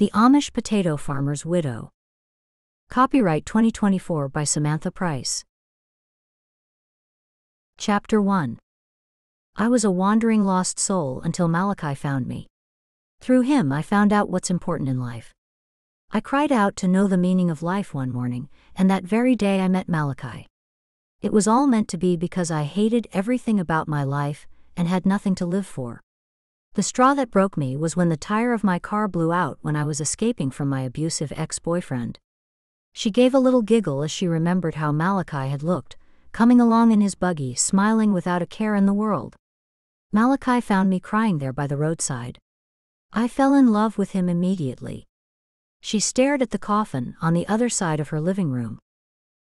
The Amish Potato Farmer's Widow. Copyright 2024 by Samantha Price. Chapter 1. I was a wandering lost soul until Malachi found me. Through him I found out what's important in life. I cried out to know the meaning of life one morning, and that very day I met Malachi. It was all meant to be because I hated everything about my life and had nothing to live for. The straw that broke me was when the tire of my car blew out when I was escaping from my abusive ex-boyfriend. She gave a little giggle as she remembered how Malachi had looked, coming along in his buggy, smiling without a care in the world. Malachi found me crying there by the roadside. I fell in love with him immediately. She stared at the coffin on the other side of her living room.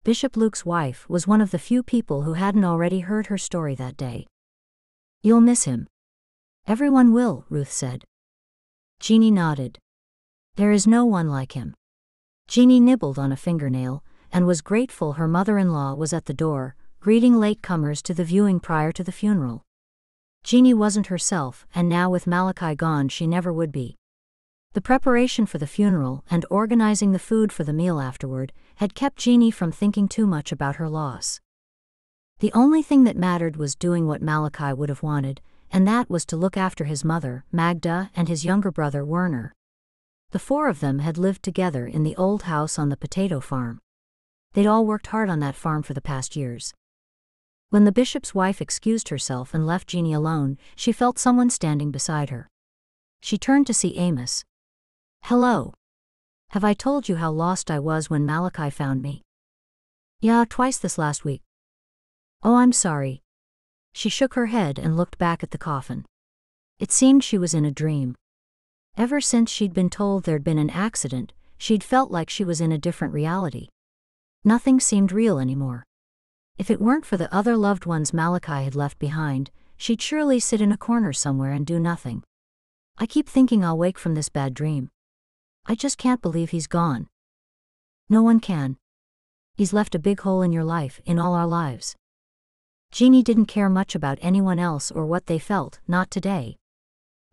Bishop Luke's wife was one of the few people who hadn't already heard her story that day. "You'll miss him." "Everyone will," Ruth said. Jeanie nodded. "There is no one like him." Jeanie nibbled on a fingernail, and was grateful her mother-in-law was at the door, greeting latecomers to the viewing prior to the funeral. Jeanie wasn't herself, and now with Malachi gone she never would be. The preparation for the funeral and organizing the food for the meal afterward had kept Jeanie from thinking too much about her loss. The only thing that mattered was doing what Malachi would have wanted, and that was to look after his mother, Magda, and his younger brother, Werner. The four of them had lived together in the old house on the potato farm. They'd all worked hard on that farm for the past years. When the bishop's wife excused herself and left Jeanie alone, she felt someone standing beside her. She turned to see Amos. "Hello. Have I told you how lost I was when Malachi found me?" "Yeah, twice this last week." "Oh, I'm sorry." She shook her head and looked back at the coffin. It seemed she was in a dream. Ever since she'd been told there'd been an accident, she'd felt like she was in a different reality. Nothing seemed real anymore. If it weren't for the other loved ones Malachi had left behind, she'd surely sit in a corner somewhere and do nothing. "I keep thinking I'll wake from this bad dream. I just can't believe he's gone." "No one can. He's left a big hole in your life, in all our lives." Jeanie didn't care much about anyone else or what they felt, not today.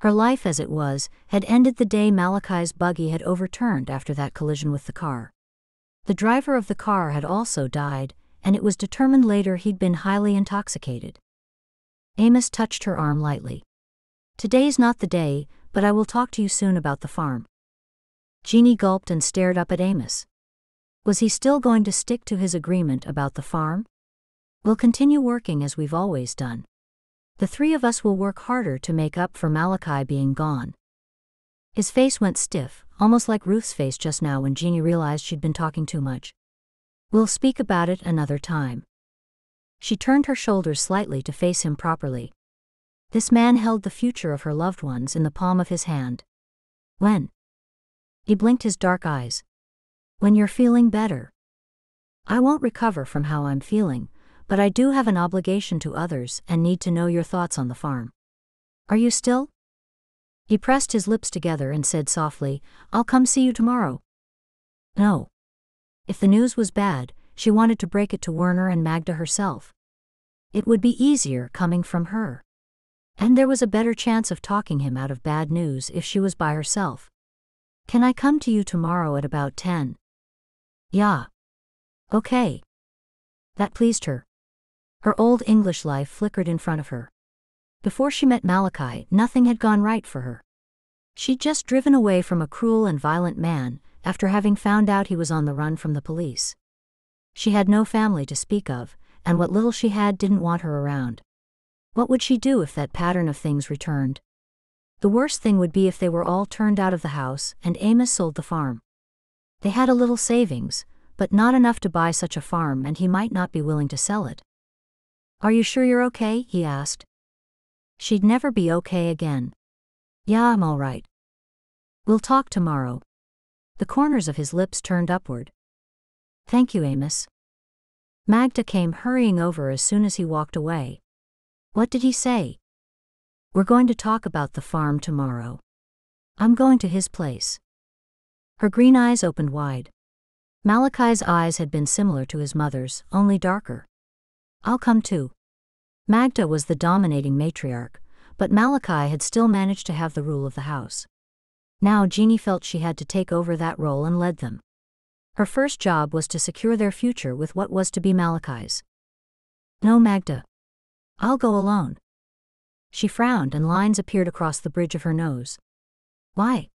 Her life as it was had ended the day Malachi's buggy had overturned after that collision with the car. The driver of the car had also died, and it was determined later he'd been highly intoxicated. Amos touched her arm lightly. "Today's not the day, but I will talk to you soon about the farm." Jeanie gulped and stared up at Amos. Was he still going to stick to his agreement about the farm? "We'll continue working as we've always done. The three of us will work harder to make up for Malachi being gone." His face went stiff, almost like Ruth's face just now when Jeanie realized she'd been talking too much. "We'll speak about it another time." She turned her shoulders slightly to face him properly. This man held the future of her loved ones in the palm of his hand. "When?" He blinked his dark eyes. "When you're feeling better." "I won't recover from how I'm feeling, but I do have an obligation to others and need to know your thoughts on the farm." "Are you still?" He pressed his lips together and said softly, "I'll come see you tomorrow." No. If the news was bad, she wanted to break it to Werner and Magda herself. It would be easier coming from her. And there was a better chance of talking him out of bad news if she was by herself. "Can I come to you tomorrow at about 10? "Yeah." "Okay." That pleased her. Her old English life flickered in front of her. Before she met Malachi, nothing had gone right for her. She'd just driven away from a cruel and violent man after having found out he was on the run from the police. She had no family to speak of, and what little she had didn't want her around. What would she do if that pattern of things returned? The worst thing would be if they were all turned out of the house and Amos sold the farm. They had a little savings, but not enough to buy such a farm, and he might not be willing to sell it. "Are you sure you're okay?" he asked. She'd never be okay again. "Yeah, I'm all right." "We'll talk tomorrow." The corners of his lips turned upward. "Thank you, Amos." Magda came hurrying over as soon as he walked away. "What did he say?" "We're going to talk about the farm tomorrow. I'm going to his place." Her green eyes opened wide. Malachi's eyes had been similar to his mother's, only darker. "I'll come too." Magda was the dominating matriarch, but Malachi had still managed to have the rule of the house. Now Jeanie felt she had to take over that role and led them. Her first job was to secure their future with what was to be Malachi's. "No, Magda. I'll go alone." She frowned and lines appeared across the bridge of her nose. "Why?"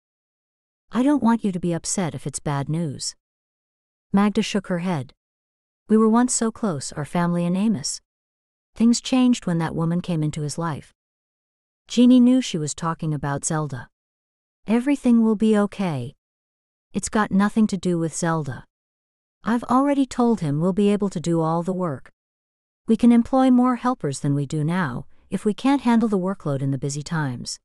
"I don't want you to be upset if it's bad news." Magda shook her head. "We were once so close, our family and Amos. Things changed when that woman came into his life." Jeanie knew she was talking about Zelda. "Everything will be okay. It's got nothing to do with Zelda. I've already told him we'll be able to do all the work. We can employ more helpers than we do now, if we can't handle the workload in the busy times."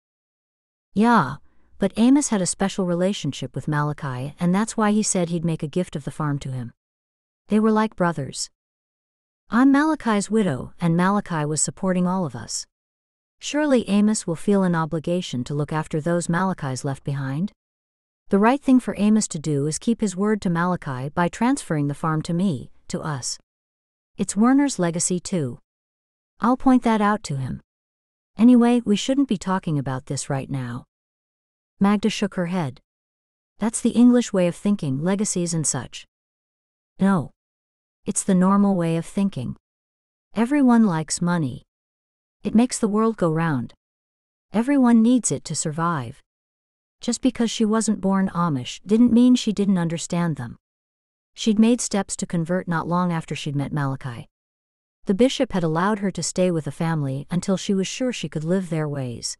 "Yeah, but Amos had a special relationship with Malachi, and that's why he said he'd make a gift of the farm to him. They were like brothers. I'm Malachi's widow, and Malachi was supporting all of us. Surely Amos will feel an obligation to look after those Malachi's left behind? The right thing for Amos to do is keep his word to Malachi by transferring the farm to me, to us. It's Werner's legacy too. I'll point that out to him. Anyway, we shouldn't be talking about this right now." Magda shook her head. "That's the English way of thinking, legacies and such." "No. It's the normal way of thinking. Everyone likes money. It makes the world go round. Everyone needs it to survive. Just because she wasn't born Amish didn't mean she didn't understand them. She'd made steps to convert not long after she'd met Malachi. The bishop had allowed her to stay with the family until she was sure she could live their ways.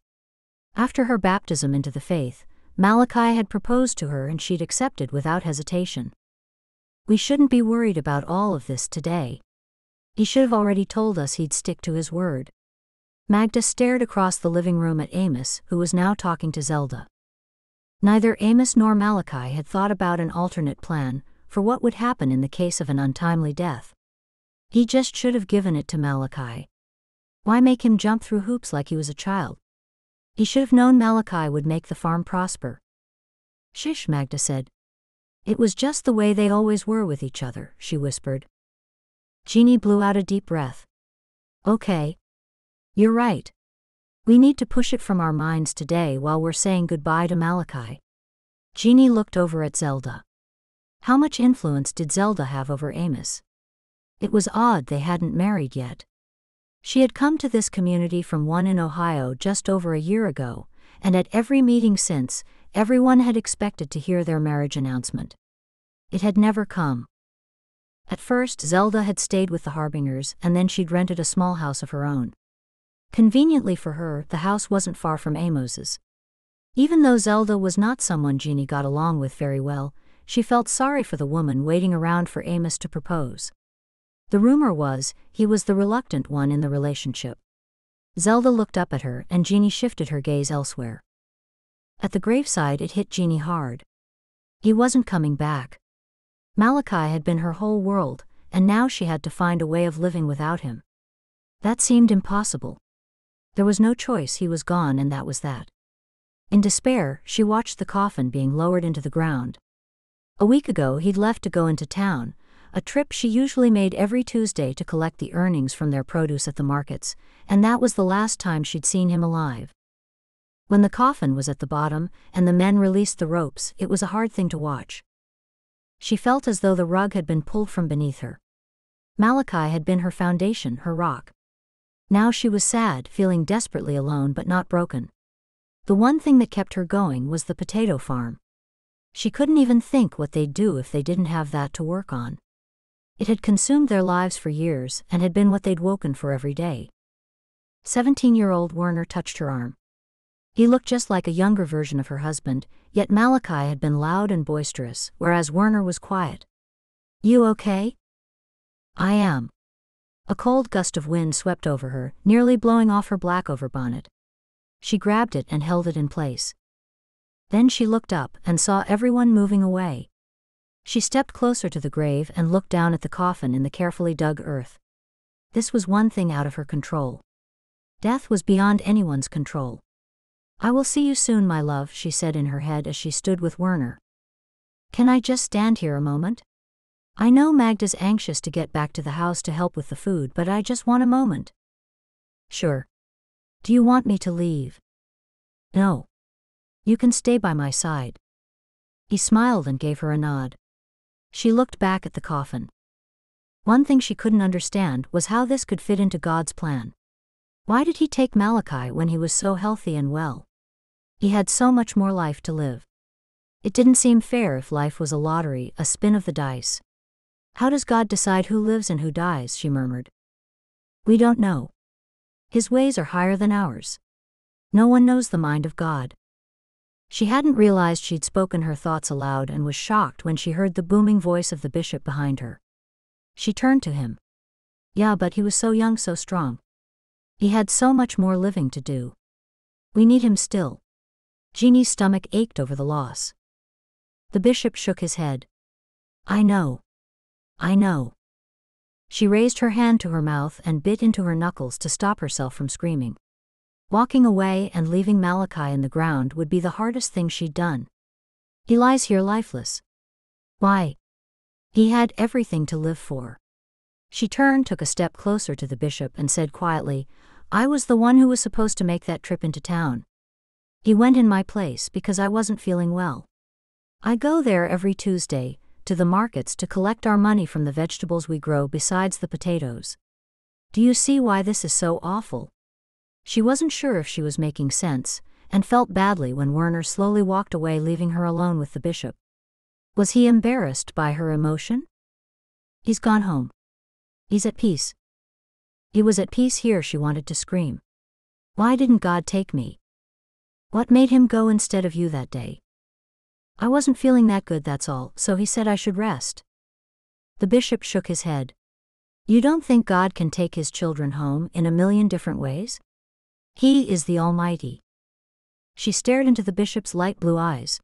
After her baptism into the faith, Malachi had proposed to her and she'd accepted without hesitation. We shouldn't be worried about all of this today. He should have already told us he'd stick to his word." Magda stared across the living room at Amos, who was now talking to Zelda. Neither Amos nor Malachi had thought about an alternate plan for what would happen in the case of an untimely death. He just should have given it to Malachi. Why make him jump through hoops like he was a child? He should have known Malachi would make the farm prosper. "Shish," Magda said. "It was just the way they always were with each other," she whispered. Jeanie blew out a deep breath. "Okay. You're right. We need to push it from our minds today while we're saying goodbye to Malachi." Jeanie looked over at Zelda. How much influence did Zelda have over Amos? It was odd they hadn't married yet. She had come to this community from one in Ohio just over a year ago, and at every meeting since, everyone had expected to hear their marriage announcement. It had never come. At first, Zelda had stayed with the Harbingers, and then she'd rented a small house of her own. Conveniently for her, the house wasn't far from Amos's. Even though Zelda was not someone Jeanie got along with very well, she felt sorry for the woman waiting around for Amos to propose. The rumor was, he was the reluctant one in the relationship. Zelda looked up at her and Jeanie shifted her gaze elsewhere. At the graveside it hit Jeanie hard. He wasn't coming back. Malachi had been her whole world, and now she had to find a way of living without him. That seemed impossible. There was no choice, he was gone and that was that. In despair, she watched the coffin being lowered into the ground. A week ago he'd left to go into town, a trip she usually made every Tuesday to collect the earnings from their produce at the markets, and that was the last time she'd seen him alive. When the coffin was at the bottom, and the men released the ropes, it was a hard thing to watch. She felt as though the rug had been pulled from beneath her. Malachi had been her foundation, her rock. Now she was sad, feeling desperately alone but not broken. The one thing that kept her going was the potato farm. She couldn't even think what they'd do if they didn't have that to work on. It had consumed their lives for years and had been what they'd woken for every day. 17-year-old Werner touched her arm. He looked just like a younger version of her husband, yet Malachi had been loud and boisterous, whereas Werner was quiet. "You okay?" "I am." A cold gust of wind swept over her, nearly blowing off her black overbonnet. She grabbed it and held it in place. Then she looked up and saw everyone moving away. She stepped closer to the grave and looked down at the coffin in the carefully dug earth. This was one thing out of her control. Death was beyond anyone's control. "I will see you soon, my love," she said in her head as she stood with Werner. "Can I just stand here a moment? I know Magda's anxious to get back to the house to help with the food, but I just want a moment." "Sure. Do you want me to leave?" "No. You can stay by my side." He smiled and gave her a nod. She looked back at the coffin. One thing she couldn't understand was how this could fit into God's plan. Why did he take Malachi when he was so healthy and well? He had so much more life to live. It didn't seem fair if life was a lottery, a spin of the dice. How does God decide who lives and who dies? She murmured. We don't know. His ways are higher than ours. No one knows the mind of God. She hadn't realized she'd spoken her thoughts aloud and was shocked when she heard the booming voice of the bishop behind her. She turned to him. Yeah, but he was so young, so strong. He had so much more living to do. We need him still. Jeanie's stomach ached over the loss. The bishop shook his head. I know. I know. She raised her hand to her mouth and bit into her knuckles to stop herself from screaming. Walking away and leaving Malachi in the ground would be the hardest thing she'd done. He lies here lifeless. Why? He had everything to live for. She turned, took a step closer to the bishop and said quietly, I was the one who was supposed to make that trip into town. He went in my place because I wasn't feeling well. I go there every Tuesday, to the markets to collect our money from the vegetables we grow besides the potatoes. Do you see why this is so awful? She wasn't sure if she was making sense, and felt badly when Werner slowly walked away, leaving her alone with the bishop. Was he embarrassed by her emotion? He's gone home. He's at peace. He was at peace here, she wanted to scream. Why didn't God take me? What made him go instead of you that day? I wasn't feeling that good, that's all, so he said I should rest. The bishop shook his head. You don't think God can take his children home in a million different ways? He is the Almighty. She stared into the bishop's light blue eyes.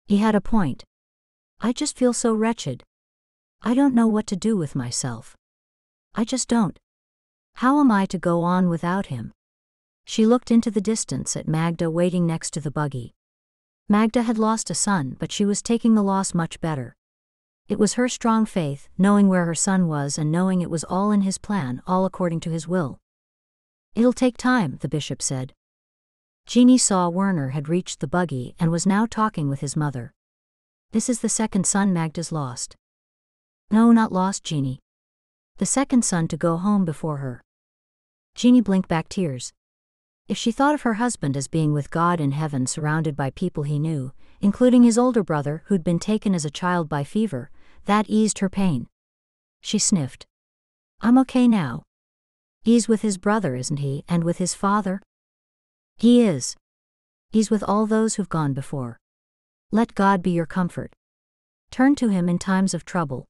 He had a point. I just feel so wretched. I don't know what to do with myself. I just don't. How am I to go on without him? She looked into the distance at Magda waiting next to the buggy. Magda had lost a son, but she was taking the loss much better. It was her strong faith, knowing where her son was and knowing it was all in his plan, all according to his will. It'll take time, the bishop said. Jeanie saw Werner had reached the buggy and was now talking with his mother. This is the second son Magda's lost. No, not lost, Jeanie. The second son to go home before her. Jeanie blinked back tears. If she thought of her husband as being with God in heaven surrounded by people he knew, including his older brother who'd been taken as a child by fever, that eased her pain. She sniffed. I'm okay now. He's with his brother, isn't he, and with his father? He is. He's with all those who've gone before. Let God be your comfort. Turn to him in times of trouble.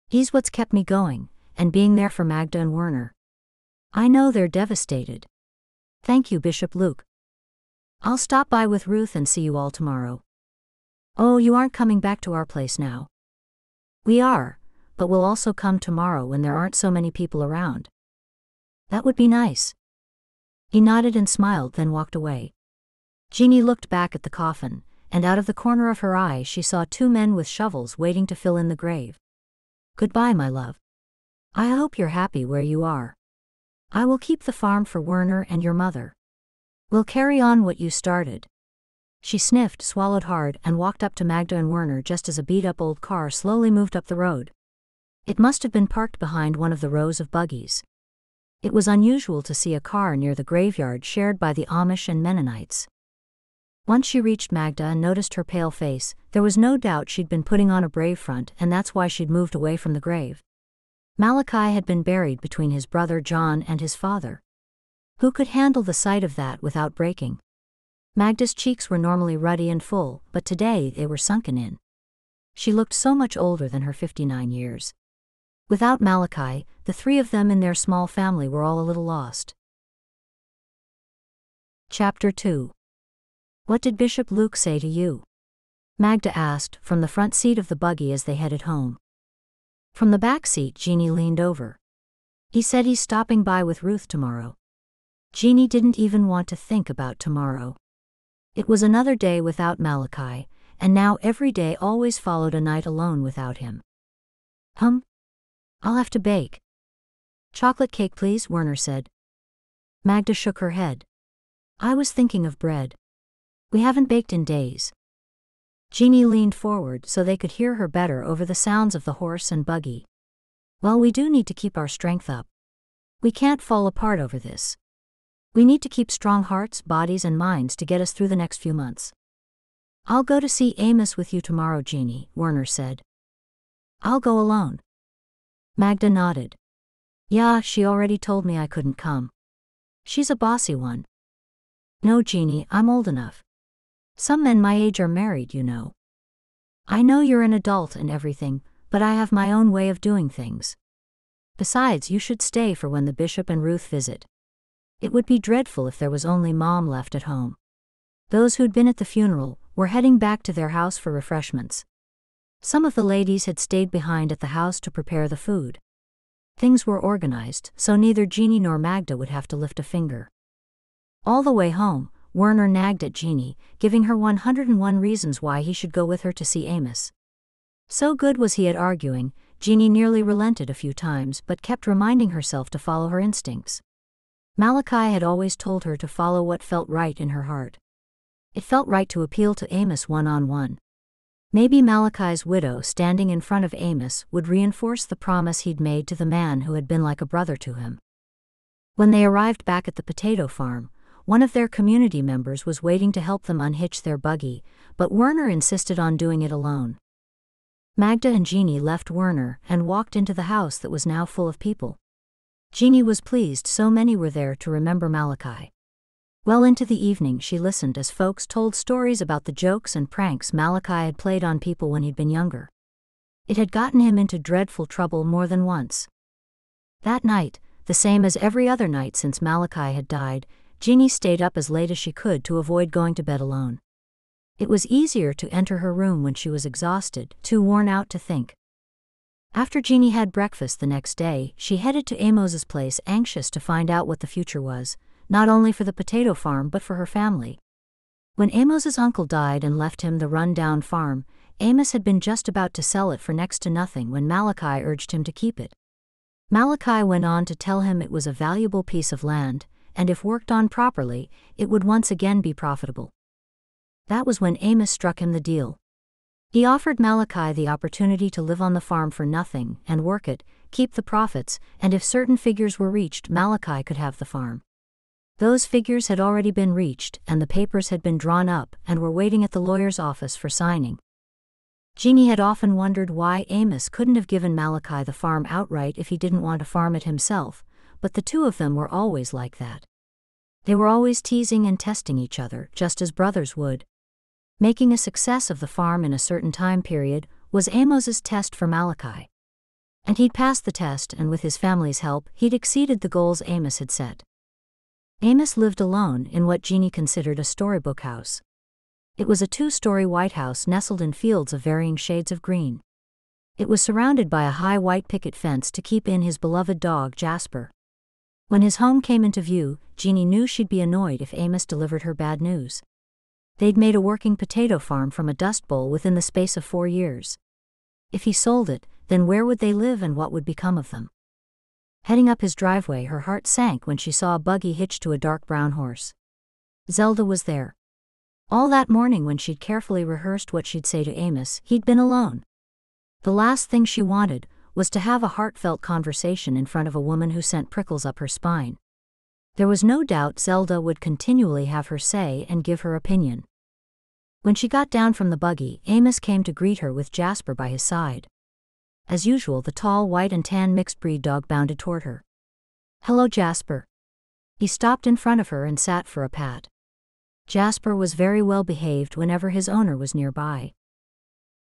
He's what's kept me going, and being there for Magda and Werner. I know they're devastated. Thank you, Bishop Luke. I'll stop by with Ruth and see you all tomorrow. Oh, you aren't coming back to our place now. We are, but we'll also come tomorrow when there aren't so many people around. That would be nice. He nodded and smiled, then walked away. Jeanie looked back at the coffin, and out of the corner of her eye she saw two men with shovels waiting to fill in the grave. Goodbye, my love. I hope you're happy where you are. I will keep the farm for Werner and your mother. We'll carry on what you started. She sniffed, swallowed hard, and walked up to Magda and Werner just as a beat-up old car slowly moved up the road. It must have been parked behind one of the rows of buggies. It was unusual to see a car near the graveyard shared by the Amish and Mennonites. Once she reached Magda and noticed her pale face, there was no doubt she'd been putting on a brave front, and that's why she'd moved away from the grave. Malachi had been buried between his brother John and his father. Who could handle the sight of that without breaking? Magda's cheeks were normally ruddy and full, but today they were sunken in. She looked so much older than her 59 years. Without Malachi, the three of them in their small family were all a little lost. Chapter 2. What did Bishop Luke say to you? Magda asked, from the front seat of the buggy as they headed home. From the back seat, Jeanie leaned over. He said he's stopping by with Ruth tomorrow. Jeanie didn't even want to think about tomorrow. It was another day without Malachi, and now every day always followed a night alone without him. I'll have to bake. Chocolate cake, please, Werner said. Magda shook her head. I was thinking of bread. We haven't baked in days. Jeanie leaned forward so they could hear her better over the sounds of the horse and buggy. Well, we do need to keep our strength up. We can't fall apart over this. We need to keep strong hearts, bodies, and minds to get us through the next few months. I'll go to see Amos with you tomorrow, Jeanie, Werner said. I'll go alone. Magda nodded. Yeah, she already told me I couldn't come. She's a bossy one. No, Jeanie, I'm old enough. Some men my age are married, you know. I know you're an adult and everything, but I have my own way of doing things. Besides, you should stay for when the bishop and Ruth visit. It would be dreadful if there was only Mom left at home. Those who'd been at the funeral were heading back to their house for refreshments. Some of the ladies had stayed behind at the house to prepare the food. Things were organized, so neither Jeanie nor Magda would have to lift a finger. All the way home, Werner nagged at Jeanie, giving her 101 reasons why he should go with her to see Amos. So good was he at arguing, Jeanie nearly relented a few times but kept reminding herself to follow her instincts. Malachi had always told her to follow what felt right in her heart. It felt right to appeal to Amos one-on-one. Maybe Malachi's widow standing in front of Amos would reinforce the promise he'd made to the man who had been like a brother to him. When they arrived back at the potato farm, one of their community members was waiting to help them unhitch their buggy, but Werner insisted on doing it alone. Magda and Jeanie left Werner and walked into the house that was now full of people. Jeanie was pleased so many were there to remember Malachi. Well into the evening she listened as folks told stories about the jokes and pranks Malachi had played on people when he'd been younger. It had gotten him into dreadful trouble more than once. That night, the same as every other night since Malachi had died, Jeanie stayed up as late as she could to avoid going to bed alone. It was easier to enter her room when she was exhausted, too worn out to think. After Jeanie had breakfast the next day, she headed to Amos's place anxious to find out what the future was, not only for the potato farm but for her family. When Amos's uncle died and left him the run-down farm, Amos had been just about to sell it for next to nothing when Malachi urged him to keep it. Malachi went on to tell him it was a valuable piece of land, and if worked on properly, it would once again be profitable. That was when Amos struck him the deal. He offered Malachi the opportunity to live on the farm for nothing and work it, keep the profits, and if certain figures were reached, Malachi could have the farm. Those figures had already been reached, and the papers had been drawn up and were waiting at the lawyer's office for signing. Jeanie had often wondered why Amos couldn't have given Malachi the farm outright if he didn't want to farm it himself, but the two of them were always like that. They were always teasing and testing each other, just as brothers would. Making a success of the farm in a certain time period was Amos's test for Malachi. And he'd passed the test, and with his family's help, he'd exceeded the goals Amos had set. Amos lived alone in what Jeanie considered a storybook house. It was a 2-story white house nestled in fields of varying shades of green. It was surrounded by a high white picket fence to keep in his beloved dog Jasper. When his home came into view, Jeanie knew she'd be annoyed if Amos delivered her bad news. They'd made a working potato farm from a dust bowl within the space of 4 years. If he sold it, then where would they live and what would become of them? Heading up his driveway, her heart sank when she saw a buggy hitched to a dark brown horse. Zelda was there. All that morning when she'd carefully rehearsed what she'd say to Amos, he'd been alone. The last thing she wanted was to have a heartfelt conversation in front of a woman who sent prickles up her spine. There was no doubt Zelda would continually have her say and give her opinion. When she got down from the buggy, Amos came to greet her with Jasper by his side. As usual, the tall white and tan mixed-breed dog bounded toward her. "Hello, Jasper." He stopped in front of her and sat for a pat. Jasper was very well behaved whenever his owner was nearby.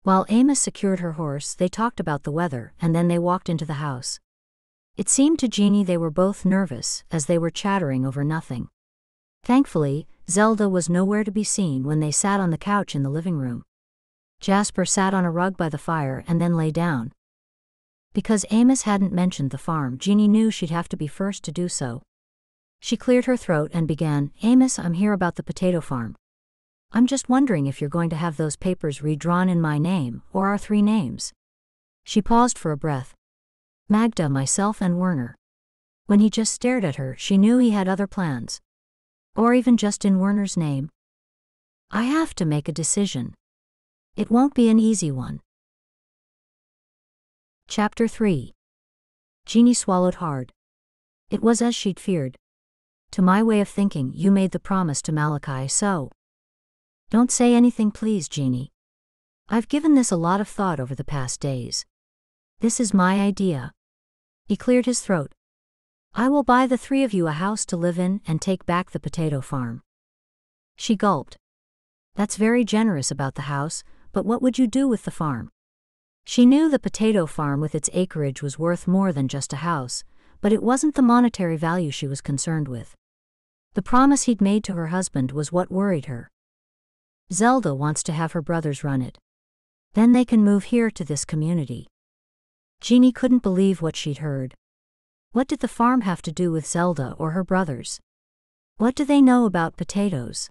While Amos secured her horse, they talked about the weather, and then they walked into the house. It seemed to Jeanie they were both nervous, as they were chattering over nothing. Thankfully, Zelda was nowhere to be seen when they sat on the couch in the living room. Jasper sat on a rug by the fire and then lay down. Because Amos hadn't mentioned the farm, Jeanie knew she'd have to be first to do so. She cleared her throat and began, "Amos, I'm here about the potato farm. I'm just wondering if you're going to have those papers redrawn in my name, or our 3 names. She paused for a breath. Magda, myself, and Werner. When he just stared at her, she knew he had other plans. Or even just in Werner's name. I have to make a decision. It won't be an easy one. Chapter 3. Jeanie swallowed hard. It was as she'd feared. To my way of thinking, you made the promise to Malachi, so. Don't say anything, please, Jeanie. I've given this a lot of thought over the past days. This is my idea. He cleared his throat. I will buy the three of you a house to live in and take back the potato farm. She gulped. That's very generous about the house, but what would you do with the farm? She knew the potato farm with its acreage was worth more than just a house, but it wasn't the monetary value she was concerned with. The promise he'd made to her husband was what worried her. Zelda wants to have her brothers run it. Then they can move here to this community. Jeanie couldn't believe what she'd heard. What did the farm have to do with Zelda or her brothers? What do they know about potatoes?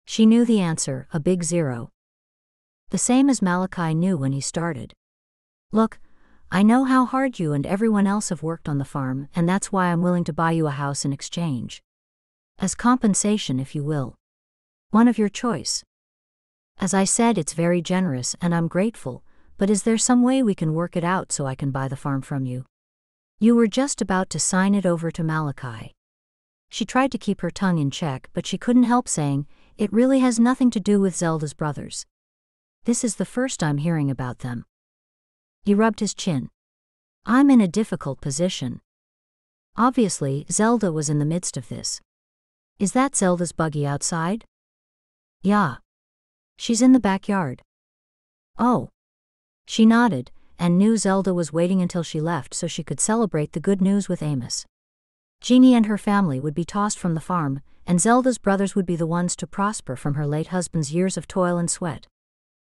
She knew the answer, a big zero. The same as Malachi knew when he started. Look, I know how hard you and everyone else have worked on the farm, and that's why I'm willing to buy you a house in exchange. As compensation, if you will. One of your choice. As I said, it's very generous and I'm grateful, but is there some way we can work it out so I can buy the farm from you? You were just about to sign it over to Malachi. She tried to keep her tongue in check, but she couldn't help saying, it really has nothing to do with Zelda's brothers. This is the first I'm hearing about them. He rubbed his chin. I'm in a difficult position. Obviously, Zelda was in the midst of this. Is that Zelda's buggy outside? Yeah. She's in the backyard. Oh. She nodded, and knew Zelda was waiting until she left so she could celebrate the good news with Amos. Jeanie and her family would be tossed from the farm, and Zelda's brothers would be the ones to prosper from her late husband's years of toil and sweat.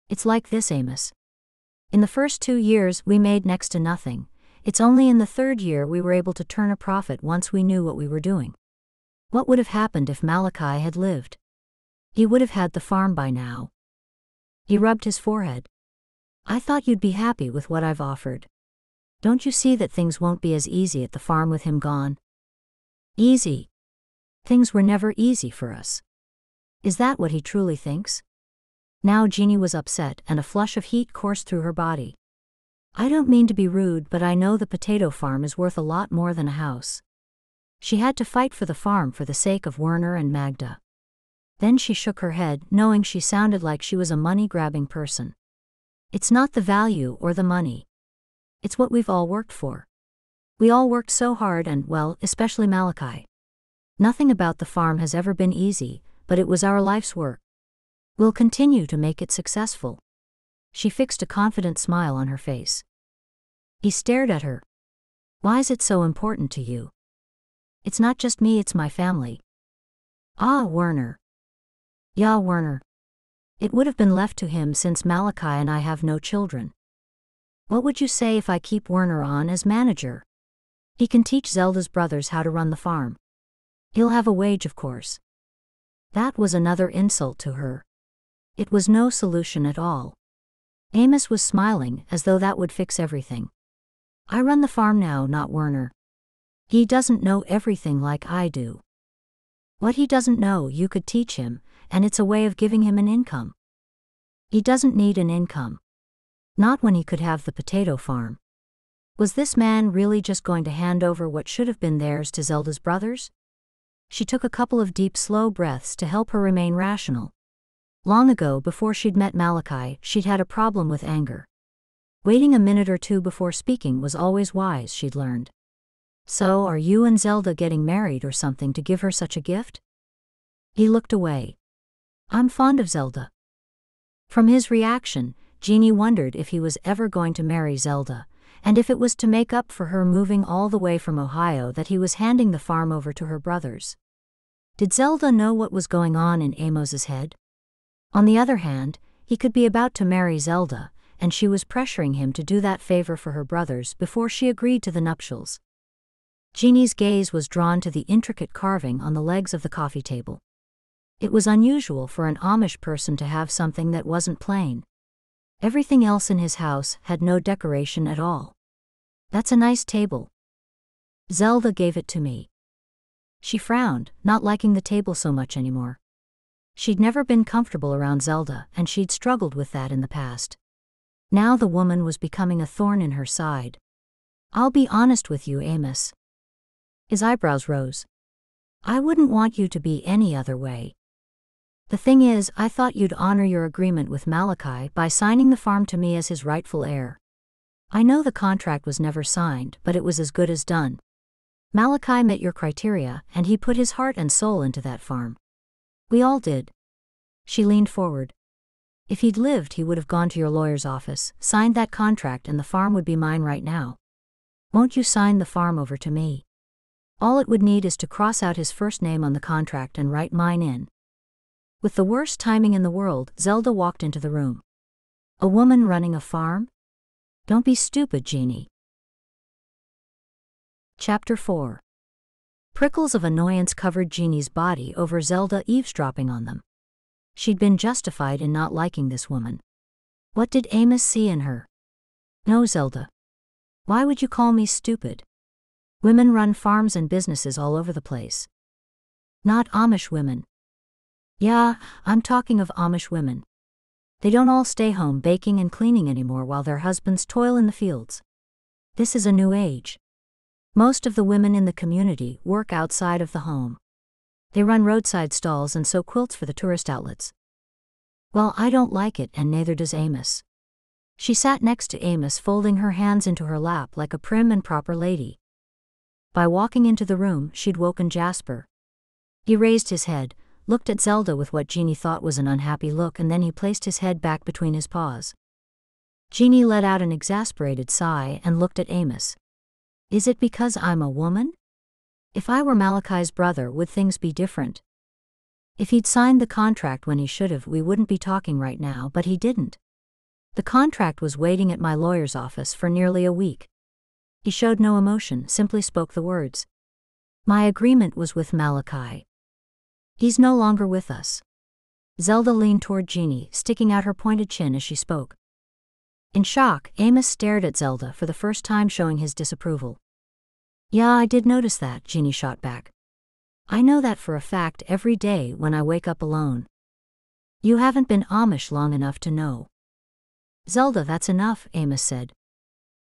It's like this, Amos. In the first 2 years we made next to nothing. It's only in the third year we were able to turn a profit once we knew what we were doing. What would have happened if Malachi had lived? He would have had the farm by now. He rubbed his forehead. I thought you'd be happy with what I've offered. Don't you see that things won't be as easy at the farm with him gone? Easy. Things were never easy for us. Is that what he truly thinks? Now Jeanie was upset and a flush of heat coursed through her body. I don't mean to be rude, but I know the potato farm is worth a lot more than a house. She had to fight for the farm for the sake of Werner and Magda. Then she shook her head, knowing she sounded like she was a money-grabbing person. It's not the value or the money. It's what we've all worked for. We all worked so hard and, well, especially Malachi. Nothing about the farm has ever been easy, but it was our life's work. We'll continue to make it successful. She fixed a confident smile on her face. He stared at her. Why is it so important to you? It's not just me, it's my family. Ah, Werner. Yeah, Werner. It would have been left to him since Malachi and I have no children. What would you say if I keep Werner on as manager? He can teach Zelda's brothers how to run the farm. He'll have a wage, of course. That was another insult to her. It was no solution at all. Amos was smiling as though that would fix everything. I run the farm now, not Werner. He doesn't know everything like I do. What he doesn't know you could teach him, and it's a way of giving him an income. He doesn't need an income. Not when he could have the potato farm. Was this man really just going to hand over what should have been theirs to Zelda's brothers? She took a couple of deep, slow breaths to help her remain rational. Long ago, before she'd met Malachi, she'd had a problem with anger. Waiting a minute or two before speaking was always wise, she'd learned. So, are you and Zelda getting married or something to give her such a gift? He looked away. I'm fond of Zelda. From his reaction, Jeanie wondered if he was ever going to marry Zelda, and if it was to make up for her moving all the way from Ohio that he was handing the farm over to her brothers. Did Zelda know what was going on in Amos's head? On the other hand, he could be about to marry Zelda, and she was pressuring him to do that favor for her brothers before she agreed to the nuptials. Jeanie's gaze was drawn to the intricate carving on the legs of the coffee table. It was unusual for an Amish person to have something that wasn't plain. Everything else in his house had no decoration at all. That's a nice table. Zelda gave it to me. She frowned, not liking the table so much anymore. She'd never been comfortable around Zelda, and she'd struggled with that in the past. Now the woman was becoming a thorn in her side. "I'll be honest with you, Amos." His eyebrows rose. "I wouldn't want you to be any other way. The thing is, I thought you'd honor your agreement with Malachi by signing the farm to me as his rightful heir. I know the contract was never signed, but it was as good as done. Malachi met your criteria, and he put his heart and soul into that farm. We all did." She leaned forward. "If he'd lived, he would have gone to your lawyer's office, signed that contract, and the farm would be mine right now. Won't you sign the farm over to me? All it would need is to cross out his first name on the contract and write mine in." With the worst timing in the world, Zelda walked into the room. "A woman running a farm? Don't be stupid, Jeanie." Chapter 4. Prickles of annoyance covered Jeanie's body over Zelda eavesdropping on them. She'd been justified in not liking this woman. What did Amos see in her? "No, Zelda. Why would you call me stupid? Women run farms and businesses all over the place." "Not Amish women." "Yeah, I'm talking of Amish women. They don't all stay home baking and cleaning anymore while their husbands toil in the fields. This is a new age. Most of the women in the community work outside of the home. They run roadside stalls and sew quilts for the tourist outlets." "Well, I don't like it, and neither does Amos." She sat next to Amos, folding her hands into her lap like a prim and proper lady. By walking into the room, she'd woken Jasper. He raised his head, looked at Zelda with what Jeanie thought was an unhappy look, and then he placed his head back between his paws. Jeanie let out an exasperated sigh and looked at Amos. "Is it because I'm a woman? If I were Malachi's brother, would things be different? If he'd signed the contract when he should have, we wouldn't be talking right now, but he didn't. The contract was waiting at my lawyer's office for nearly a week." He showed no emotion, simply spoke the words. "My agreement was with Malachi. He's no longer with us." Zelda leaned toward Jeanie, sticking out her pointed chin as she spoke. In shock, Amos stared at Zelda, for the first time showing his disapproval. "Yeah, I did notice that," Jeanie shot back. "I know that for a fact every day when I wake up alone. You haven't been Amish long enough to know." "Zelda, that's enough," Amos said.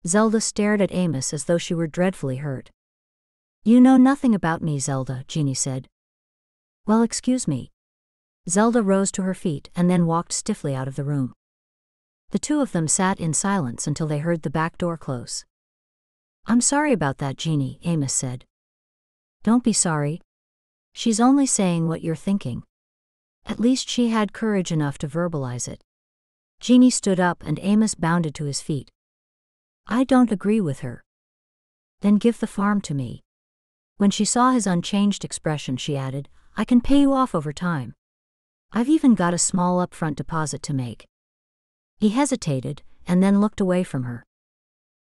Zelda stared at Amos as though she were dreadfully hurt. "You know nothing about me, Zelda," Jeanie said. "Well, excuse me." Zelda rose to her feet and then walked stiffly out of the room. The two of them sat in silence until they heard the back door close. "I'm sorry about that, Jeanie," Amos said. "Don't be sorry. She's only saying what you're thinking." At least she had courage enough to verbalize it. Jeanie stood up and Amos bounded to his feet. "I don't agree with her." "Then give the farm to me." When she saw his unchanged expression, she added, "I can pay you off over time. I've even got a small upfront deposit to make." He hesitated, and then looked away from her.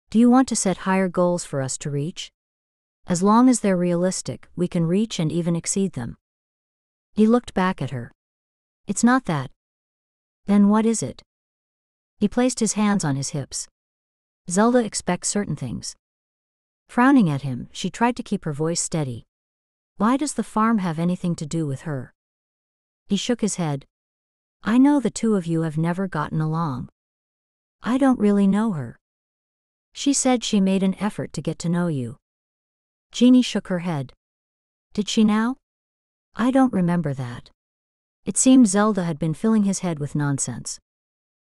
"Do you want to set higher goals for us to reach? As long as they're realistic, we can reach and even exceed them." He looked back at her. "It's not that." "Then what is it?" He placed his hands on his hips. "Zelda expects certain things." Frowning at him, she tried to keep her voice steady. "Why does the farm have anything to do with her?" He shook his head. "I know the two of you have never gotten along. I don't really know her. She said she made an effort to get to know you." Jeanie shook her head. "Did she now?" "I don't remember that." It seemed Zelda had been filling his head with nonsense.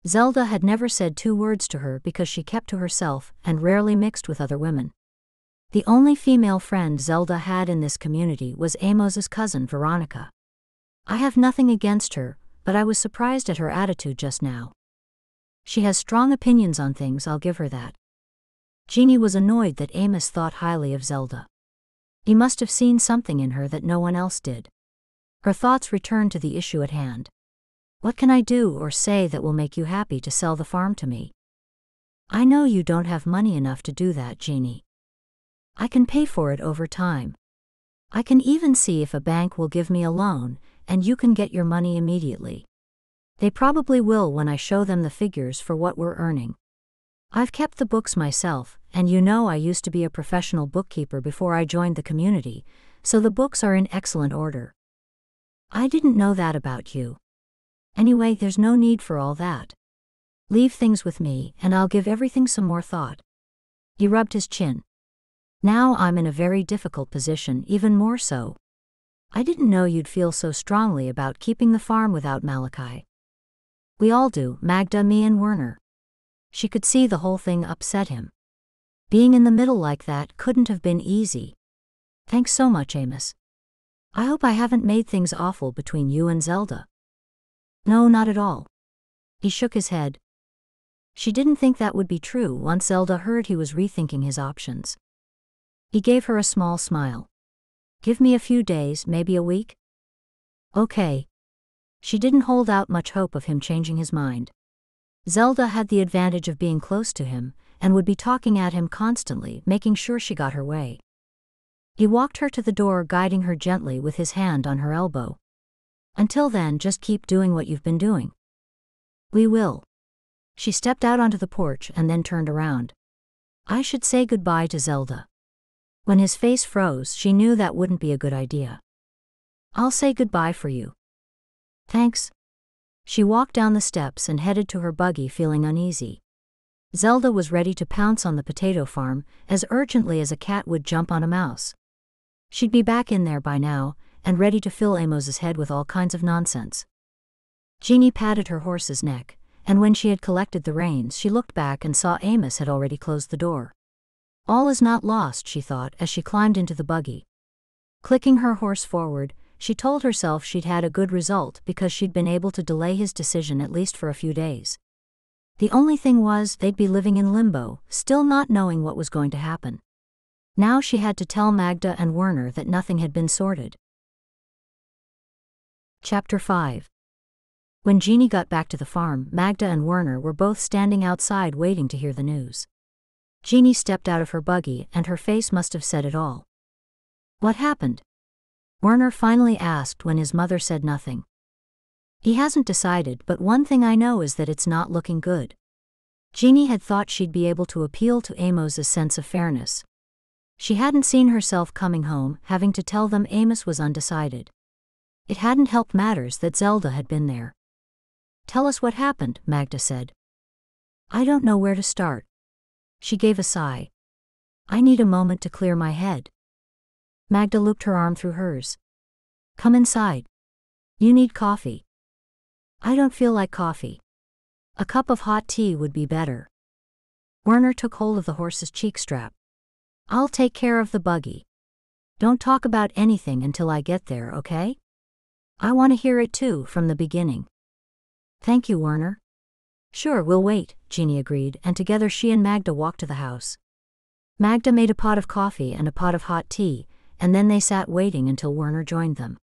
Zelda had never said two words to her because she kept to herself and rarely mixed with other women. The only female friend Zelda had in this community was Amos's cousin, Veronica. "I have nothing against her, but I was surprised at her attitude just now. She has strong opinions on things, I'll give her that." Jeanie was annoyed that Amos thought highly of Zelda. He must have seen something in her that no one else did. Her thoughts returned to the issue at hand. "What can I do or say that will make you happy to sell the farm to me?" "I know you don't have money enough to do that, Jeanie. I can pay for it over time. I can even see if a bank will give me a loan, and you can get your money immediately. They probably will when I show them the figures for what we're earning. I've kept the books myself, and you know I used to be a professional bookkeeper before I joined the community, so the books are in excellent order." I didn't know that about you. Anyway, there's no need for all that. Leave things with me, and I'll give everything some more thought. He rubbed his chin. Now I'm in a very difficult position, even more so. I didn't know you'd feel so strongly about keeping the farm without Malachi. We all do, Magda, me and Werner. She could see the whole thing upset him. Being in the middle like that couldn't have been easy. Thanks so much, Amos. I hope I haven't made things awful between you and Zelda. No, not at all. He shook his head. She didn't think that would be true once Zelda heard he was rethinking his options. He gave her a small smile. Give me a few days, maybe a week? Okay. She didn't hold out much hope of him changing his mind. Zelda had the advantage of being close to him, and would be talking at him constantly, making sure she got her way. He walked her to the door, guiding her gently with his hand on her elbow. Until then, just keep doing what you've been doing. We will. She stepped out onto the porch and then turned around. I should say goodbye to Zelda. When his face froze, she knew that wouldn't be a good idea. I'll say goodbye for you. Thanks. She walked down the steps and headed to her buggy, feeling uneasy. Zelda was ready to pounce on the potato farm as urgently as a cat would jump on a mouse. She'd be back in there by now, and ready to fill Amos's head with all kinds of nonsense. Jeanie patted her horse's neck, and when she had collected the reins, she looked back and saw Amos had already closed the door. All is not lost, she thought as she climbed into the buggy. Clicking her horse forward, she told herself she'd had a good result because she'd been able to delay his decision at least for a few days. The only thing was, they'd be living in limbo, still not knowing what was going to happen. Now she had to tell Magda and Werner that nothing had been sorted. Chapter 5. When Jeanie got back to the farm, Magda and Werner were both standing outside waiting to hear the news. Jeanie stepped out of her buggy, and her face must have said it all. What happened? Werner finally asked when his mother said nothing. He hasn't decided, but one thing I know is that it's not looking good. Jeanie had thought she'd be able to appeal to Amos's sense of fairness. She hadn't seen herself coming home, having to tell them Amos was undecided. It hadn't helped matters that Zelda had been there. Tell us what happened, Magda said. I don't know where to start. She gave a sigh. I need a moment to clear my head. Magda looped her arm through hers. Come inside. You need coffee. I don't feel like coffee. A cup of hot tea would be better. Werner took hold of the horse's cheek strap. I'll take care of the buggy. Don't talk about anything until I get there, okay? I want to hear it too, from the beginning. Thank you, Werner. Sure, we'll wait, Jeanie agreed, and together she and Magda walked to the house. Magda made a pot of coffee and a pot of hot tea, and then they sat waiting until Werner joined them.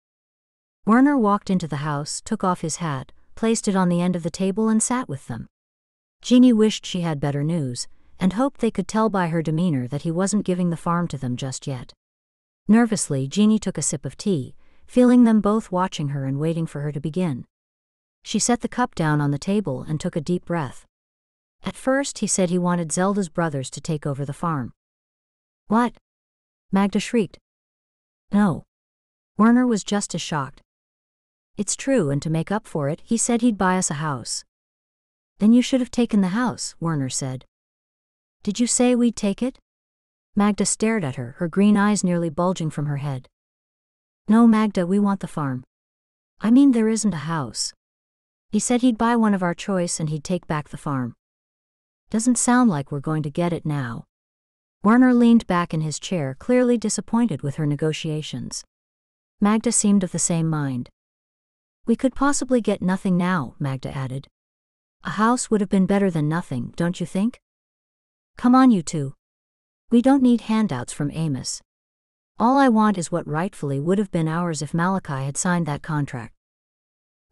Werner walked into the house, took off his hat, placed it on the end of the table and sat with them. Jeanie wished she had better news, and hoped they could tell by her demeanor that he wasn't giving the farm to them just yet. Nervously, Jeanie took a sip of tea, feeling them both watching her and waiting for her to begin. She set the cup down on the table and took a deep breath. At first he said he wanted Zelda's brothers to take over the farm. What? Magda shrieked. No. Werner was just as shocked. It's true, and to make up for it, he said he'd buy us a house. Then you should have taken the house, Werner said. Did you say we'd take it? Magda stared at her, her green eyes nearly bulging from her head. No, Magda, we want the farm. I mean, there isn't a house. He said he'd buy one of our choice and he'd take back the farm. Doesn't sound like we're going to get it now. Werner leaned back in his chair, clearly disappointed with her negotiations. Magda seemed of the same mind. We could possibly get nothing now, Magda added. A house would have been better than nothing, don't you think? Come on, you two. We don't need handouts from Amos. All I want is what rightfully would have been ours if Malachi had signed that contract.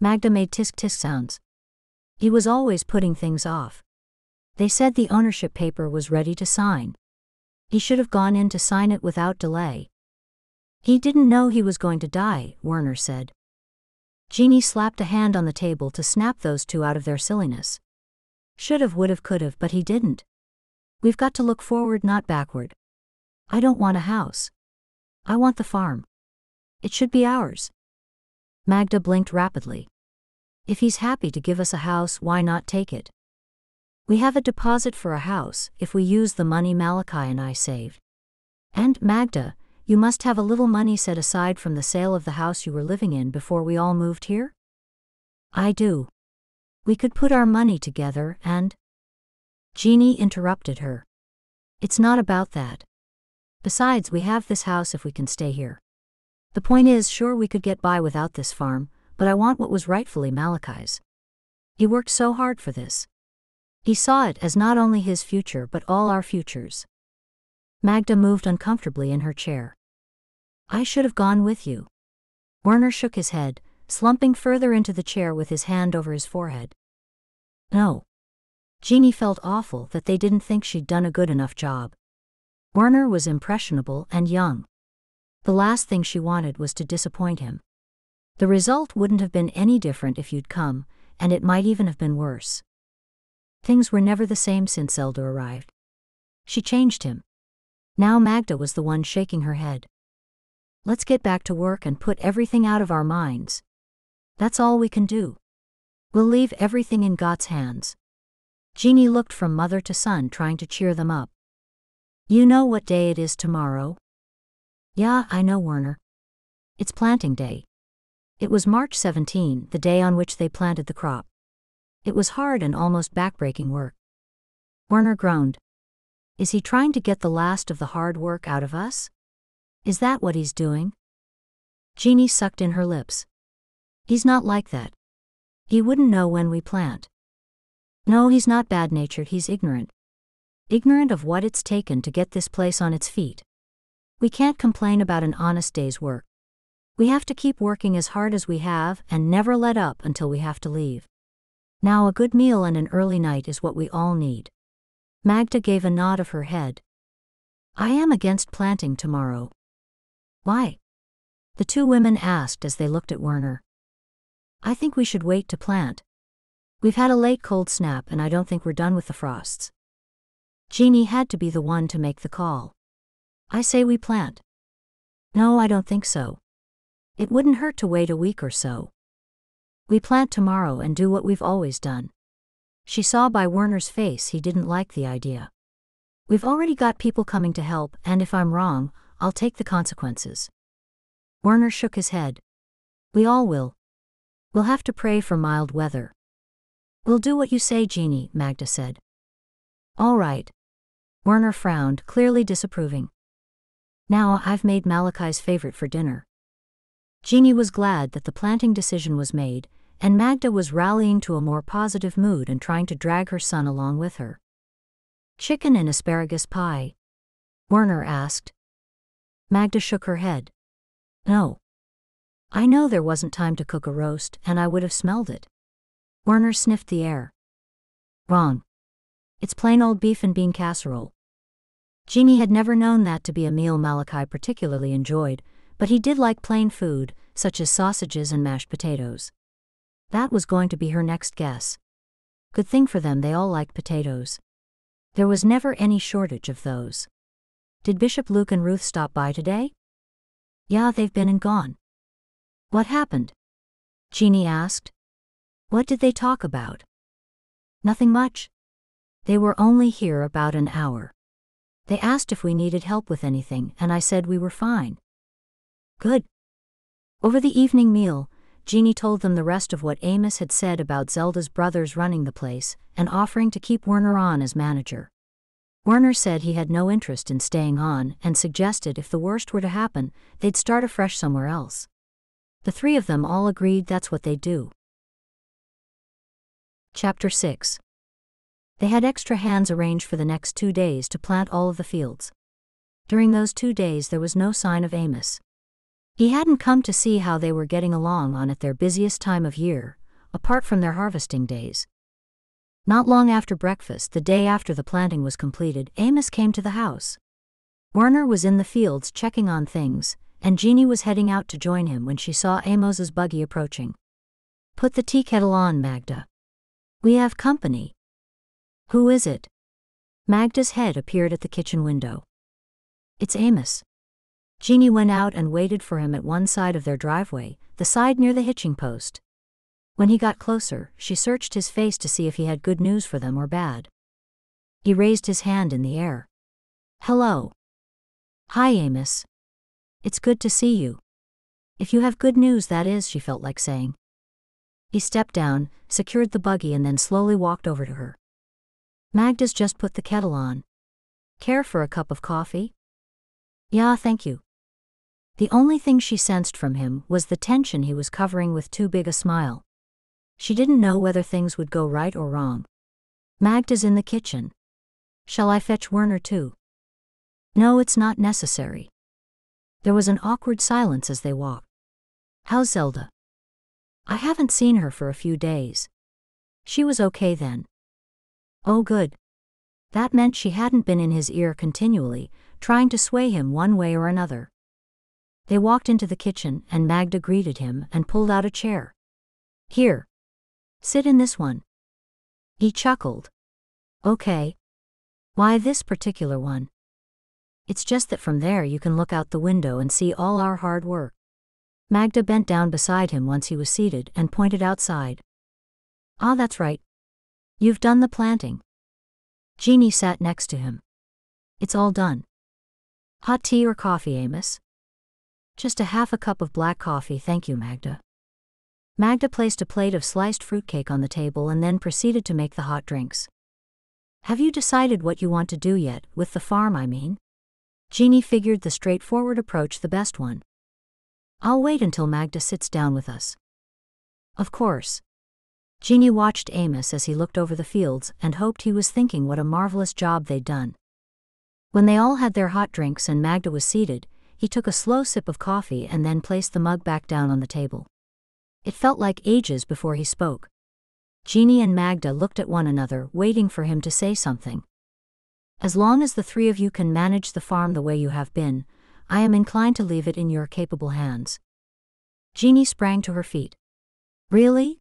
Magda made tisk-tisk sounds. He was always putting things off. They said the ownership paper was ready to sign. He should have gone in to sign it without delay. He didn't know he was going to die, Werner said. Jeanie slapped a hand on the table to snap those two out of their silliness. Should've, would've, could've, but he didn't. We've got to look forward, not backward. I don't want a house. I want the farm. It should be ours. Magda blinked rapidly. If he's happy to give us a house, why not take it? We have a deposit for a house if we use the money Malachi and I saved. And, Magda, you must have a little money set aside from the sale of the house you were living in before we all moved here? I do. We could put our money together and… Jeanie interrupted her. It's not about that. Besides, we have this house if we can stay here. The point is, sure, we could get by without this farm, but I want what was rightfully Malachi's. He worked so hard for this. He saw it as not only his future but all our futures. Magda moved uncomfortably in her chair. I should have gone with you. Werner shook his head, slumping further into the chair with his hand over his forehead. No. Jeanie felt awful that they didn't think she'd done a good enough job. Werner was impressionable and young. The last thing she wanted was to disappoint him. The result wouldn't have been any different if you'd come, and it might even have been worse. Things were never the same since Zelda arrived. She changed him. Now Magda was the one shaking her head. Let's get back to work and put everything out of our minds. That's all we can do. We'll leave everything in God's hands. Jeanie looked from mother to son, trying to cheer them up. You know what day it is tomorrow? Yeah, I know, Werner. It's planting day. It was March 17, the day on which they planted the crop. It was hard and almost backbreaking work. Werner groaned. Is he trying to get the last of the hard work out of us? Is that what he's doing? Jeanie sucked in her lips. He's not like that. He wouldn't know when we plant. No, he's not bad-natured, he's ignorant. Ignorant of what it's taken to get this place on its feet. We can't complain about an honest day's work. We have to keep working as hard as we have and never let up until we have to leave. Now a good meal and an early night is what we all need. Magda gave a nod of her head. I am against planting tomorrow. Why? The two women asked as they looked at Werner. I think we should wait to plant. We've had a late cold snap and I don't think we're done with the frosts. Jeanie had to be the one to make the call. I say we plant. No, I don't think so. It wouldn't hurt to wait a week or so. We plant tomorrow and do what we've always done. She saw by Werner's face he didn't like the idea. We've already got people coming to help, and if I'm wrong, I'll take the consequences. Werner shook his head. We all will. We'll have to pray for mild weather. We'll do what you say, Jeanie, Magda said. All right. Werner frowned, clearly disapproving. Now I've made Malachi's favorite for dinner. Jeanie was glad that the planting decision was made, and Magda was rallying to a more positive mood and trying to drag her son along with her. Chicken and asparagus pie? Werner asked. Magda shook her head. No. I know there wasn't time to cook a roast, and I would have smelled it. Werner sniffed the air. Wrong. It's plain old beef and bean casserole. Jeanie had never known that to be a meal Malachi particularly enjoyed, but he did like plain food, such as sausages and mashed potatoes. That was going to be her next guess. Good thing for them they all liked potatoes. There was never any shortage of those. Did Bishop Luke and Ruth stop by today? Yeah, they've been and gone. What happened? Jeanie asked. What did they talk about? Nothing much. They were only here about an hour. They asked if we needed help with anything, and I said we were fine. Good. Over the evening meal, Jeanie told them the rest of what Amos had said about Zelda's brothers running the place and offering to keep Werner on as manager. Werner said he had no interest in staying on and suggested if the worst were to happen, they'd start afresh somewhere else. The three of them all agreed that's what they'd do. Chapter 6. They had extra hands arranged for the next 2 days to plant all of the fields. During those 2 days there was no sign of Amos. He hadn't come to see how they were getting along on at their busiest time of year, apart from their harvesting days. Not long after breakfast, the day after the planting was completed, Amos came to the house. Werner was in the fields checking on things, and Jeanie was heading out to join him when she saw Amos's buggy approaching. Put the tea kettle on, Magda. We have company. Who is it? Magda's head appeared at the kitchen window. It's Amos. Jeanie went out and waited for him at one side of their driveway, the side near the hitching post. When he got closer, she searched his face to see if he had good news for them or bad. He raised his hand in the air. "Hello." "Hi, Amos. It's good to see you. If you have good news, that is," she felt like saying. He stepped down, secured the buggy, and then slowly walked over to her. "Magda's just put the kettle on. Care for a cup of coffee?" "Yeah, thank you." The only thing she sensed from him was the tension he was covering with too big a smile. She didn't know whether things would go right or wrong. "Magda's in the kitchen. Shall I fetch Werner too?" "No, it's not necessary." There was an awkward silence as they walked. "How's Zelda?" "I haven't seen her for a few days." She was okay then. Oh, good. That meant she hadn't been in his ear continually, trying to sway him one way or another. They walked into the kitchen, and Magda greeted him and pulled out a chair. "Here. Sit in this one." He chuckled. "Okay. Why this particular one?" "It's just that from there you can look out the window and see all our hard work." Magda bent down beside him once he was seated and pointed outside. "Ah, that's right. You've done the planting." Jeanie sat next to him. "It's all done." "Hot tea or coffee, Amos?" "Just a half a cup of black coffee, thank you, Magda." Magda placed a plate of sliced fruitcake on the table and then proceeded to make the hot drinks. "Have you decided what you want to do yet, with the farm, I mean?" Jeanie figured the straightforward approach the best one. "I'll wait until Magda sits down with us." "Of course." Jeanie watched Amos as he looked over the fields and hoped he was thinking what a marvelous job they'd done. When they all had their hot drinks and Magda was seated, he took a slow sip of coffee and then placed the mug back down on the table. It felt like ages before he spoke. Jeanie and Magda looked at one another, waiting for him to say something. "As long as the three of you can manage the farm the way you have been, I am inclined to leave it in your capable hands." Jeanie sprang to her feet. "Really?"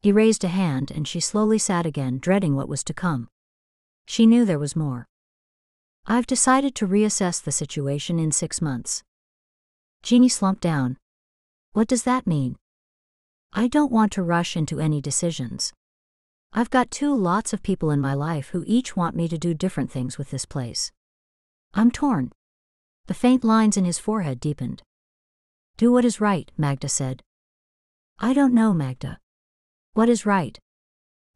He raised a hand and she slowly sat again, dreading what was to come. She knew there was more. "I've decided to reassess the situation in 6 months." Jeanie slumped down. "What does that mean?" "I don't want to rush into any decisions. I've got lots of people in my life who each want me to do different things with this place. I'm torn." The faint lines in his forehead deepened. "Do what is right," Magda said. "I don't know, Magda. What is right?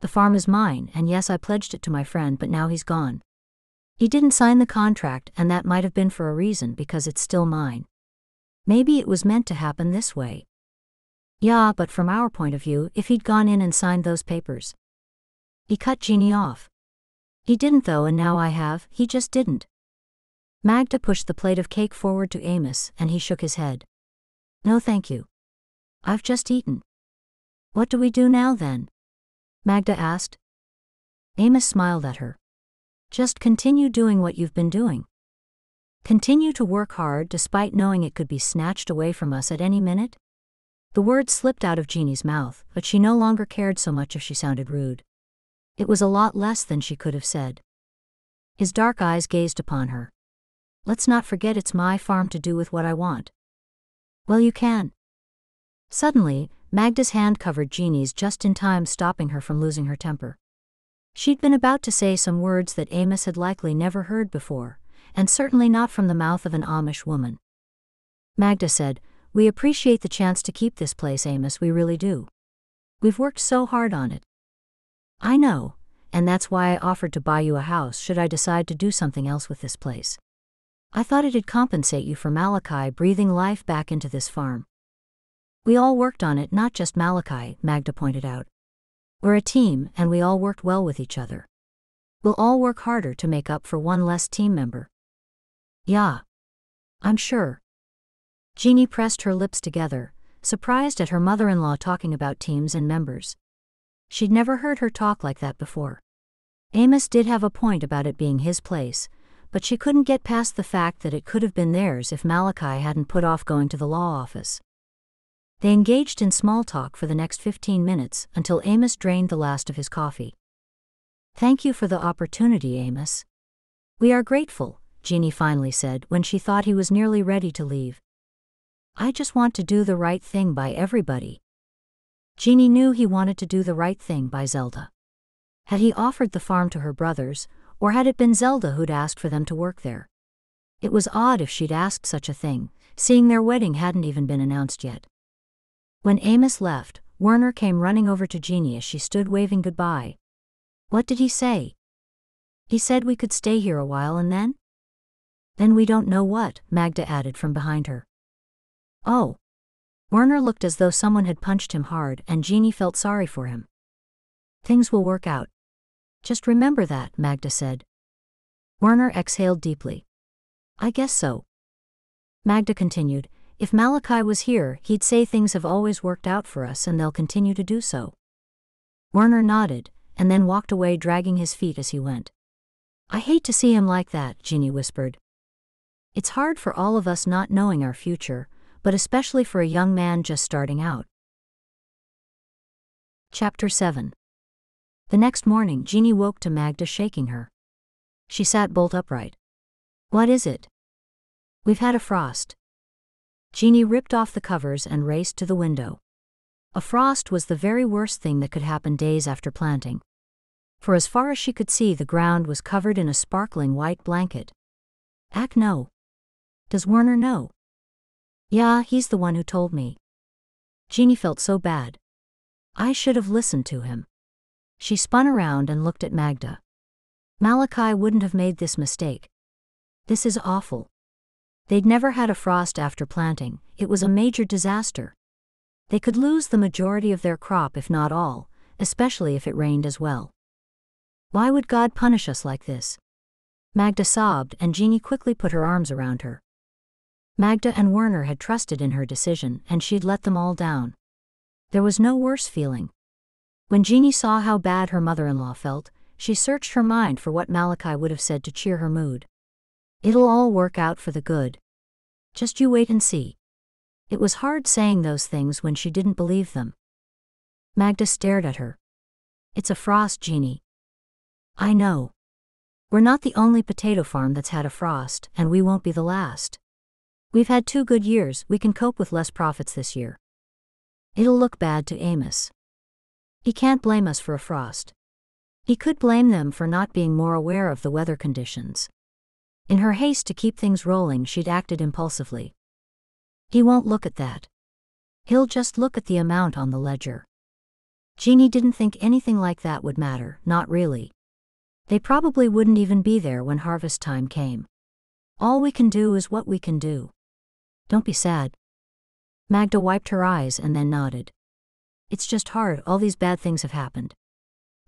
The farm is mine, and yes, I pledged it to my friend, but now he's gone. He didn't sign the contract, and that might have been for a reason, because it's still mine. Maybe it was meant to happen this way." "Yeah, but from our point of view, if he'd gone in and signed those papers." He cut Jeanie off. "He didn't though, and now I have, he just didn't." Magda pushed the plate of cake forward to Amos, and he shook his head. "No thank you. I've just eaten." "What do we do now then?" Magda asked. Amos smiled at her. "Just continue doing what you've been doing. Continue to work hard despite knowing it could be snatched away from us at any minute." The words slipped out of Jeanie's mouth, but she no longer cared so much if she sounded rude. It was a lot less than she could have said. His dark eyes gazed upon her. "Let's not forget it's my farm to do with what I want." "Well, you can." Suddenly, Magda's hand covered Jeanie's just in time, stopping her from losing her temper. She'd been about to say some words that Amos had likely never heard before, and certainly not from the mouth of an Amish woman. Magda said, "We appreciate the chance to keep this place, Amos, we really do. We've worked so hard on it." "I know, and that's why I offered to buy you a house should I decide to do something else with this place. I thought it'd compensate you for Malachi breathing life back into this farm." "We all worked on it, not just Malachi," Magda pointed out. "We're a team, and we all worked well with each other. We'll all work harder to make up for one less team member." "Yeah. I'm sure." Jeanie pressed her lips together, surprised at her mother-in-law talking about teams and members. She'd never heard her talk like that before. Amos did have a point about it being his place, but she couldn't get past the fact that it could have been theirs if Malachi hadn't put off going to the law office. They engaged in small talk for the next 15 minutes until Amos drained the last of his coffee. "Thank you for the opportunity, Amos." "We are grateful," Jeanie finally said when she thought he was nearly ready to leave. I just want to do the right thing by everybody. Jeanie knew he wanted to do the right thing by Zelda. Had he offered the farm to her brothers, or had it been Zelda who'd asked for them to work there? It was odd if she'd asked such a thing, seeing their wedding hadn't even been announced yet. When Amos left, Werner came running over to Jeanie as she stood waving goodbye. What did he say? He said we could stay here a while and then? Then we don't know what, Magda added from behind her. Oh. Werner looked as though someone had punched him hard, and Jeanie felt sorry for him. Things will work out. Just remember that, Magda said. Werner exhaled deeply. I guess so. Magda continued, if Malachi was here, he'd say things have always worked out for us and they'll continue to do so. Werner nodded, and then walked away dragging his feet as he went. I hate to see him like that, Jeanie whispered. It's hard for all of us not knowing our future, but especially for a young man just starting out. Chapter 7. The next morning Jeanie woke to Magda shaking her. She sat bolt upright. What is it? We've had a frost. Jeanie ripped off the covers and raced to the window. A frost was the very worst thing that could happen days after planting. For as far as she could see, the ground was covered in a sparkling white blanket. No. Does Werner know? Yeah, he's the one who told me. Jeanie felt so bad. I should have listened to him. She spun around and looked at Magda. Malachi wouldn't have made this mistake. This is awful. They'd never had a frost after planting. It was a major disaster. They could lose the majority of their crop if not all, especially if it rained as well. Why would God punish us like this? Magda sobbed, and Jeanie quickly put her arms around her. Magda and Werner had trusted in her decision, and she'd let them all down. There was no worse feeling. When Jeanie saw how bad her mother-in-law felt, she searched her mind for what Malachi would have said to cheer her mood. It'll all work out for the good. Just you wait and see. It was hard saying those things when she didn't believe them. Magda stared at her. It's a frost, Jeanie. I know. We're not the only potato farm that's had a frost, and we won't be the last. We've had 2 good years, we can cope with less profits this year. It'll look bad to Amos. He can't blame us for a frost. He could blame them for not being more aware of the weather conditions. In her haste to keep things rolling, she'd acted impulsively. He won't look at that. He'll just look at the amount on the ledger. Jeanie didn't think anything like that would matter, not really. They probably wouldn't even be there when harvest time came. All we can do is what we can do. Don't be sad. Magda wiped her eyes and then nodded. It's just hard, all these bad things have happened.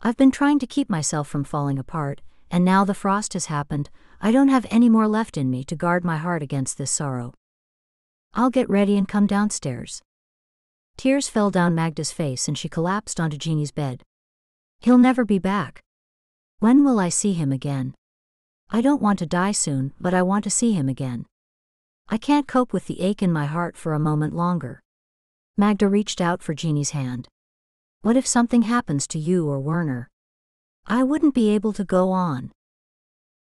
I've been trying to keep myself from falling apart, and now the frost has happened. I don't have any more left in me to guard my heart against this sorrow. I'll get ready and come downstairs. Tears fell down Magda's face and she collapsed onto Jeanie's bed. He'll never be back. When will I see him again? I don't want to die soon, but I want to see him again. I can't cope with the ache in my heart for a moment longer. Magda reached out for Jeanie's hand. What if something happens to you or Werner? I wouldn't be able to go on.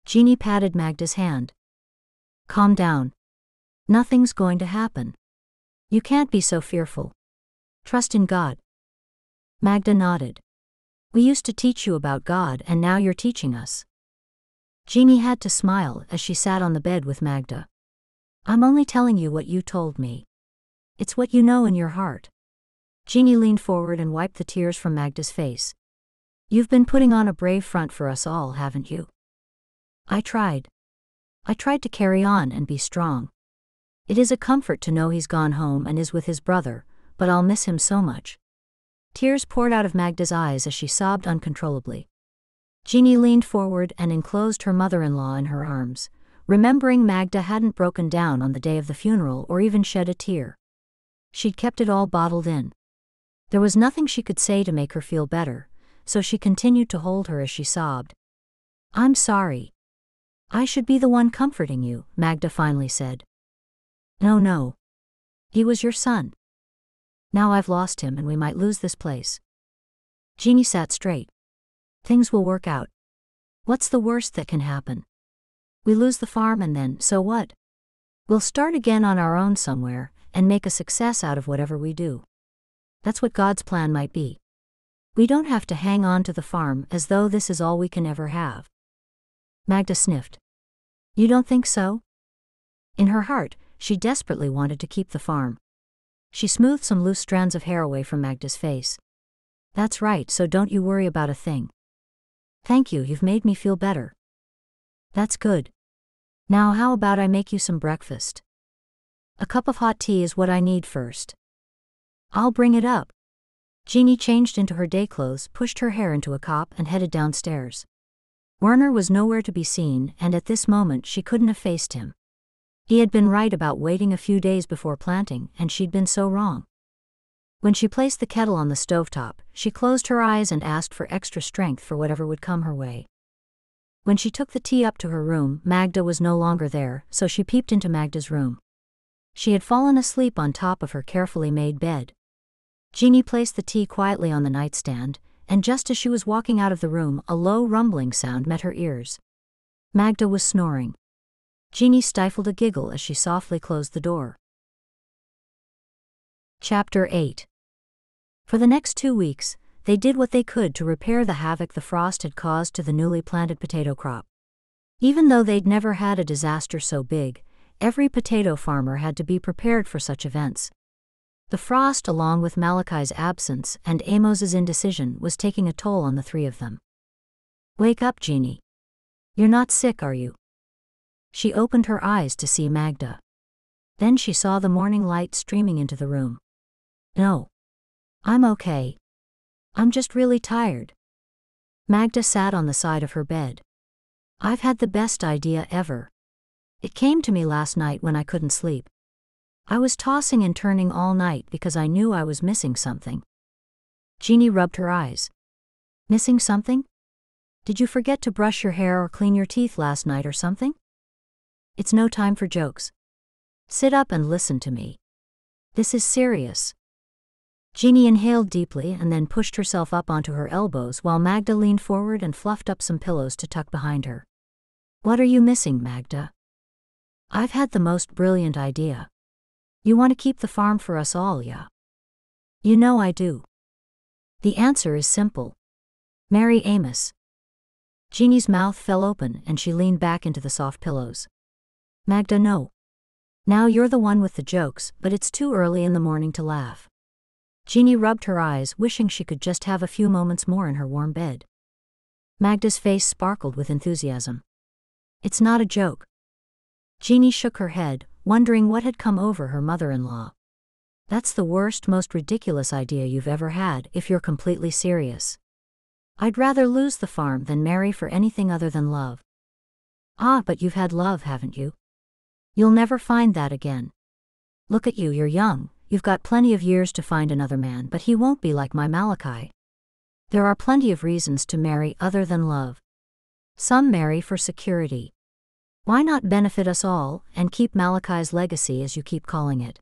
Jeanie patted Magda's hand. Calm down. Nothing's going to happen. You can't be so fearful. Trust in God. Magda nodded. We used to teach you about God, and now you're teaching us. Jeanie had to smile as she sat on the bed with Magda. I'm only telling you what you told me. It's what you know in your heart. Jeanie leaned forward and wiped the tears from Magda's face. You've been putting on a brave front for us all, haven't you? I tried. I tried to carry on and be strong. It is a comfort to know he's gone home and is with his brother, but I'll miss him so much. Tears poured out of Magda's eyes as she sobbed uncontrollably. Jeanie leaned forward and enclosed her mother-in-law in her arms, remembering Magda hadn't broken down on the day of the funeral or even shed a tear. She'd kept it all bottled in. There was nothing she could say to make her feel better, so she continued to hold her as she sobbed. I'm sorry. I should be the one comforting you, Magda finally said. No. He was your son. Now I've lost him and we might lose this place. Jeanie sat straight. Things will work out. What's the worst that can happen? We lose the farm and then, so what? We'll start again on our own somewhere, and make a success out of whatever we do. That's what God's plan might be. We don't have to hang on to the farm as though this is all we can ever have. Magda sniffed. You don't think so? In her heart, she desperately wanted to keep the farm. She smoothed some loose strands of hair away from Magda's face. That's right, so don't you worry about a thing. Thank you, you've made me feel better. That's good. Now how about I make you some breakfast? A cup of hot tea is what I need first. I'll bring it up. Jeanie changed into her day clothes, pushed her hair into a cop, and headed downstairs. Werner was nowhere to be seen, and at this moment she couldn't have faced him. He had been right about waiting a few days before planting, and she'd been so wrong. When she placed the kettle on the stovetop, she closed her eyes and asked for extra strength for whatever would come her way. When she took the tea up to her room, Magda was no longer there, so she peeped into Magda's room. She had fallen asleep on top of her carefully made bed. Jeanie placed the tea quietly on the nightstand, and just as she was walking out of the room, a low rumbling sound met her ears. Magda was snoring. Jeanie stifled a giggle as she softly closed the door. Chapter 8. For the next 2 weeks, they did what they could to repair the havoc the frost had caused to the newly planted potato crop. Even though they'd never had a disaster so big, every potato farmer had to be prepared for such events. The frost, along with Malachi's absence and Amos's indecision, was taking a toll on the three of them. Wake up, Jeanie. You're not sick, are you? She opened her eyes to see Magda. Then she saw the morning light streaming into the room. No. I'm okay. I'm just really tired. Magda sat on the side of her bed. I've had the best idea ever. It came to me last night when I couldn't sleep. I was tossing and turning all night because I knew I was missing something. Jeanie rubbed her eyes. Missing something? Did you forget to brush your hair or clean your teeth last night or something? It's no time for jokes. Sit up and listen to me. This is serious. Jeanie inhaled deeply and then pushed herself up onto her elbows while Magda leaned forward and fluffed up some pillows to tuck behind her. What are you missing, Magda? I've had the most brilliant idea. You want to keep the farm for us all, yeah? You know I do. The answer is simple. Marry Amos. Jeanie's mouth fell open and she leaned back into the soft pillows. Magda, no. Now you're the one with the jokes, but it's too early in the morning to laugh. Jeanie rubbed her eyes, wishing she could just have a few moments more in her warm bed. Magda's face sparkled with enthusiasm. It's not a joke. Jeanie shook her head, wondering what had come over her mother-in-law. That's the worst, most ridiculous idea you've ever had, if you're completely serious. I'd rather lose the farm than marry for anything other than love. Ah, but you've had love, haven't you? You'll never find that again. Look at you, you're young. You've got plenty of years to find another man, but he won't be like my Malachi. There are plenty of reasons to marry other than love. Some marry for security. Why not benefit us all, and keep Malachi's legacy as you keep calling it?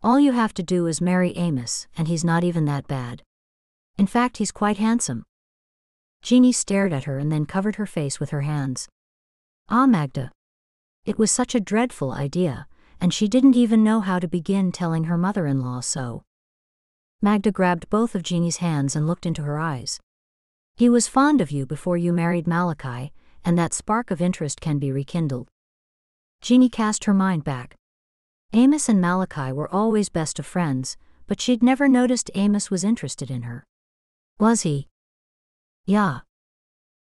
All you have to do is marry Amos, and he's not even that bad. In fact, he's quite handsome. Jeanie stared at her and then covered her face with her hands. Ah, Magda. It was such a dreadful idea, and she didn't even know how to begin telling her mother-in-law so. Magda grabbed both of Jeanie's hands and looked into her eyes. He was fond of you before you married Malachi, and that spark of interest can be rekindled. Jeanie cast her mind back. Amos and Malachi were always best of friends, but she'd never noticed Amos was interested in her. Was he? Yeah.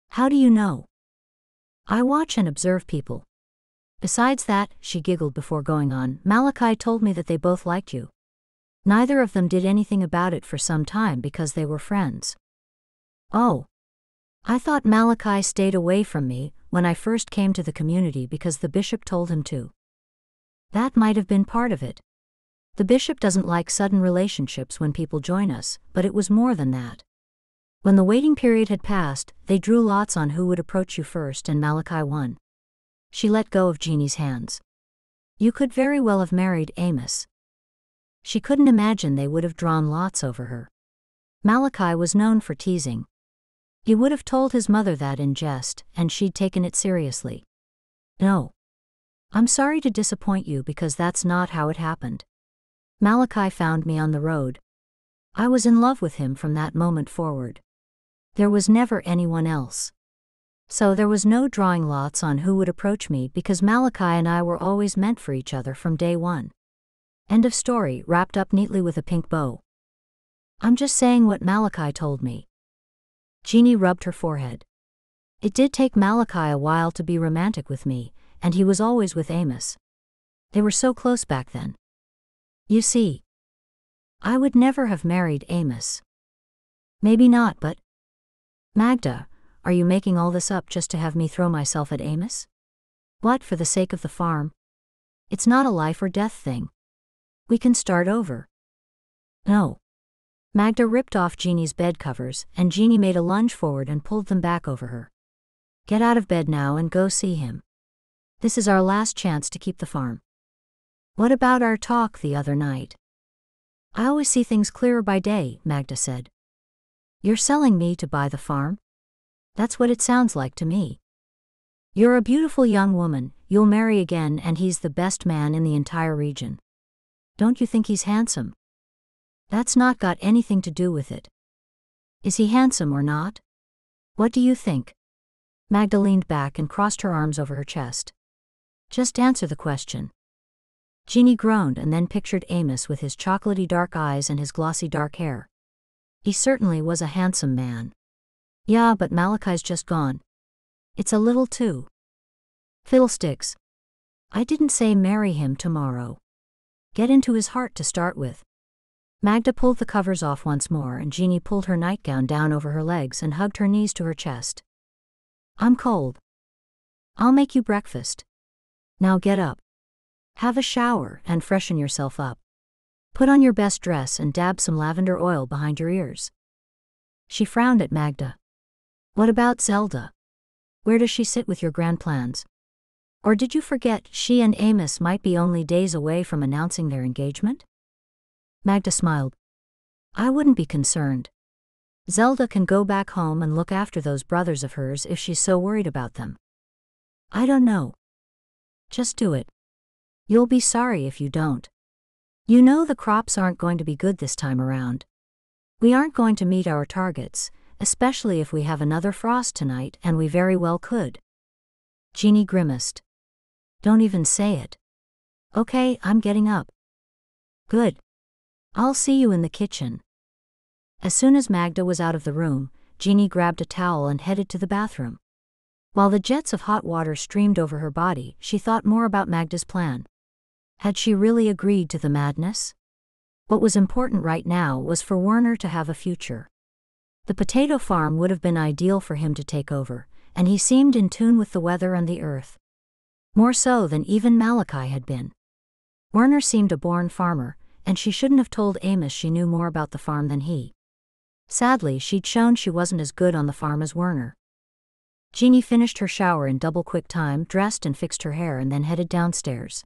How do you know? I watch and observe people. Besides that, she giggled before going on, Malachi told me that they both liked you. Neither of them did anything about it for some time because they were friends. Oh. I thought Malachi stayed away from me when I first came to the community because the bishop told him to. That might have been part of it. The bishop doesn't like sudden relationships when people join us, but it was more than that. When the waiting period had passed, they drew lots on who would approach you first, and Malachi won. She let go of Jeanie's hands. You could very well have married Amos. She couldn't imagine they would have drawn lots over her. Malachi was known for teasing. He would have told his mother that in jest, and she'd taken it seriously. No. I'm sorry to disappoint you because that's not how it happened. Malachi found me on the road. I was in love with him from that moment forward. There was never anyone else. So there was no drawing lots on who would approach me because Malachi and I were always meant for each other from day one. End of story, wrapped up neatly with a pink bow. I'm just saying what Malachi told me. Jeanie rubbed her forehead. It did take Malachi a while to be romantic with me, and he was always with Amos. They were so close back then. You see, I would never have married Amos. Maybe not, but… Magda, are you making all this up just to have me throw myself at Amos? What, for the sake of the farm? It's not a life or death thing. We can start over. No. Magda ripped off Jeanie's bed covers, and Jeanie made a lunge forward and pulled them back over her. Get out of bed now and go see him. This is our last chance to keep the farm. What about our talk the other night? I always see things clearer by day, Magda said. You're selling me to buy the farm? That's what it sounds like to me. You're a beautiful young woman, you'll marry again, and he's the best man in the entire region. Don't you think he's handsome? That's not got anything to do with it. Is he handsome or not? What do you think? Magda leaned back and crossed her arms over her chest. Just answer the question. Jeanie groaned and then pictured Amos with his chocolatey dark eyes and his glossy dark hair. He certainly was a handsome man. Yeah, but Malachi's just gone. It's a little too. Fiddlesticks. I didn't say marry him tomorrow. Get into his heart to start with. Magda pulled the covers off once more, and Jeanie pulled her nightgown down over her legs and hugged her knees to her chest. I'm cold. I'll make you breakfast. Now get up. Have a shower and freshen yourself up. Put on your best dress and dab some lavender oil behind your ears. She frowned at Magda. What about Zelda? Where does she sit with your grand plans? Or did you forget she and Amos might be only days away from announcing their engagement? Magda smiled. I wouldn't be concerned. Zelda can go back home and look after those brothers of hers if she's so worried about them. I don't know. Just do it. You'll be sorry if you don't. You know the crops aren't going to be good this time around. We aren't going to meet our targets, especially if we have another frost tonight, and we very well could. Jeanie grimaced. Don't even say it. Okay, I'm getting up. Good. I'll see you in the kitchen. As soon as Magda was out of the room, Jeanie grabbed a towel and headed to the bathroom. While the jets of hot water streamed over her body, she thought more about Magda's plan. Had she really agreed to the madness? What was important right now was for Werner to have a future. The potato farm would have been ideal for him to take over, and he seemed in tune with the weather and the earth. More so than even Malachi had been. Werner seemed a born farmer, and she shouldn't have told Amos she knew more about the farm than he. Sadly, she'd shown she wasn't as good on the farm as Werner. Jeanie finished her shower in double-quick time, dressed and fixed her hair, and then headed downstairs.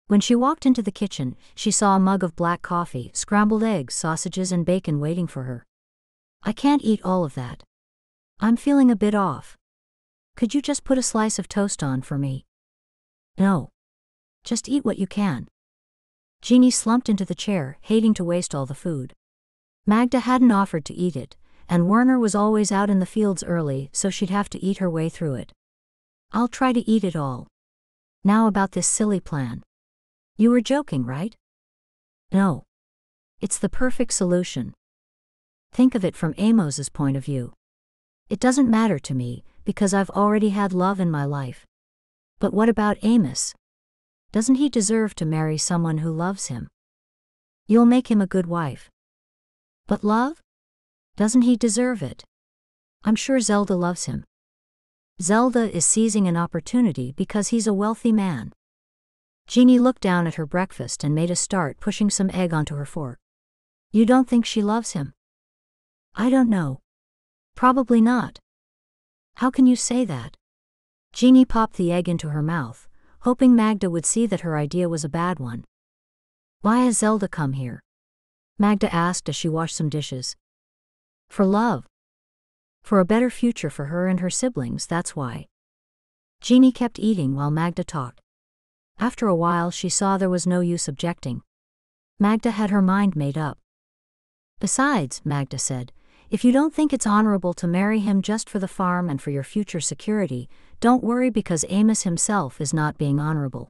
When she walked into the kitchen, she saw a mug of black coffee, scrambled eggs, sausages, and bacon waiting for her. I can't eat all of that. I'm feeling a bit off. Could you just put a slice of toast on for me? No. Just eat what you can. Jeanie slumped into the chair, hating to waste all the food. Magda hadn't offered to eat it, and Werner was always out in the fields early, so she'd have to eat her way through it. I'll try to eat it all. Now about this silly plan. You were joking, right? No. It's the perfect solution. Think of it from Amos's point of view. It doesn't matter to me, because I've already had love in my life. But what about Amos? Doesn't he deserve to marry someone who loves him? You'll make him a good wife. But love? Doesn't he deserve it? I'm sure Zelda loves him. Zelda is seizing an opportunity because he's a wealthy man. Jeanie looked down at her breakfast and made a start pushing some egg onto her fork. You don't think she loves him? I don't know. Probably not. How can you say that? Jeanie popped the egg into her mouth, hoping Magda would see that her idea was a bad one. Why has Zelda come here? Magda asked as she washed some dishes. For love. For a better future for her and her siblings, that's why. Jeanie kept eating while Magda talked. After a while she saw there was no use objecting. Magda had her mind made up. Besides, Magda said, if you don't think it's honorable to marry him just for the farm and for your future security, don't worry because Amos himself is not being honorable.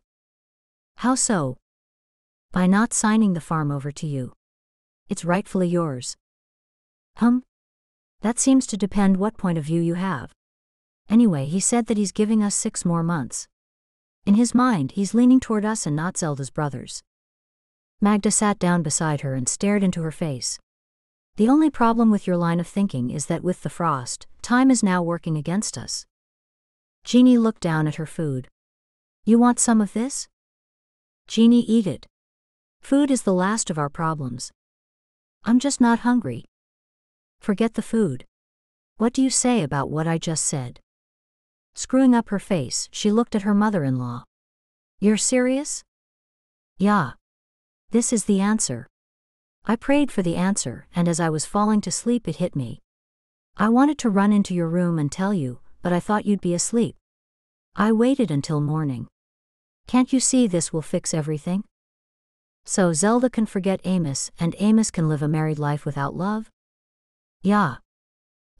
How so? By not signing the farm over to you. It's rightfully yours. That seems to depend what point of view you have. Anyway, he said that he's giving us 6 more months. In his mind, he's leaning toward us and not Zelda's brothers. Magda sat down beside her and stared into her face. The only problem with your line of thinking is that with the frost, time is now working against us. Jeanie looked down at her food. You want some of this? Jeanie, eat it. Food is the last of our problems. I'm just not hungry. Forget the food. What do you say about what I just said? Screwing up her face, she looked at her mother-in-law. You're serious? Yeah. This is the answer. I prayed for the answer, and as I was falling to sleep it hit me. I wanted to run into your room and tell you, but I thought you'd be asleep. I waited until morning. Can't you see this will fix everything? So Zelda can forget Amos, and Amos can live a married life without love? Yeah.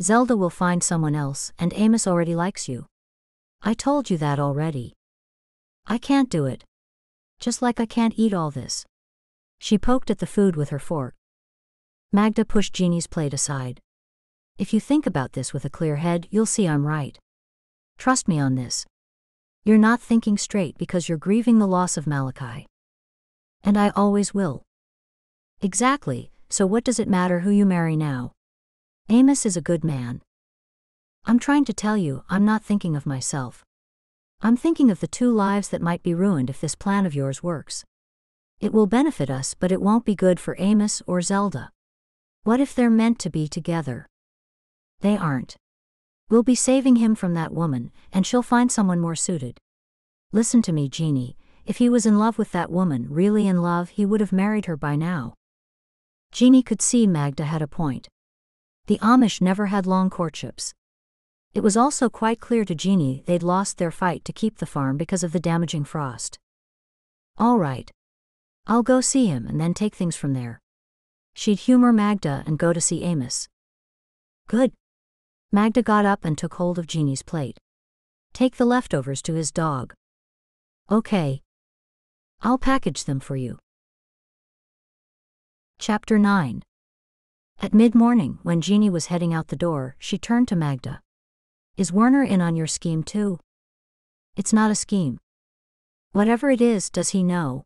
Zelda will find someone else, and Amos already likes you. I told you that already. I can't do it. Just like I can't eat all this. She poked at the food with her fork. Magda pushed Jeanie's plate aside. If you think about this with a clear head, you'll see I'm right. Trust me on this. You're not thinking straight because you're grieving the loss of Malachi. And I always will. Exactly, so what does it matter who you marry now? Amos is a good man. I'm trying to tell you, I'm not thinking of myself. I'm thinking of the 2 lives that might be ruined if this plan of yours works. It will benefit us, but it won't be good for Amos or Zelda. What if they're meant to be together? They aren't. We'll be saving him from that woman, and she'll find someone more suited. Listen to me, Jeanie, if he was in love with that woman, really in love, he would have married her by now. Jeanie could see Magda had a point. The Amish never had long courtships. It was also quite clear to Jeanie they'd lost their fight to keep the farm because of the damaging frost. All right. I'll go see him and then take things from there. She'd humor Magda and go to see Amos. Good. Magda got up and took hold of Jeanie's plate. Take the leftovers to his dog. Okay. I'll package them for you. Chapter 9. At mid-morning, when Jeanie was heading out the door, she turned to Magda. Is Werner in on your scheme too? It's not a scheme. Whatever it is, does he know?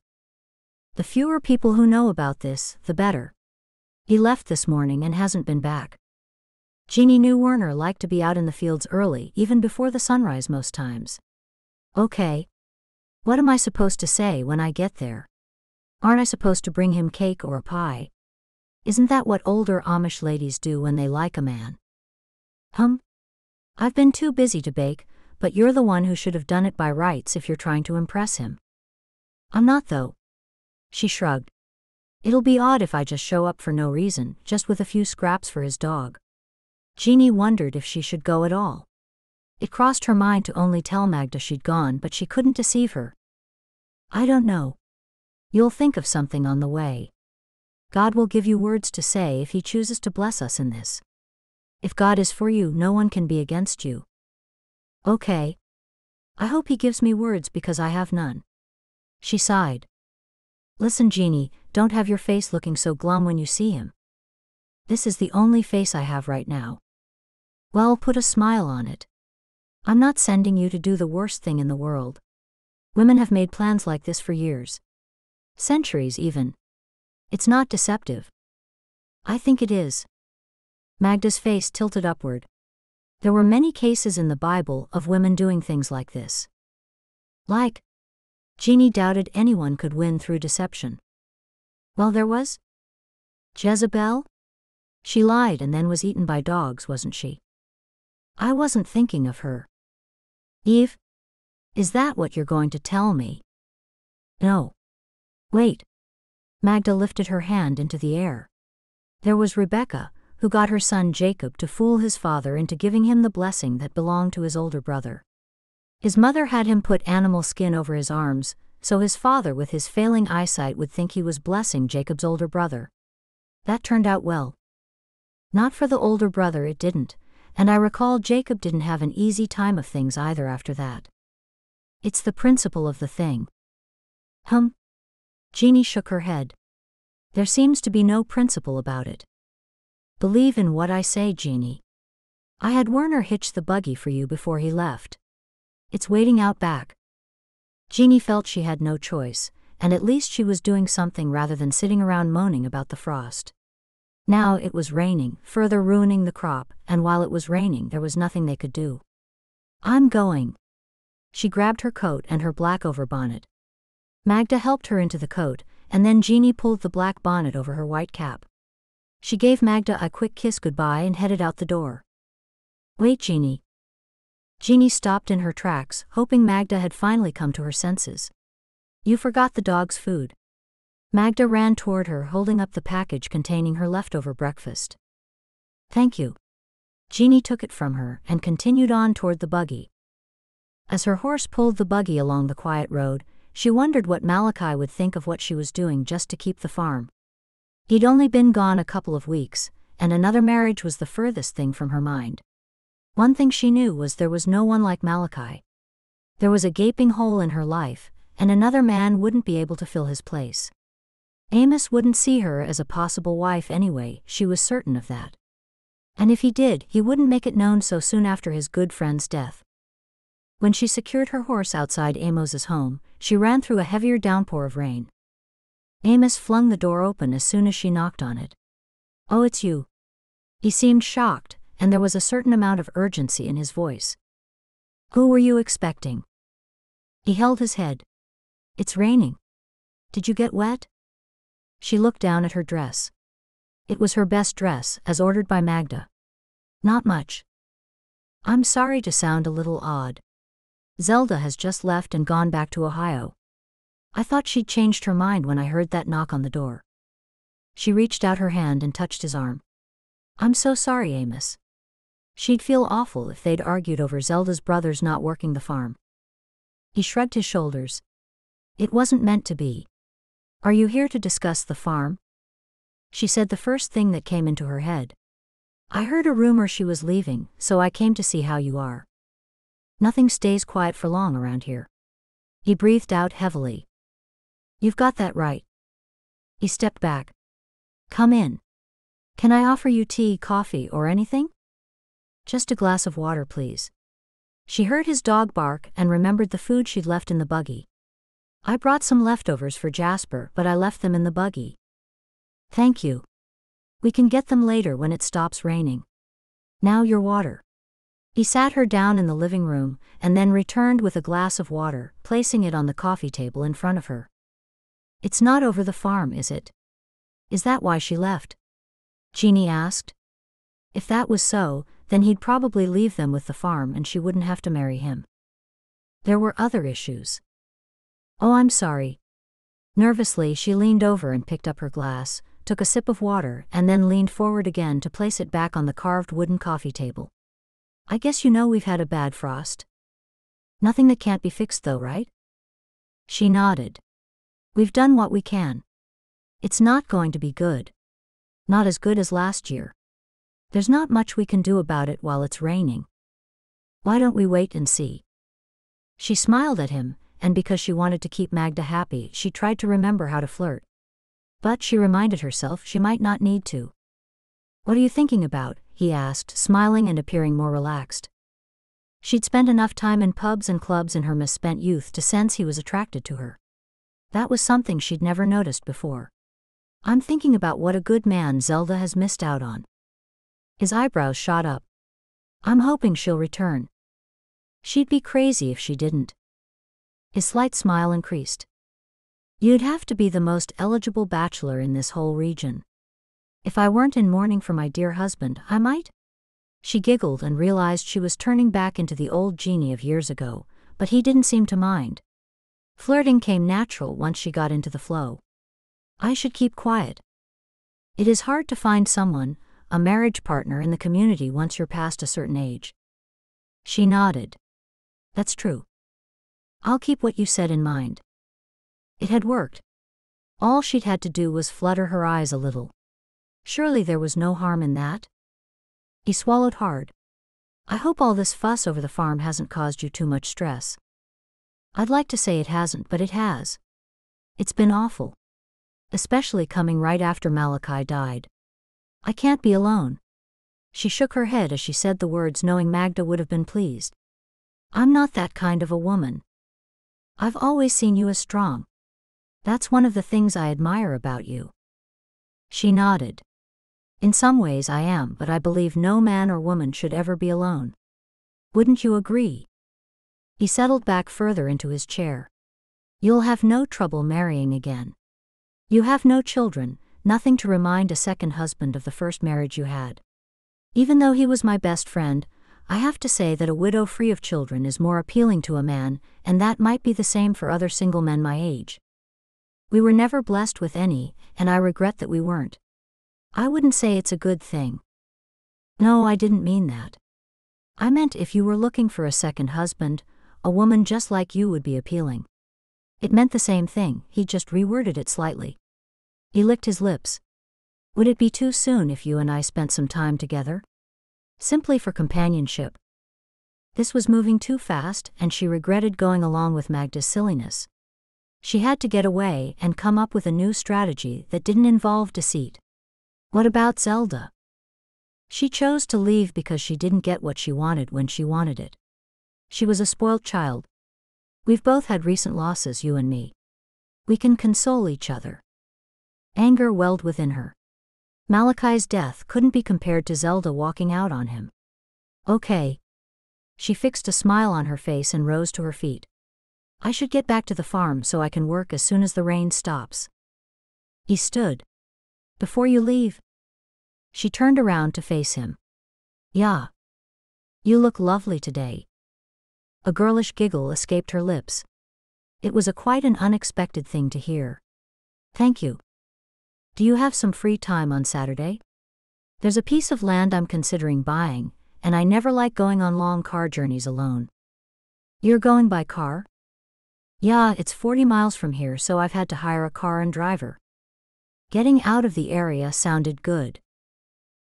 The fewer people who know about this, the better. He left this morning and hasn't been back. Jeanie knew Werner liked to be out in the fields early, even before the sunrise most times. Okay. What am I supposed to say when I get there? Aren't I supposed to bring him cake or a pie? Isn't that what older Amish ladies do when they like a man? I've been too busy to bake, but you're the one who should have done it by rights if you're trying to impress him. I'm not though. She shrugged. It'll be odd if I just show up for no reason, just with a few scraps for his dog. Jeanie wondered if she should go at all. It crossed her mind to only tell Magda she'd gone, but she couldn't deceive her. I don't know. You'll think of something on the way. God will give you words to say if he chooses to bless us in this. If God is for you, no one can be against you. Okay. I hope he gives me words because I have none. She sighed. Listen, Jeanie, don't have your face looking so glum when you see him. This is the only face I have right now. Well, put a smile on it. I'm not sending you to do the worst thing in the world. Women have made plans like this for years. Centuries even. It's not deceptive. I think it is. Magda's face tilted upward. There were many cases in the Bible of women doing things like this. Like? Jeanie doubted anyone could win through deception. Well, there was Jezebel? She lied and then was eaten by dogs, wasn't she? I wasn't thinking of her. Eve? Is that what you're going to tell me? No. Wait. Magda lifted her hand into the air. There was Rebecca, who got her son Jacob to fool his father into giving him the blessing that belonged to his older brother. His mother had him put animal skin over his arms, so his father with his failing eyesight would think he was blessing Jacob's older brother. That turned out well. Not for the older brother, it didn't, and I recall Jacob didn't have an easy time of things either after that. It's the principle of the thing. Jeanie shook her head. There seems to be no principle about it. Believe in what I say, Jeanie. I had Werner hitch the buggy for you before he left. It's waiting out back. Jeanie felt she had no choice, and at least she was doing something rather than sitting around moaning about the frost. Now it was raining, further ruining the crop, and while it was raining there was nothing they could do. I'm going. She grabbed her coat and her black overbonnet. Magda helped her into the coat, and then Jeanie pulled the black bonnet over her white cap. She gave Magda a quick kiss goodbye and headed out the door. Wait, Jeanie. Jeanie stopped in her tracks, hoping Magda had finally come to her senses. You forgot the dog's food. Magda ran toward her, holding up the package containing her leftover breakfast. Thank you. Jeanie took it from her and continued on toward the buggy. As her horse pulled the buggy along the quiet road, she wondered what Malachi would think of what she was doing just to keep the farm. He'd only been gone a couple of weeks, and another marriage was the furthest thing from her mind. One thing she knew was there was no one like Malachi. There was a gaping hole in her life, and another man wouldn't be able to fill his place. Amos wouldn't see her as a possible wife anyway, she was certain of that. And if he did, he wouldn't make it known so soon after his good friend's death. When she secured her horse outside Amos's home, she ran through a heavier downpour of rain. Amos flung the door open as soon as she knocked on it. Oh, it's you. He seemed shocked, and there was a certain amount of urgency in his voice. Who were you expecting? He held his head. It's raining. Did you get wet? She looked down at her dress. It was her best dress, as ordered by Magda. Not much. I'm sorry to sound a little odd. Zelda has just left and gone back to Ohio. I thought she'd changed her mind when I heard that knock on the door. She reached out her hand and touched his arm. I'm so sorry, Amos. She'd feel awful if they'd argued over Zelda's brothers not working the farm. He shrugged his shoulders. It wasn't meant to be. Are you here to discuss the farm? She said the first thing that came into her head. I heard a rumor she was leaving, so I came to see how you are. Nothing stays quiet for long around here. He breathed out heavily. You've got that right. He stepped back. Come in. Can I offer you tea, coffee, or anything? Just a glass of water, please. She heard his dog bark and remembered the food she'd left in the buggy. I brought some leftovers for Jasper, but I left them in the buggy. Thank you. We can get them later when it stops raining. Now your water. He sat her down in the living room, and then returned with a glass of water, placing it on the coffee table in front of her. It's not over the farm, is it? Is that why she left? Jeanie asked. If that was so, then he'd probably leave them with the farm and she wouldn't have to marry him. There were other issues. Oh, I'm sorry. Nervously, she leaned over and picked up her glass, took a sip of water, and then leaned forward again to place it back on the carved wooden coffee table. I guess you know we've had a bad frost. Nothing that can't be fixed though, right? She nodded. We've done what we can. It's not going to be good. Not as good as last year. There's not much we can do about it while it's raining. Why don't we wait and see? She smiled at him, and because she wanted to keep Magda happy, she tried to remember how to flirt. But she reminded herself she might not need to. What are you thinking about? He asked, smiling and appearing more relaxed. She'd spent enough time in pubs and clubs in her misspent youth to sense he was attracted to her. That was something she'd never noticed before. I'm thinking about what a good man Zelda has missed out on. His eyebrows shot up. I'm hoping she'll return. She'd be crazy if she didn't. His slight smile increased. You'd have to be the most eligible bachelor in this whole region. If I weren't in mourning for my dear husband, I might? She giggled and realized she was turning back into the old Jeanie of years ago, but he didn't seem to mind. Flirting came natural once she got into the flow. I should keep quiet. It is hard to find someone, a marriage partner in the community once you're past a certain age. She nodded. That's true. I'll keep what you said in mind. It had worked. All she'd had to do was flutter her eyes a little. Surely there was no harm in that? He swallowed hard. I hope all this fuss over the farm hasn't caused you too much stress. I'd like to say it hasn't, but it has. It's been awful. Especially coming right after Malachi died. I can't be alone. She shook her head as she said the words, knowing Magda would have been pleased. I'm not that kind of a woman. I've always seen you as strong. That's one of the things I admire about you. She nodded. In some ways I am, but I believe no man or woman should ever be alone. Wouldn't you agree? He settled back further into his chair. You'll have no trouble marrying again. You have no children, nothing to remind a second husband of the first marriage you had. Even though he was my best friend, I have to say that a widow free of children is more appealing to a man, and that might be the same for other single men my age. We were never blessed with any, and I regret that we weren't. I wouldn't say it's a good thing. No, I didn't mean that. I meant if you were looking for a second husband, a woman just like you would be appealing. It meant the same thing, he just reworded it slightly. He licked his lips. Would it be too soon if you and I spent some time together? Simply for companionship. This was moving too fast, and she regretted going along with Magda's silliness. She had to get away and come up with a new strategy that didn't involve deceit. What about Zelda? She chose to leave because she didn't get what she wanted when she wanted it. She was a spoilt child. We've both had recent losses, you and me. We can console each other. Anger welled within her. Malachi's death couldn't be compared to Zelda walking out on him. Okay. She fixed a smile on her face and rose to her feet. I should get back to the farm so I can work as soon as the rain stops. He stood. Before you leave? She turned around to face him. Yeah. You look lovely today. A girlish giggle escaped her lips. It was quite an unexpected thing to hear. Thank you. Do you have some free time on Saturday? There's a piece of land I'm considering buying, and I never like going on long car journeys alone. You're going by car? Yeah, it's 40 miles from here, so I've had to hire a car and driver. Getting out of the area sounded good.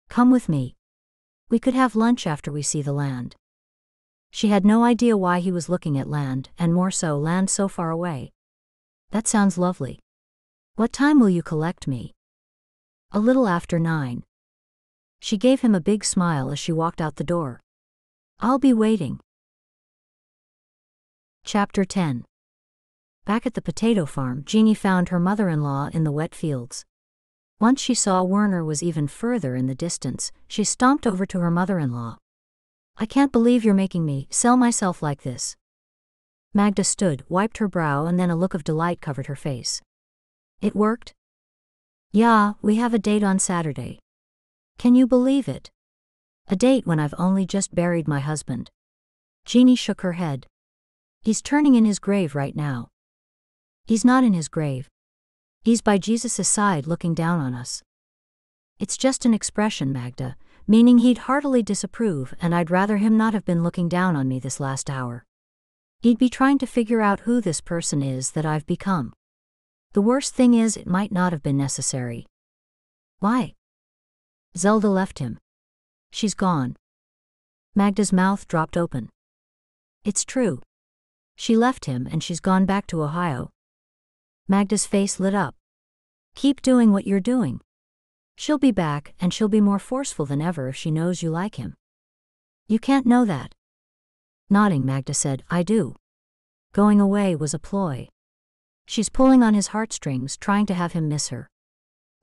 Come with me. We could have lunch after we see the land. She had no idea why he was looking at land, and more so land so far away. That sounds lovely. What time will you collect me? A little after 9. She gave him a big smile as she walked out the door. I'll be waiting. Chapter 10. Back at the potato farm, Jeanie found her mother-in-law in the wet fields. Once she saw Werner was even further in the distance, she stomped over to her mother-in-law. I can't believe you're making me sell myself like this. Magda stood, wiped her brow, and then a look of delight covered her face. It worked? Yeah, we have a date on Saturday. Can you believe it? A date when I've only just buried my husband. Jeanie shook her head. He's turning in his grave right now. He's not in his grave. He's by Jesus' side looking down on us. It's just an expression, Magda, meaning he'd heartily disapprove, and I'd rather him not have been looking down on me this last hour. He'd be trying to figure out who this person is that I've become. The worst thing is it might not have been necessary. Why? Zelda left him. She's gone. Magda's mouth dropped open. It's true. She left him and she's gone back to Ohio. Magda's face lit up. Keep doing what you're doing. She'll be back, and she'll be more forceful than ever if she knows you like him. You can't know that. Nodding, Magda said, I do. Going away was a ploy. She's pulling on his heartstrings, trying to have him miss her.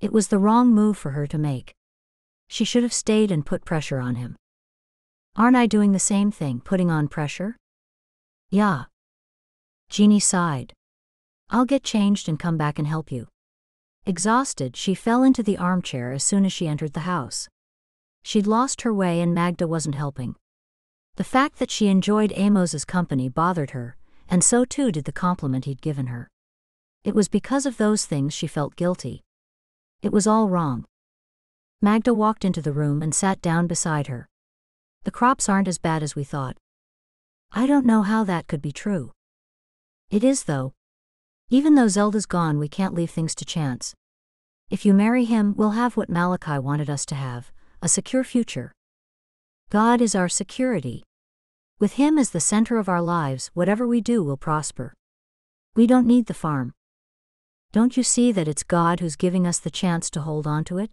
It was the wrong move for her to make. She should have stayed and put pressure on him. Aren't I doing the same thing, putting on pressure? Yeah. Jeanie sighed. I'll get changed and come back and help you. Exhausted, she fell into the armchair as soon as she entered the house. She'd lost her way and Magda wasn't helping. The fact that she enjoyed Amos's company bothered her, and so too did the compliment he'd given her. It was because of those things she felt guilty. It was all wrong. Magda walked into the room and sat down beside her. The crops aren't as bad as we thought. I don't know how that could be true. It is though. Even though Zelda's gone, we can't leave things to chance. If you marry him, we'll have what Malachi wanted us to have, a secure future. God is our security. With him as the center of our lives, whatever we do will prosper. We don't need the farm. Don't you see that it's God who's giving us the chance to hold on to it?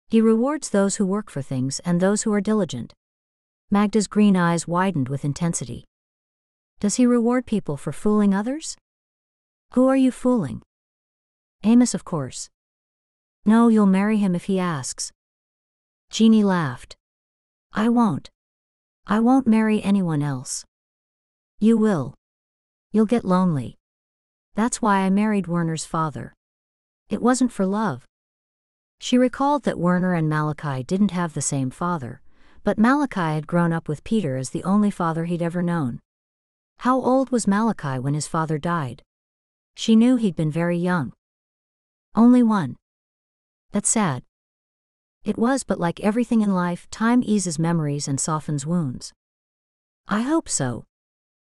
He rewards those who work for things and those who are diligent. Magda's green eyes widened with intensity. Does he reward people for fooling others? Who are you fooling? Amos, of course. No, you'll marry him if he asks. Jeanie laughed. I won't. I won't marry anyone else. You will. You'll get lonely. That's why I married Werner's father. It wasn't for love. She recalled that Werner and Malachi didn't have the same father, but Malachi had grown up with Peter as the only father he'd ever known. How old was Malachi when his father died? She knew he'd been very young. Only one. That's sad. It was, but like everything in life, time eases memories and softens wounds. I hope so.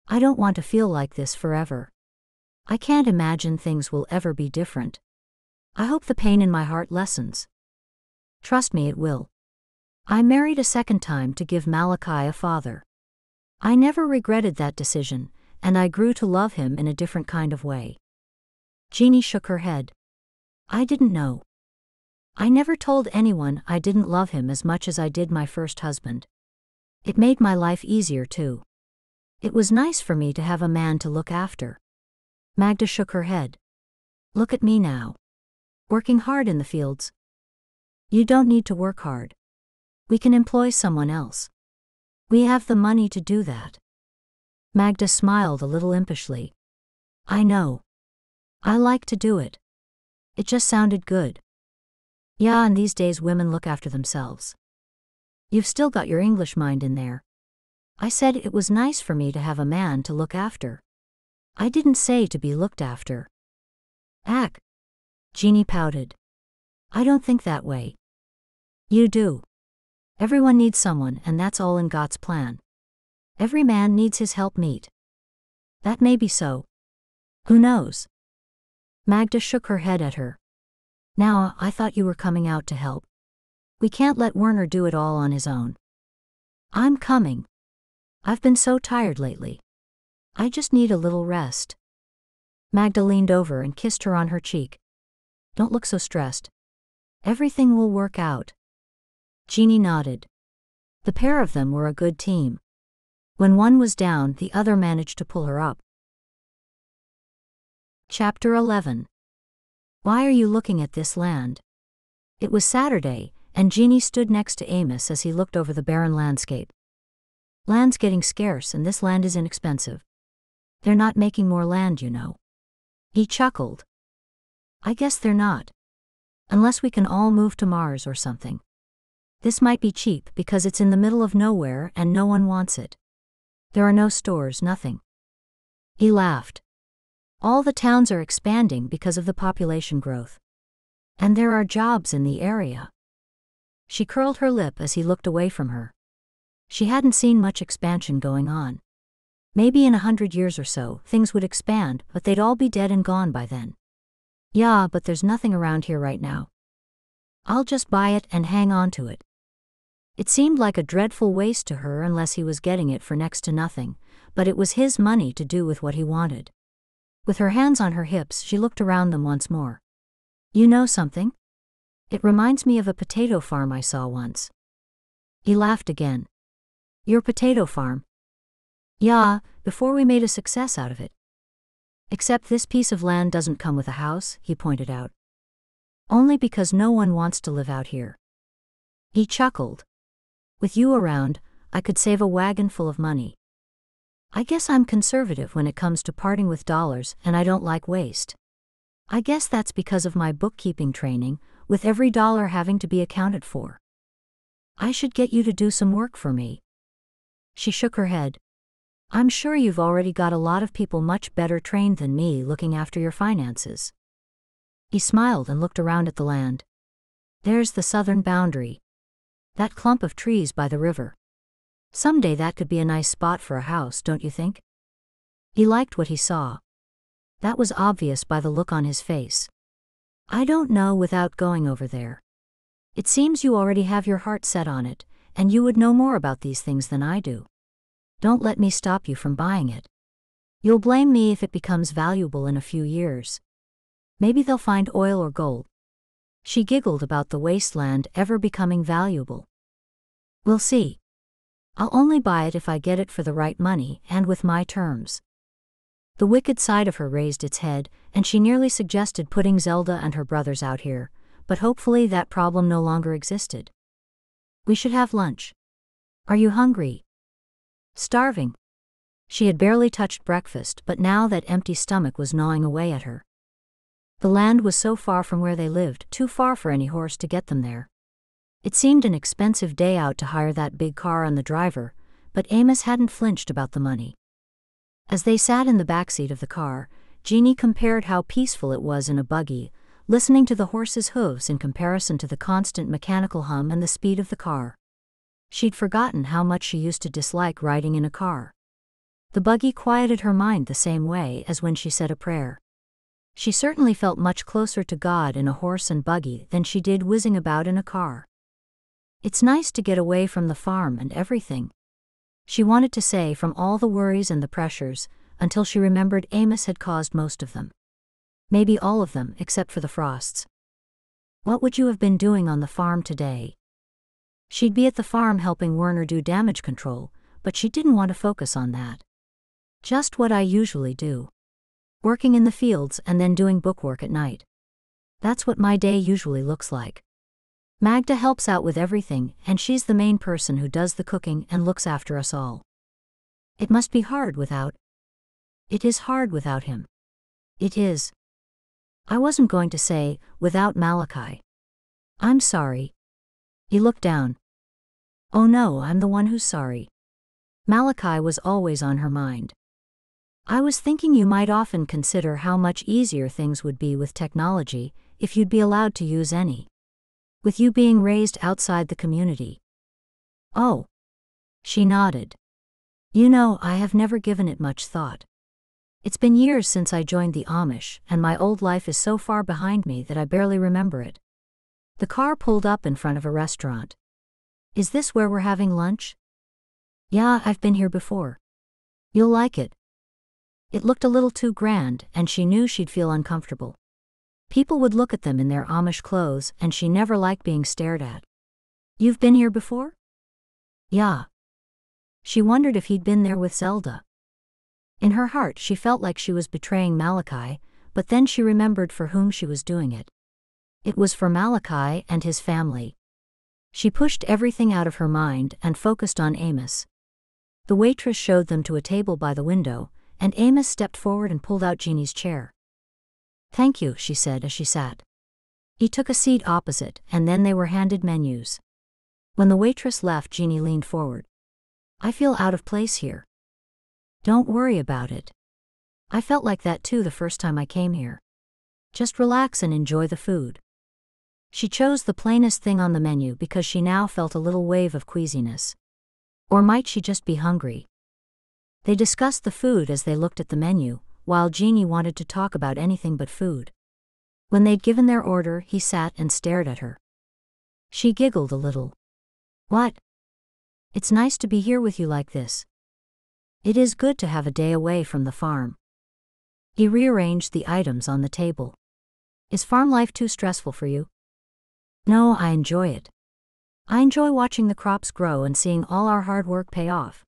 I don't want to feel like this forever. I can't imagine things will ever be different. I hope the pain in my heart lessens. Trust me, it will. I married a second time to give Malachi a father. I never regretted that decision, and I grew to love him in a different kind of way. Jeanie shook her head. I didn't know. I never told anyone I didn't love him as much as I did my first husband. It made my life easier too. It was nice for me to have a man to look after. Magda shook her head. Look at me now. Working hard in the fields. You don't need to work hard. We can employ someone else. We have the money to do that. Magda smiled a little impishly. I know. I like to do it. It just sounded good. Yeah, and these days women look after themselves. You've still got your English mind in there. I said it was nice for me to have a man to look after. I didn't say to be looked after. Ack. Jeanie pouted. I don't think that way. You do. Everyone needs someone, and that's all in God's plan. Every man needs his helpmeet. That may be so. Who knows? Magda shook her head at her. Now, I thought you were coming out to help. We can't let Werner do it all on his own. I'm coming. I've been so tired lately. I just need a little rest. Magda leaned over and kissed her on her cheek. Don't look so stressed. Everything will work out. Jeanie nodded. The pair of them were a good team. When one was down, the other managed to pull her up. Chapter 11. Why are you looking at this land? It was Saturday, and Jeanie stood next to Amos as he looked over the barren landscape. Land's getting scarce, and this land is inexpensive. They're not making more land, you know. He chuckled. I guess they're not. Unless we can all move to Mars or something. This might be cheap because it's in the middle of nowhere and no one wants it. There are no stores, nothing. He laughed. All the towns are expanding because of the population growth. And there are jobs in the area. She curled her lip as he looked away from her. She hadn't seen much expansion going on. Maybe in 100 years or so, things would expand, but they'd all be dead and gone by then. Yeah, but there's nothing around here right now. I'll just buy it and hang on to it. It seemed like a dreadful waste to her unless he was getting it for next to nothing, but it was his money to do with what he wanted. With her hands on her hips, she looked around them once more. You know something? It reminds me of a potato farm I saw once. He laughed again. Your potato farm? Yeah, before we made a success out of it. Except this piece of land doesn't come with a house, he pointed out. Only because no one wants to live out here. He chuckled. With you around, I could save a wagon full of money. I guess I'm conservative when it comes to parting with dollars, and I don't like waste. I guess that's because of my bookkeeping training, with every dollar having to be accounted for. I should get you to do some work for me. She shook her head. I'm sure you've already got a lot of people much better trained than me looking after your finances. He smiled and looked around at the land. There's the southern boundary. That clump of trees by the river. Someday that could be a nice spot for a house, don't you think? He liked what he saw. That was obvious by the look on his face. I don't know without going over there. It seems you already have your heart set on it, and you would know more about these things than I do. Don't let me stop you from buying it. You'll blame me if it becomes valuable in a few years. Maybe they'll find oil or gold. She giggled about the wasteland ever becoming valuable. We'll see. I'll only buy it if I get it for the right money and with my terms. The wicked side of her raised its head, and she nearly suggested putting Zelda and her brothers out here, but hopefully that problem no longer existed. We should have lunch. Are you hungry? Starving. She had barely touched breakfast, but now that empty stomach was gnawing away at her. The land was so far from where they lived, too far for any horse to get them there. It seemed an expensive day out to hire that big car and the driver, but Amos hadn't flinched about the money. As they sat in the backseat of the car, Jeanie compared how peaceful it was in a buggy, listening to the horse's hooves in comparison to the constant mechanical hum and the speed of the car. She'd forgotten how much she used to dislike riding in a car. The buggy quieted her mind the same way as when she said a prayer. She certainly felt much closer to God in a horse and buggy than she did whizzing about in a car. It's nice to get away from the farm and everything. She wanted to say, from all the worries and the pressures, until she remembered Amos had caused most of them. Maybe all of them, except for the frosts. What would you have been doing on the farm today? She'd be at the farm helping Werner do damage control, but she didn't want to focus on that. Just what I usually do. Working in the fields and then doing bookwork at night. That's what my day usually looks like. Magda helps out with everything, and she's the main person who does the cooking and looks after us all. It must be hard without. It is hard without him. It is. I wasn't going to say, without Malachi. I'm sorry. He looked down. Oh no, I'm the one who's sorry. Malachi was always on her mind. I was thinking you might often consider how much easier things would be with technology, if you'd be allowed to use any. With you being raised outside the community. Oh. She nodded. You know, I have never given it much thought. It's been years since I joined the Amish, and my old life is so far behind me that I barely remember it. The car pulled up in front of a restaurant. Is this where we're having lunch? Yeah, I've been here before. You'll like it. It looked a little too grand, and she knew she'd feel uncomfortable. People would look at them in their Amish clothes, and she never liked being stared at. You've been here before? Yeah. She wondered if he'd been there with Zelda. In her heart she felt like she was betraying Malachi, but then she remembered for whom she was doing it. It was for Malachi and his family. She pushed everything out of her mind and focused on Amos. The waitress showed them to a table by the window, and Amos stepped forward and pulled out Jeanie's chair. Thank you, she said as she sat. He took a seat opposite, and then they were handed menus. When the waitress left, Jeanie leaned forward. I feel out of place here. Don't worry about it. I felt like that too the first time I came here. Just relax and enjoy the food. She chose the plainest thing on the menu because she now felt a little wave of queasiness. Or might she just be hungry? They discussed the food as they looked at the menu, while Jeanie wanted to talk about anything but food. When they'd given their order, he sat and stared at her. She giggled a little. What? It's nice to be here with you like this. It is good to have a day away from the farm. He rearranged the items on the table. Is farm life too stressful for you? No, I enjoy it. I enjoy watching the crops grow and seeing all our hard work pay off.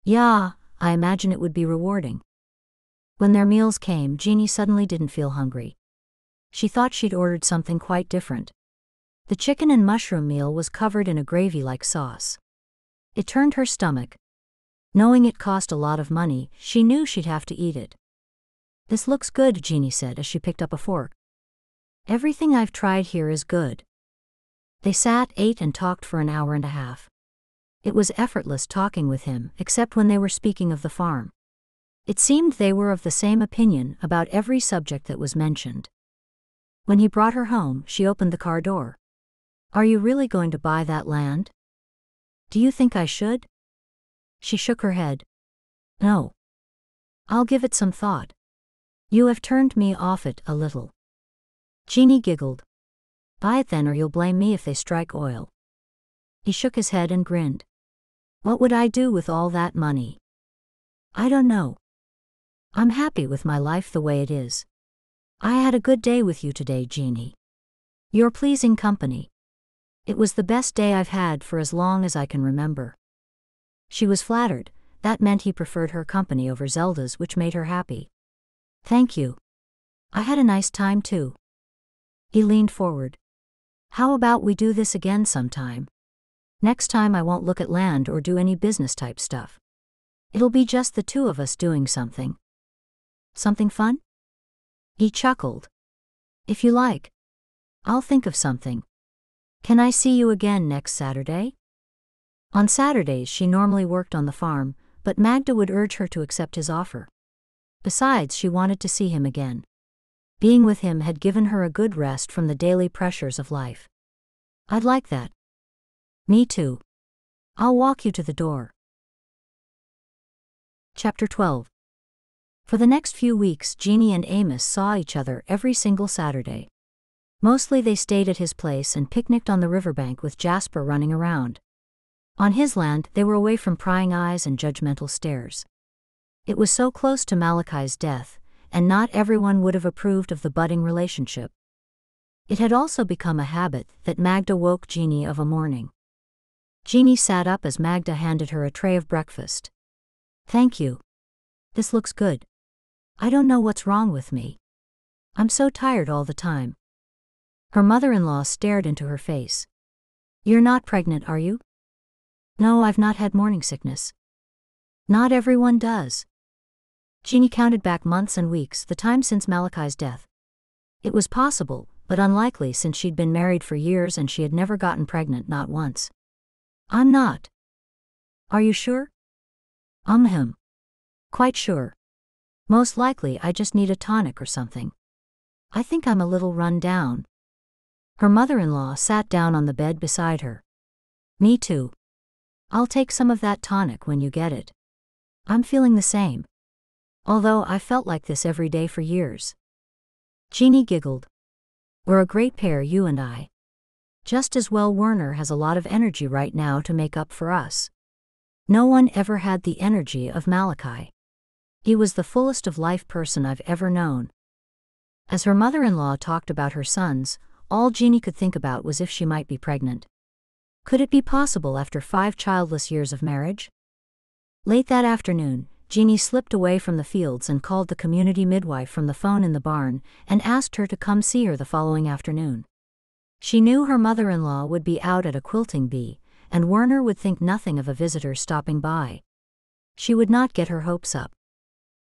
Yeah, I imagine it would be rewarding. When their meals came, Jeanie suddenly didn't feel hungry. She thought she'd ordered something quite different. The chicken and mushroom meal was covered in a gravy-like sauce. It turned her stomach. Knowing it cost a lot of money, she knew she'd have to eat it. This looks good, Jeanie said as she picked up a fork. Everything I've tried here is good. They sat, ate, and talked for an hour and a half. It was effortless talking with him, except when they were speaking of the farm. It seemed they were of the same opinion about every subject that was mentioned. When he brought her home, she opened the car door. Are you really going to buy that land? Do you think I should? She shook her head. No. I'll give it some thought. You have turned me off it a little. Jeanie giggled. Buy it then, or you'll blame me if they strike oil. He shook his head and grinned. What would I do with all that money? I don't know. I'm happy with my life the way it is. I had a good day with you today, Jeanie. You're pleasing company. It was the best day I've had for as long as I can remember. She was flattered. That meant he preferred her company over Zelda's, which made her happy. Thank you. I had a nice time too. He leaned forward. How about we do this again sometime? Next time I won't look at land or do any business-type stuff. It'll be just the two of us doing something. Something fun? He chuckled. If you like. I'll think of something. Can I see you again next Saturday? On Saturdays she normally worked on the farm, but Magda would urge her to accept his offer. Besides, she wanted to see him again. Being with him had given her a good rest from the daily pressures of life. I'd like that. Me too. I'll walk you to the door. Chapter 12. For the next few weeks, Jeanie and Amos saw each other every single Saturday. Mostly they stayed at his place and picnicked on the riverbank with Jasper running around. On his land, they were away from prying eyes and judgmental stares. It was so close to Malachi's death, and not everyone would have approved of the budding relationship. It had also become a habit that Magda woke Jeanie of a morning. Jeanie sat up as Magda handed her a tray of breakfast. Thank you. This looks good. I don't know what's wrong with me. I'm so tired all the time. Her mother-in-law stared into her face. You're not pregnant, are you? No, I've not had morning sickness. Not everyone does. Jeanie counted back months and weeks, the time since Malachi's death. It was possible, but unlikely since she'd been married for years and she had never gotten pregnant, not once. I'm not. Are you sure? Him. Quite sure. Most likely I just need a tonic or something. I think I'm a little run down. Her mother-in-law sat down on the bed beside her. Me too. I'll take some of that tonic when you get it. I'm feeling the same. Although I felt like this every day for years. Jeanie giggled. We're a great pair, you and I. Just as well Werner has a lot of energy right now to make up for us. No one ever had the energy of Malachi. He was the fullest of life person I've ever known. As her mother-in-law talked about her sons, all Jeanie could think about was if she might be pregnant. Could it be possible after 5 childless years of marriage? Late that afternoon, Jeanie slipped away from the fields and called the community midwife from the phone in the barn and asked her to come see her the following afternoon. She knew her mother-in-law would be out at a quilting bee, and Werner would think nothing of a visitor stopping by. She would not get her hopes up.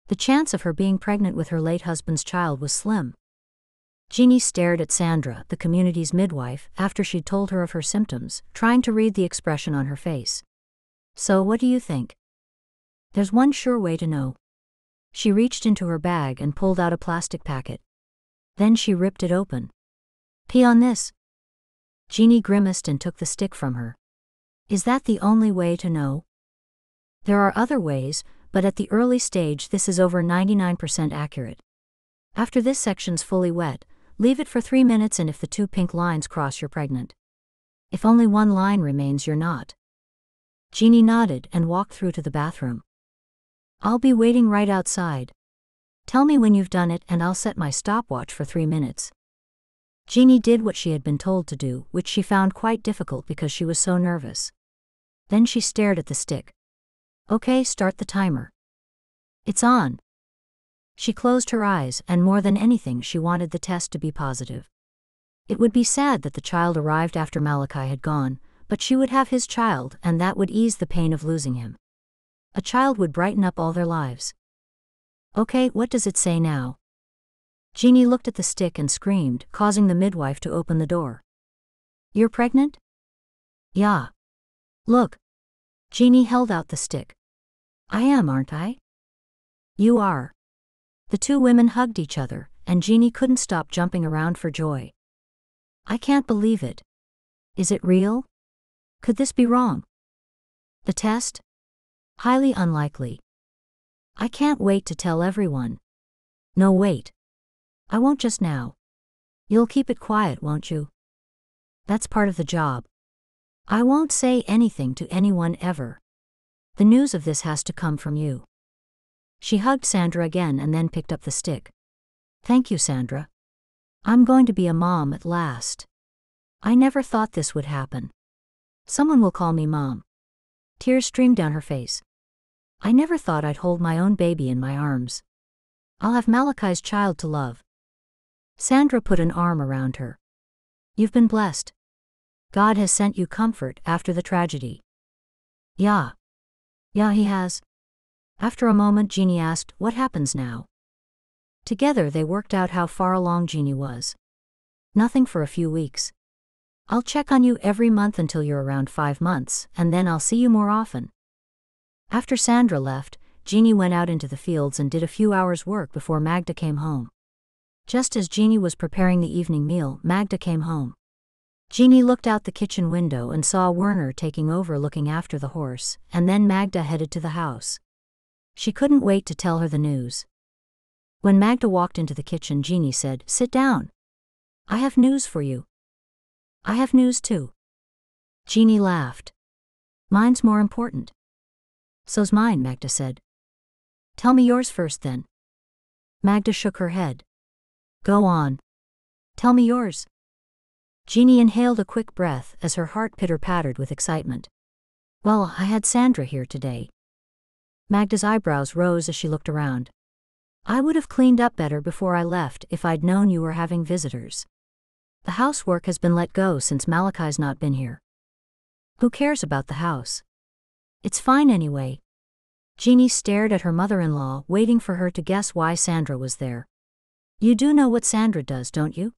The chance of her being pregnant with her late husband's child was slim. Jeanie stared at Sandra, the community's midwife, after she'd told her of her symptoms, trying to read the expression on her face. So what do you think? There's one sure way to know. She reached into her bag and pulled out a plastic packet. Then she ripped it open. Pee on this. Jeanie grimaced and took the stick from her. Is that the only way to know? There are other ways, but at the early stage this is over 99% accurate. After this section's fully wet, leave it for 3 minutes, and if the 2 pink lines cross, you're pregnant. If only 1 line remains, you're not. Jeanie nodded and walked through to the bathroom. I'll be waiting right outside. Tell me when you've done it and I'll set my stopwatch for 3 minutes. Jeanie did what she had been told to do, which she found quite difficult because she was so nervous. Then she stared at the stick. Okay, start the timer. It's on. She closed her eyes, and more than anything she wanted the test to be positive. It would be sad that the child arrived after Malachi had gone, but she would have his child, and that would ease the pain of losing him. A child would brighten up all their lives. Okay, what does it say now? Jeanie looked at the stick and screamed, causing the midwife to open the door. You're pregnant? Yeah. Look. Jeanie held out the stick. I am, aren't I? You are. The 2 women hugged each other, and Jeanie couldn't stop jumping around for joy. I can't believe it. Is it real? Could this be wrong? The test? Highly unlikely. I can't wait to tell everyone. No, wait. I won't just now. You'll keep it quiet, won't you? That's part of the job. I won't say anything to anyone ever. The news of this has to come from you. She hugged Sandra again and then picked up the stick. Thank you, Sandra. I'm going to be a mom at last. I never thought this would happen. Someone will call me Mom. Tears streamed down her face. I never thought I'd hold my own baby in my arms. I'll have Malachi's child to love. Sandra put an arm around her. You've been blessed. God has sent you comfort after the tragedy. Yeah, he has. After a moment, Jeanie asked, what happens now? Together they worked out how far along Jeanie was. Nothing for a few weeks. I'll check on you every month until you're around 5 months, and then I'll see you more often. After Sandra left, Jeanie went out into the fields and did a few hours' work before Magda came home. Just as Jeanie was preparing the evening meal, Magda came home. Jeanie looked out the kitchen window and saw Werner taking over looking after the horse, and then Magda headed to the house. She couldn't wait to tell her the news. When Magda walked into the kitchen, Jeanie said, sit down. I have news for you. I have news too. Jeanie laughed. Mine's more important. So's mine, Magda said. Tell me yours first then. Magda shook her head. Go on. Tell me yours. Jeanie inhaled a quick breath as her heart pitter-pattered with excitement. Well, I had Sandra here today. Magda's eyebrows rose as she looked around. I would have cleaned up better before I left if I'd known you were having visitors. The housework has been let go since Malachi's not been here. Who cares about the house? It's fine anyway. Jeanie stared at her mother-in-law, waiting for her to guess why Sandra was there. You do know what Sandra does, don't you?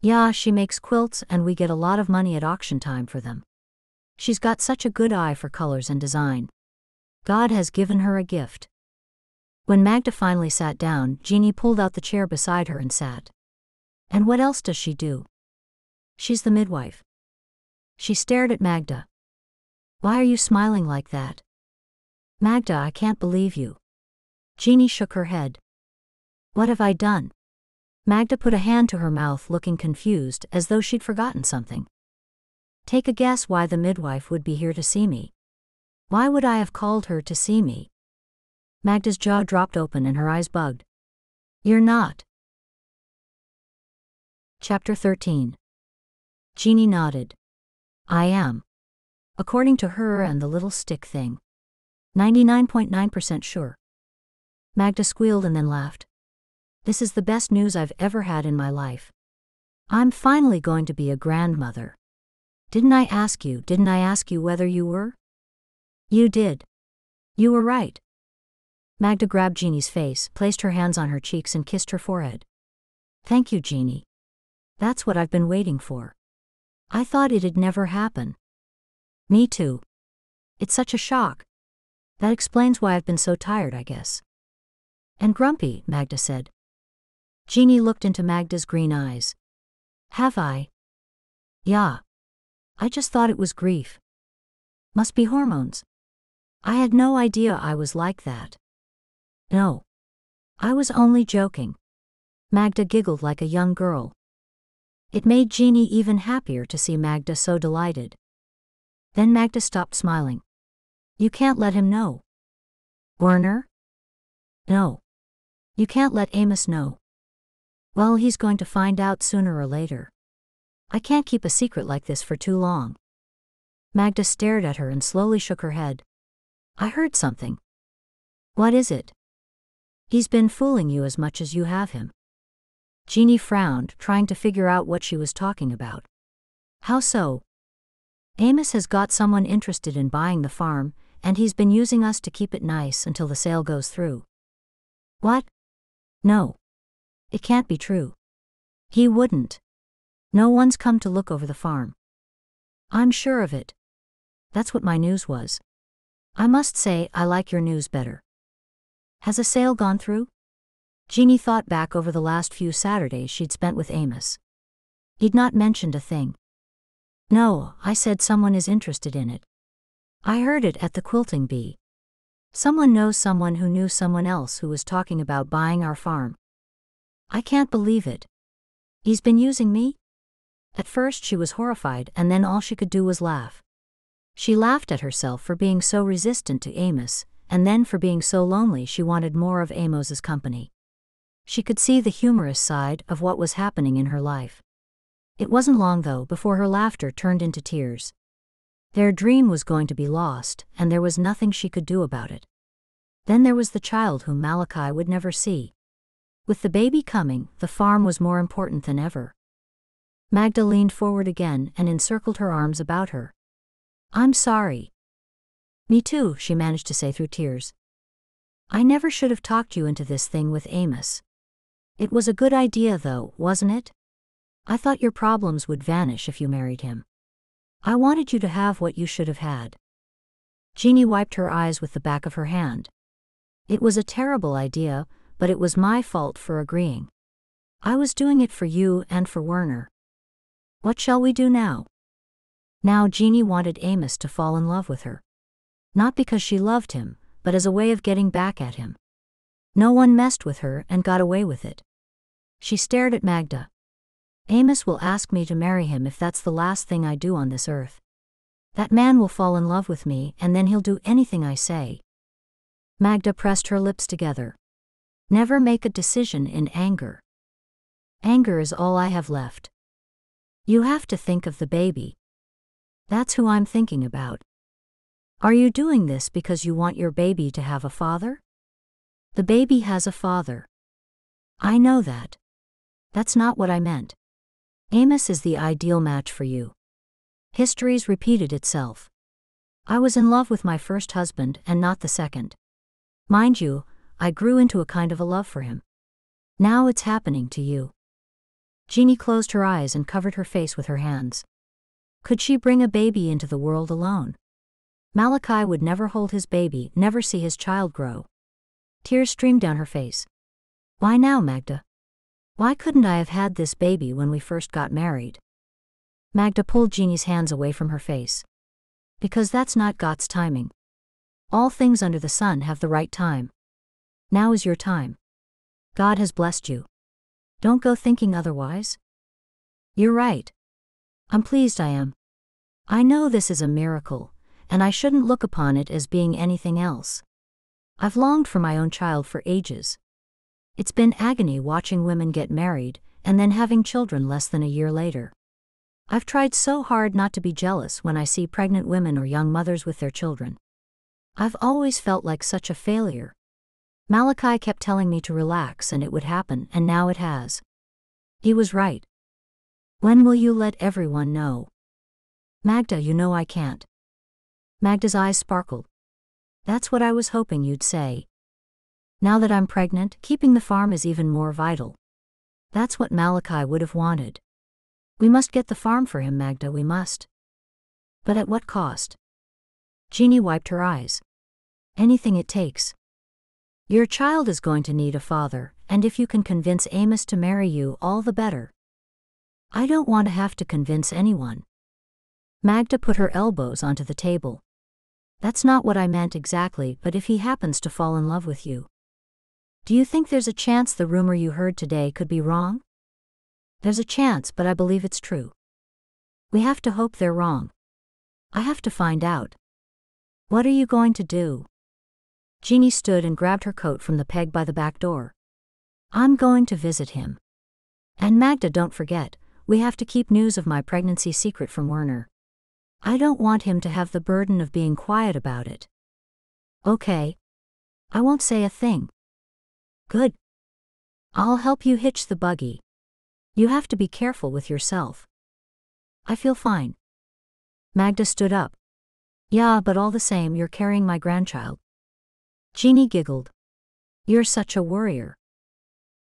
Yeah, she makes quilts and we get a lot of money at auction time for them. She's got such a good eye for colors and design. God has given her a gift. When Magda finally sat down, Jeanie pulled out the chair beside her and sat. And what else does she do? She's the midwife. She stared at Magda. Why are you smiling like that? Magda, I can't believe you. Jeanie shook her head. What have I done? Magda put a hand to her mouth, looking confused, as though she'd forgotten something. Take a guess why the midwife would be here to see me. Why would I have called her to see me? Magda's jaw dropped open and her eyes bugged. You're not. Chapter 13. Jeanie nodded. I am. According to her and the little stick thing. 99.9% sure. Magda squealed and then laughed. This is the best news I've ever had in my life. I'm finally going to be a grandmother. Didn't I ask you whether you were? You did. You were right. Magda grabbed Jeanie's face, placed her hands on her cheeks and kissed her forehead. Thank you, Jeanie. That's what I've been waiting for. I thought it'd never happen. Me too. It's such a shock. That explains why I've been so tired, I guess. And grumpy, Magda said. Jeanie looked into Magda's green eyes. Have I? Yeah. I just thought it was grief. Must be hormones. I had no idea I was like that. No. I was only joking. Magda giggled like a young girl. It made Jeanie even happier to see Magda so delighted. Then Magda stopped smiling. You can't let him know. Werner? No. You can't let Amos know. Well, he's going to find out sooner or later. I can't keep a secret like this for too long. Magda stared at her and slowly shook her head. I heard something. What is it? He's been fooling you as much as you have him. Jeanie frowned, trying to figure out what she was talking about. How so? Amos has got someone interested in buying the farm, and he's been using us to keep it nice until the sale goes through. What? No. It can't be true. He wouldn't. No one's come to look over the farm. I'm sure of it. That's what my news was. I must say I like your news better. Has a sale gone through? Jeanie thought back over the last few Saturdays she'd spent with Amos. He'd not mentioned a thing. No, I said someone is interested in it. I heard it at the quilting bee. Someone knows someone who knew someone else who was talking about buying our farm. I can't believe it. He's been using me? At first she was horrified, and then all she could do was laugh. She laughed at herself for being so resistant to Amos, and then for being so lonely she wanted more of Amos's company. She could see the humorous side of what was happening in her life. It wasn't long, though, before her laughter turned into tears. Their dream was going to be lost, and there was nothing she could do about it. Then there was the child whom Malachi would never see. With the baby coming, the farm was more important than ever. Magda leaned forward again and encircled her arms about her. I'm sorry. Me too, she managed to say through tears. I never should have talked you into this thing with Amos. It was a good idea, though, wasn't it? I thought your problems would vanish if you married him. I wanted you to have what you should have had. Jeanie wiped her eyes with the back of her hand. It was a terrible idea, but it was my fault for agreeing. I was doing it for you and for Werner. What shall we do now? Now Jeanie wanted Amos to fall in love with her. Not because she loved him, but as a way of getting back at him. No one messed with her and got away with it. She stared at Magda. Amos will ask me to marry him if that's the last thing I do on this earth. That man will fall in love with me, and then he'll do anything I say. Magda pressed her lips together. Never make a decision in anger. Anger is all I have left. You have to think of the baby. That's who I'm thinking about. Are you doing this because you want your baby to have a father? The baby has a father. I know that. That's not what I meant. Amos is the ideal match for you. History's repeated itself. I was in love with my first husband and not the second. Mind you, I grew into a kind of a love for him. Now it's happening to you. Jeanie closed her eyes and covered her face with her hands. Could she bring a baby into the world alone? Malachi would never hold his baby, never see his child grow. Tears streamed down her face. Why now, Magda? Why couldn't I have had this baby when we first got married? Magda pulled Jeanie's hands away from her face. Because that's not God's timing. All things under the sun have the right time. Now is your time. God has blessed you. Don't go thinking otherwise. You're right. I'm pleased I am. I know this is a miracle, and I shouldn't look upon it as being anything else. I've longed for my own child for ages. It's been agony watching women get married, and then having children less than a year later. I've tried so hard not to be jealous when I see pregnant women or young mothers with their children. I've always felt like such a failure. Malachi kept telling me to relax and it would happen, and now it has. He was right. When will you let everyone know? Magda, you know I can't. Magda's eyes sparkled. That's what I was hoping you'd say. Now that I'm pregnant, keeping the farm is even more vital. That's what Malachi would have wanted. We must get the farm for him, Magda, we must. But at what cost? Jeanie wiped her eyes. Anything it takes. Your child is going to need a father, and if you can convince Amos to marry you, all the better. I don't want to have to convince anyone. Magda put her elbows onto the table. That's not what I meant exactly, but if he happens to fall in love with you. Do you think there's a chance the rumor you heard today could be wrong? There's a chance, but I believe it's true. We have to hope they're wrong. I have to find out. What are you going to do? Jeanie stood and grabbed her coat from the peg by the back door. I'm going to visit him. And Magda, don't forget, we have to keep news of my pregnancy secret from Werner. I don't want him to have the burden of being quiet about it. Okay. I won't say a thing. Good. I'll help you hitch the buggy. You have to be careful with yourself. I feel fine. Magda stood up. Yeah, but all the same, you're carrying my grandchild. Jeanie giggled. You're such a worrier.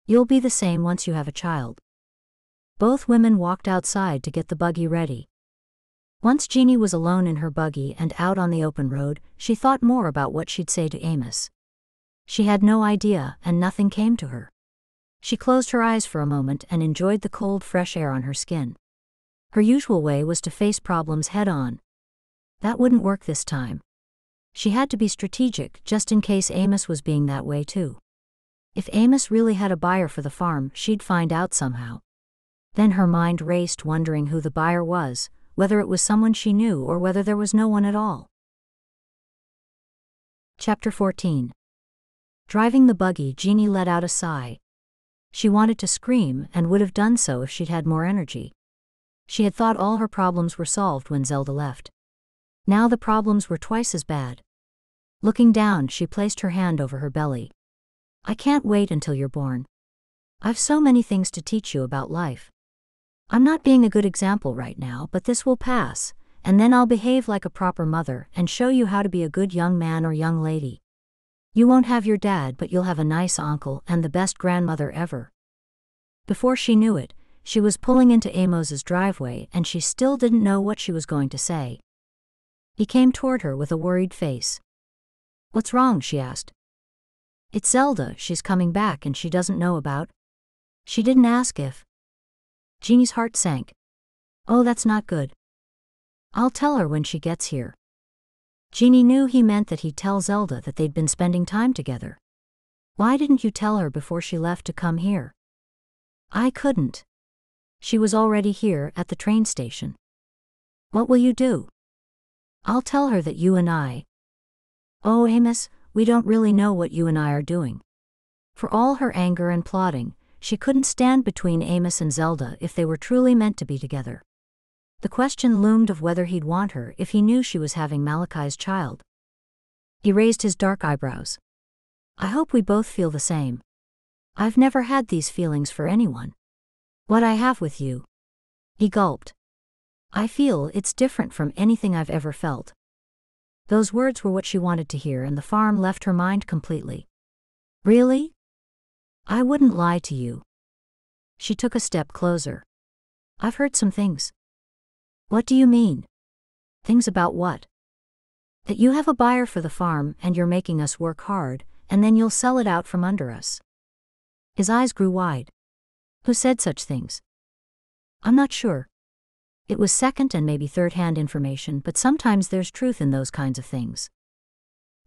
You'll be the same once you have a child. Both women walked outside to get the buggy ready. Once Jeanie was alone in her buggy and out on the open road, she thought more about what she'd say to Amos. She had no idea, and nothing came to her. She closed her eyes for a moment and enjoyed the cold, fresh air on her skin. Her usual way was to face problems head-on. That wouldn't work this time. She had to be strategic just in case Amos was being that way too. If Amos really had a buyer for the farm, she'd find out somehow. Then her mind raced, wondering who the buyer was, whether it was someone she knew or whether there was no one at all. Chapter 14. Driving the buggy, Jeanie let out a sigh. She wanted to scream and would have done so if she'd had more energy. She had thought all her problems were solved when Zelda left. Now the problems were twice as bad. Looking down, she placed her hand over her belly. I can't wait until you're born. I've so many things to teach you about life. I'm not being a good example right now, but this will pass, and then I'll behave like a proper mother and show you how to be a good young man or young lady. You won't have your dad, but you'll have a nice uncle and the best grandmother ever. Before she knew it, she was pulling into Amos's driveway and she still didn't know what she was going to say. He came toward her with a worried face. What's wrong? She asked. It's Zelda, she's coming back and she doesn't know about. She didn't ask if. Jeanie's heart sank. Oh, that's not good. I'll tell her when she gets here. Jeanie knew he meant that he'd tell Zelda that they'd been spending time together. Why didn't you tell her before she left to come here? I couldn't. She was already here at the train station. What will you do? I'll tell her that you and I. Oh, Amos, we don't really know what you and I are doing. For all her anger and plotting, she couldn't stand between Amos and Zelda if they were truly meant to be together. The question loomed of whether he'd want her if he knew she was having Malachi's child. He raised his dark eyebrows. I hope we both feel the same. I've never had these feelings for anyone. What I have with you. He gulped. I feel it's different from anything I've ever felt. Those words were what she wanted to hear, and the farm left her mind completely. Really? I wouldn't lie to you. She took a step closer. I've heard some things. What do you mean? Things about what? That you have a buyer for the farm and you're making us work hard, and then you'll sell it out from under us. His eyes grew wide. Who said such things? I'm not sure. It was second and maybe third-hand information, but sometimes there's truth in those kinds of things.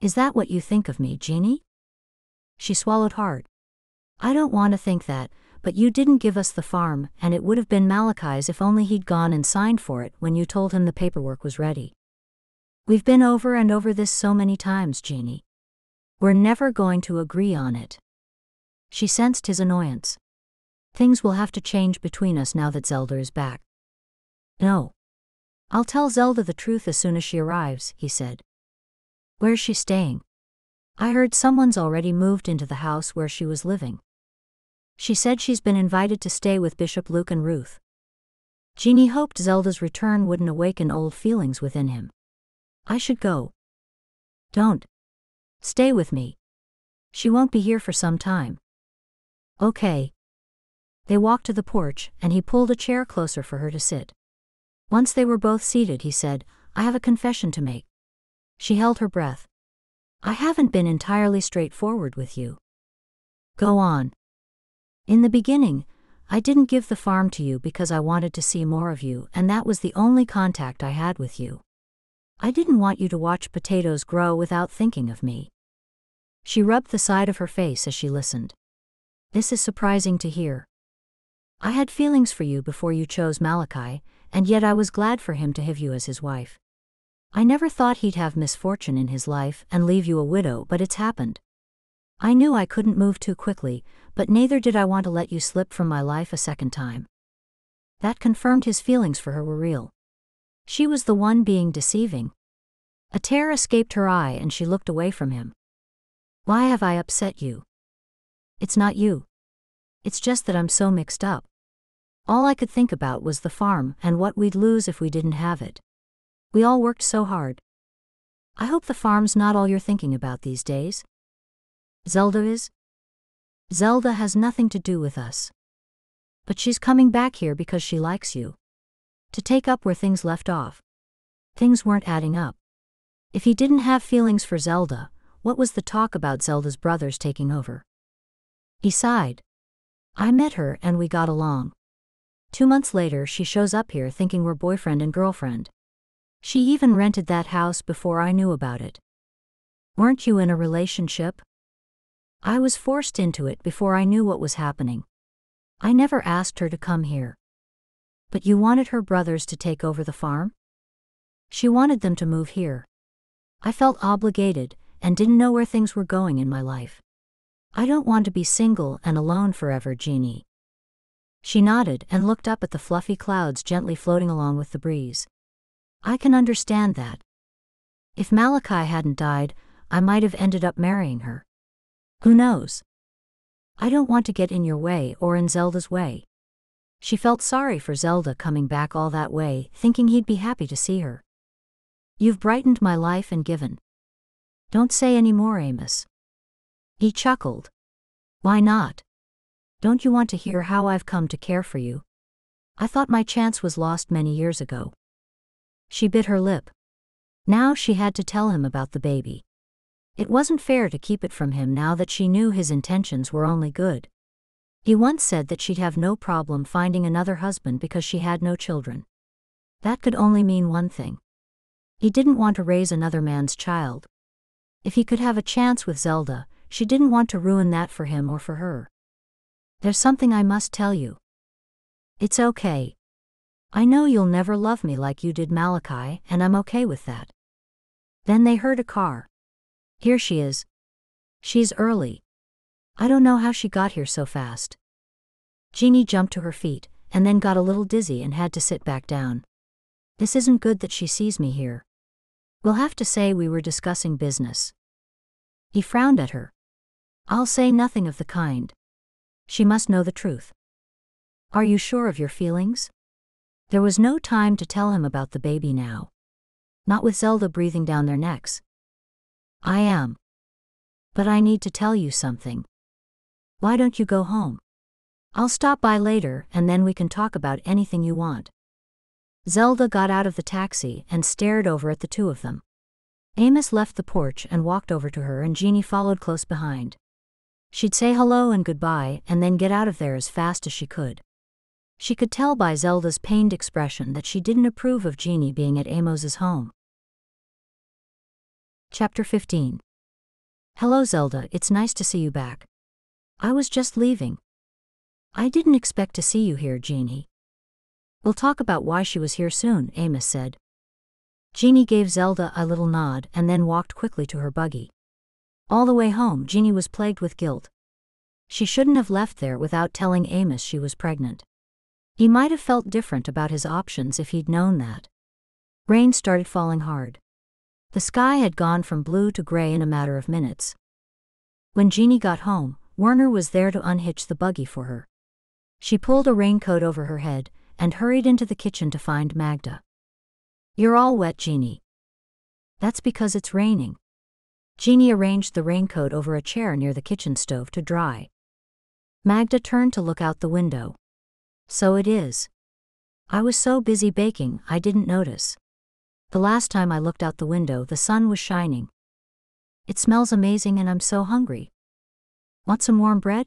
Is that what you think of me, Jeanie? She swallowed hard. I don't want to think that, but you didn't give us the farm, and it would have been Malachi's if only he'd gone and signed for it when you told him the paperwork was ready. We've been over and over this so many times, Jeanie. We're never going to agree on it. She sensed his annoyance. Things will have to change between us now that Zelda is back. No. I'll tell Zelda the truth as soon as she arrives, he said. Where's she staying? I heard someone's already moved into the house where she was living. She said she's been invited to stay with Bishop Luke and Ruth. Jeanie hoped Zelda's return wouldn't awaken old feelings within him. I should go. Don't. Stay with me. She won't be here for some time. Okay. They walked to the porch, and he pulled a chair closer for her to sit. Once they were both seated, he said, I have a confession to make. She held her breath. I haven't been entirely straightforward with you. Go on. In the beginning, I didn't give the farm to you because I wanted to see more of you, and that was the only contact I had with you. I didn't want you to watch potatoes grow without thinking of me. She rubbed the side of her face as she listened. This is surprising to hear. I had feelings for you before you chose Malachi, and yet I was glad for him to have you as his wife. I never thought he'd have misfortune in his life and leave you a widow, but it's happened. I knew I couldn't move too quickly, but neither did I want to let you slip from my life a second time. That confirmed his feelings for her were real. She was the one being deceiving. A tear escaped her eye and she looked away from him. Why have I upset you? It's not you. It's just that I'm so mixed up. All I could think about was the farm and what we'd lose if we didn't have it. We all worked so hard. I hope the farm's not all you're thinking about these days. Zelda is? Zelda has nothing to do with us. But she's coming back here because she likes you. To take up where things left off. Things weren't adding up. If he didn't have feelings for Zelda, what was the talk about Zelda's brothers taking over? He sighed. I met her and we got along. 2 months later she shows up here thinking we're boyfriend and girlfriend. She even rented that house before I knew about it. Weren't you in a relationship? I was forced into it before I knew what was happening. I never asked her to come here. But you wanted her brothers to take over the farm? She wanted them to move here. I felt obligated and didn't know where things were going in my life. I don't want to be single and alone forever, Jeanie. She nodded and looked up at the fluffy clouds gently floating along with the breeze. I can understand that. If Malachi hadn't died, I might have ended up marrying her. Who knows? I don't want to get in your way or in Zelda's way. She felt sorry for Zelda coming back all that way, thinking he'd be happy to see her. You've brightened my life and given. Don't say any more, Amos. He chuckled. Why not? Don't you want to hear how I've come to care for you? I thought my chance was lost many years ago. She bit her lip. Now she had to tell him about the baby. It wasn't fair to keep it from him now that she knew his intentions were only good. He once said that she'd have no problem finding another husband because she had no children. That could only mean one thing. He didn't want to raise another man's child. If he could have a chance with Zelda, she didn't want to ruin that for him or for her. There's something I must tell you. It's okay. I know you'll never love me like you did Malachi, and I'm okay with that. Then they heard a car. Here she is. She's early. I don't know how she got here so fast. Jeanie jumped to her feet, and then got a little dizzy and had to sit back down. This isn't good that she sees me here. We'll have to say we were discussing business. He frowned at her. I'll say nothing of the kind. She must know the truth. Are you sure of your feelings? There was no time to tell him about the baby now. Not with Zelda breathing down their necks. I am. But I need to tell you something. Why don't you go home? I'll stop by later and then we can talk about anything you want. Zelda got out of the taxi and stared over at the two of them. Amos left the porch and walked over to her, and Jeanie followed close behind. She'd say hello and goodbye and then get out of there as fast as she could. She could tell by Zelda's pained expression that she didn't approve of Jeanie being at Amos's home. Chapter 15. Hello Zelda, it's nice to see you back. I was just leaving. I didn't expect to see you here, Jeanie. We'll talk about why she was here soon, Amos said. Jeanie gave Zelda a little nod and then walked quickly to her buggy. All the way home, Jeanie was plagued with guilt. She shouldn't have left there without telling Amos she was pregnant. He might have felt different about his options if he'd known that. Rain started falling hard. The sky had gone from blue to gray in a matter of minutes. When Jeanie got home, Werner was there to unhitch the buggy for her. She pulled a raincoat over her head and hurried into the kitchen to find Magda. You're all wet, Jeanie. That's because it's raining. Jeanie arranged the raincoat over a chair near the kitchen stove to dry. Magda turned to look out the window. So it is. I was so busy baking, I didn't notice. The last time I looked out the window, the sun was shining. It smells amazing and I'm so hungry. Want some warm bread?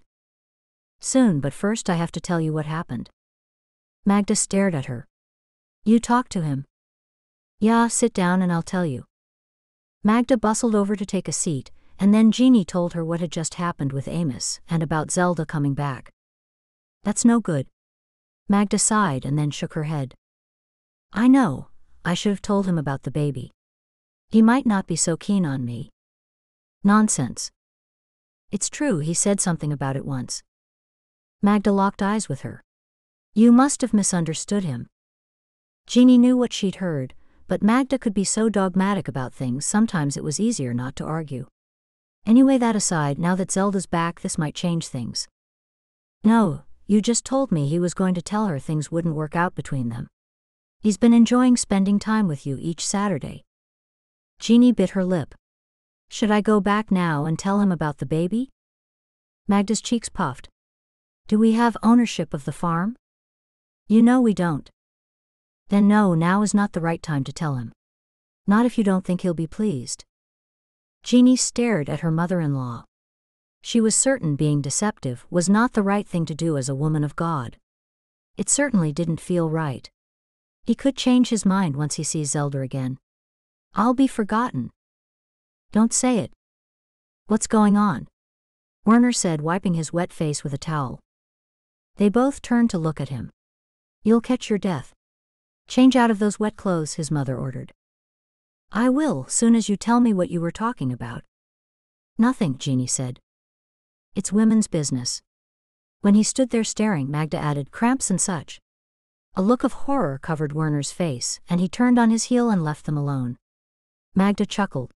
Soon, but first I have to tell you what happened. Magda stared at her. You talked to him? Yeah, sit down and I'll tell you. Magda bustled over to take a seat, and then Jeanie told her what had just happened with Amos and about Zelda coming back. That's no good. Magda sighed and then shook her head. I know, I should have told him about the baby. He might not be so keen on me. Nonsense. It's true, he said something about it once. Magda locked eyes with her. You must have misunderstood him. Jeanie knew what she'd heard, but Magda could be so dogmatic about things sometimes it was easier not to argue. Anyway, that aside, now that Zelda's back, this might change things. No, you just told me he was going to tell her things wouldn't work out between them. He's been enjoying spending time with you each Saturday. Jeanie bit her lip. Should I go back now and tell him about the baby? Magda's cheeks puffed. Do we have ownership of the farm? You know we don't. Then no, now is not the right time to tell him. Not if you don't think he'll be pleased. Jeanie stared at her mother-in-law. She was certain being deceptive was not the right thing to do as a woman of God. It certainly didn't feel right. He could change his mind once he sees Zelda again. I'll be forgotten. Don't say it, What's going on? Werner said, wiping his wet face with a towel. They both turned to look at him. You'll catch your death. Change out of those wet clothes, his mother ordered. I will, soon as you tell me what you were talking about. Nothing, Jeanie said. It's women's business. When he stood there staring, Magda added, cramps and such. A look of horror covered Werner's face, and he turned on his heel and left them alone. Magda chuckled.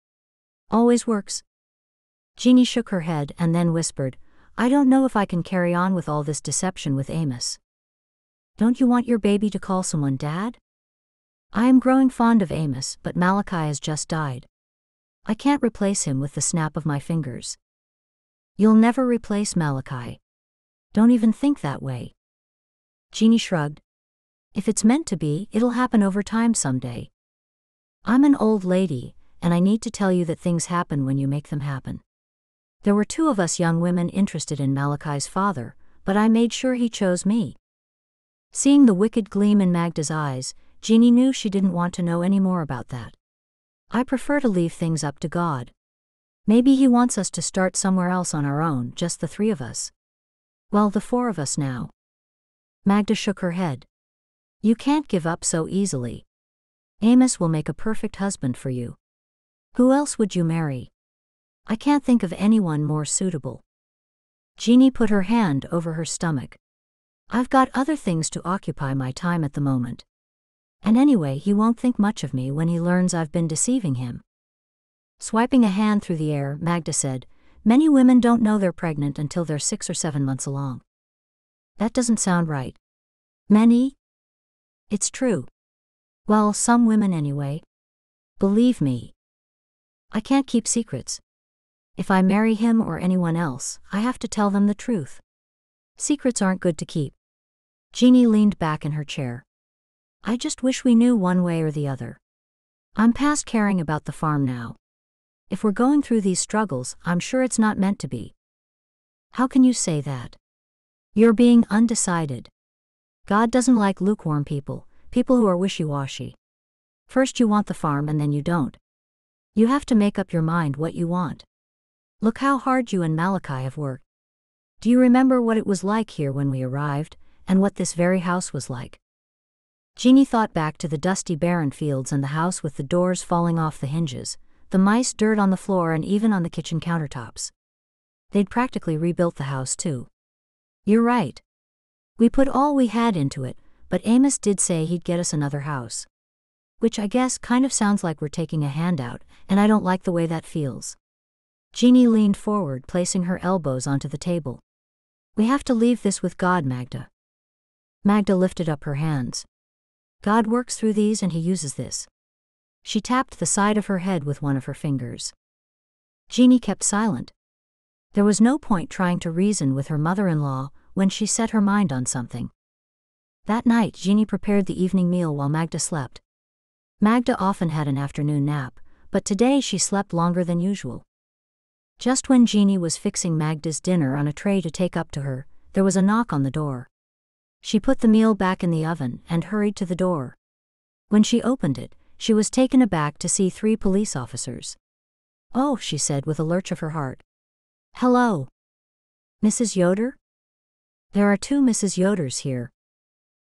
Always works. Jeanie shook her head and then whispered, I don't know if I can carry on with all this deception with Amos. Don't you want your baby to call someone Dad? I am growing fond of Amos, but Malachi has just died. I can't replace him with the snap of my fingers. You'll never replace Malachi. Don't even think that way. Jeanie shrugged. If it's meant to be, it'll happen over time someday. I'm an old lady, and I need to tell you that things happen when you make them happen. There were 2 of us young women interested in Malachi's father, but I made sure he chose me. Seeing the wicked gleam in Magda's eyes, Jeanie knew she didn't want to know any more about that. I prefer to leave things up to God. Maybe he wants us to start somewhere else on our own, just the 3 of us. Well, the 4 of us now. Magda shook her head. You can't give up so easily. Amos will make a perfect husband for you. Who else would you marry? I can't think of anyone more suitable. Jeanie put her hand over her stomach. I've got other things to occupy my time at the moment. And anyway, he won't think much of me when he learns I've been deceiving him. Swiping a hand through the air, Magda said, many women don't know they're pregnant until they're 6 or 7 months along. That doesn't sound right. Many? It's true. Well, some women anyway. Believe me. I can't keep secrets. If I marry him or anyone else, I have to tell them the truth. Secrets aren't good to keep. Jeanie leaned back in her chair. I just wish we knew one way or the other. I'm past caring about the farm now. If we're going through these struggles, I'm sure it's not meant to be. How can you say that? You're being undecided. God doesn't like lukewarm people, people who are wishy-washy. First you want the farm and then you don't. You have to make up your mind what you want. Look how hard you and Malachi have worked. Do you remember what it was like here when we arrived, and what this very house was like? Jeanie thought back to the dusty barren fields and the house with the doors falling off the hinges, the mice, dirt on the floor, and even on the kitchen countertops. They'd practically rebuilt the house too. You're right. We put all we had into it, but Amos did say he'd get us another house. Which I guess kind of sounds like we're taking a handout, and I don't like the way that feels. Jeanie leaned forward, placing her elbows onto the table. We have to leave this with God, Magda. Magda lifted up her hands. God works through these and he uses this. She tapped the side of her head with one of her fingers. Jeanie kept silent. There was no point trying to reason with her mother-in-law when she set her mind on something. That night, Jeanie prepared the evening meal while Magda slept. Magda often had an afternoon nap, but today she slept longer than usual. Just when Jeanie was fixing Magda's dinner on a tray to take up to her, there was a knock on the door. She put the meal back in the oven and hurried to the door. When she opened it, she was taken aback to see 3 police officers. Oh, she said with a lurch of her heart. Hello. Mrs. Yoder? There are 2 Mrs. Yoders here.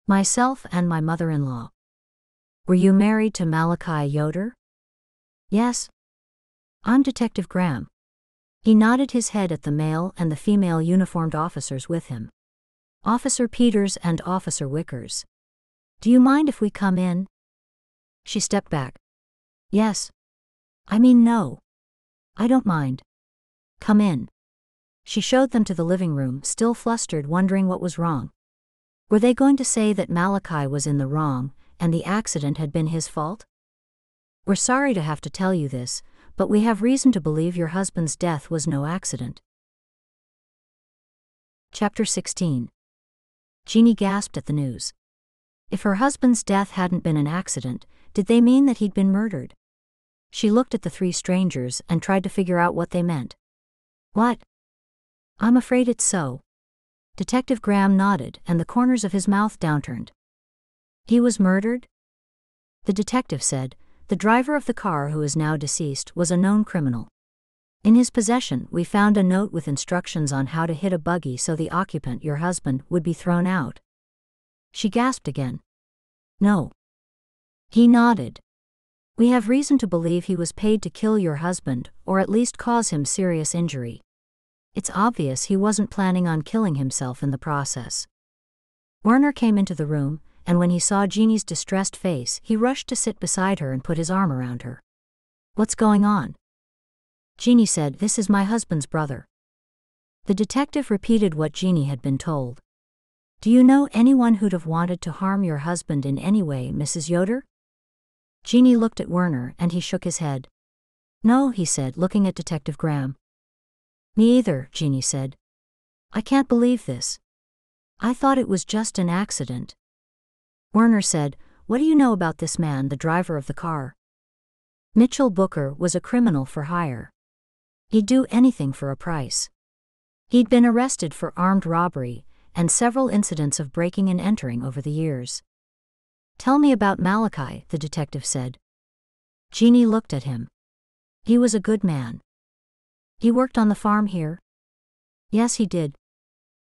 Myself and my mother-in-law. Were you married to Malachi Yoder? Yes. I'm Detective Graham. He nodded his head at the male and the female uniformed officers with him. Officer Peters and Officer Wickers. Do you mind if we come in? She stepped back. Yes. I mean no. I don't mind. Come in. She showed them to the living room, still flustered, wondering what was wrong. Were they going to say that Malachi was in the wrong, and the accident had been his fault? We're sorry to have to tell you this, but we have reason to believe your husband's death was no accident. Chapter 16. Jeanie gasped at the news. If her husband's death hadn't been an accident, did they mean that he'd been murdered? She looked at the 3 strangers and tried to figure out what they meant. What? I'm afraid it's so. Detective Graham nodded, and the corners of his mouth downturned. He was murdered? The detective said. The driver of the car, who is now deceased, was a known criminal. In his possession, we found a note with instructions on how to hit a buggy so the occupant, your husband, would be thrown out. She gasped again. No. He nodded. We have reason to believe he was paid to kill your husband, or at least cause him serious injury. It's obvious he wasn't planning on killing himself in the process. Werner came into the room, and when he saw Jeanie's distressed face, he rushed to sit beside her and put his arm around her. What's going on? Jeanie said, This is my husband's brother. The detective repeated what Jeanie had been told. Do you know anyone who'd have wanted to harm your husband in any way, Mrs. Yoder? Jeanie looked at Werner and he shook his head. No, he said, looking at Detective Graham. Me either, Jeanie said. I can't believe this. I thought it was just an accident. Werner said, What do you know about this man, the driver of the car? Mitchell Booker was a criminal for hire. He'd do anything for a price. He'd been arrested for armed robbery and several incidents of breaking and entering over the years. Tell me about Malachi, the detective said. Jeanie looked at him. He was a good man. He worked on the farm here? Yes, he did.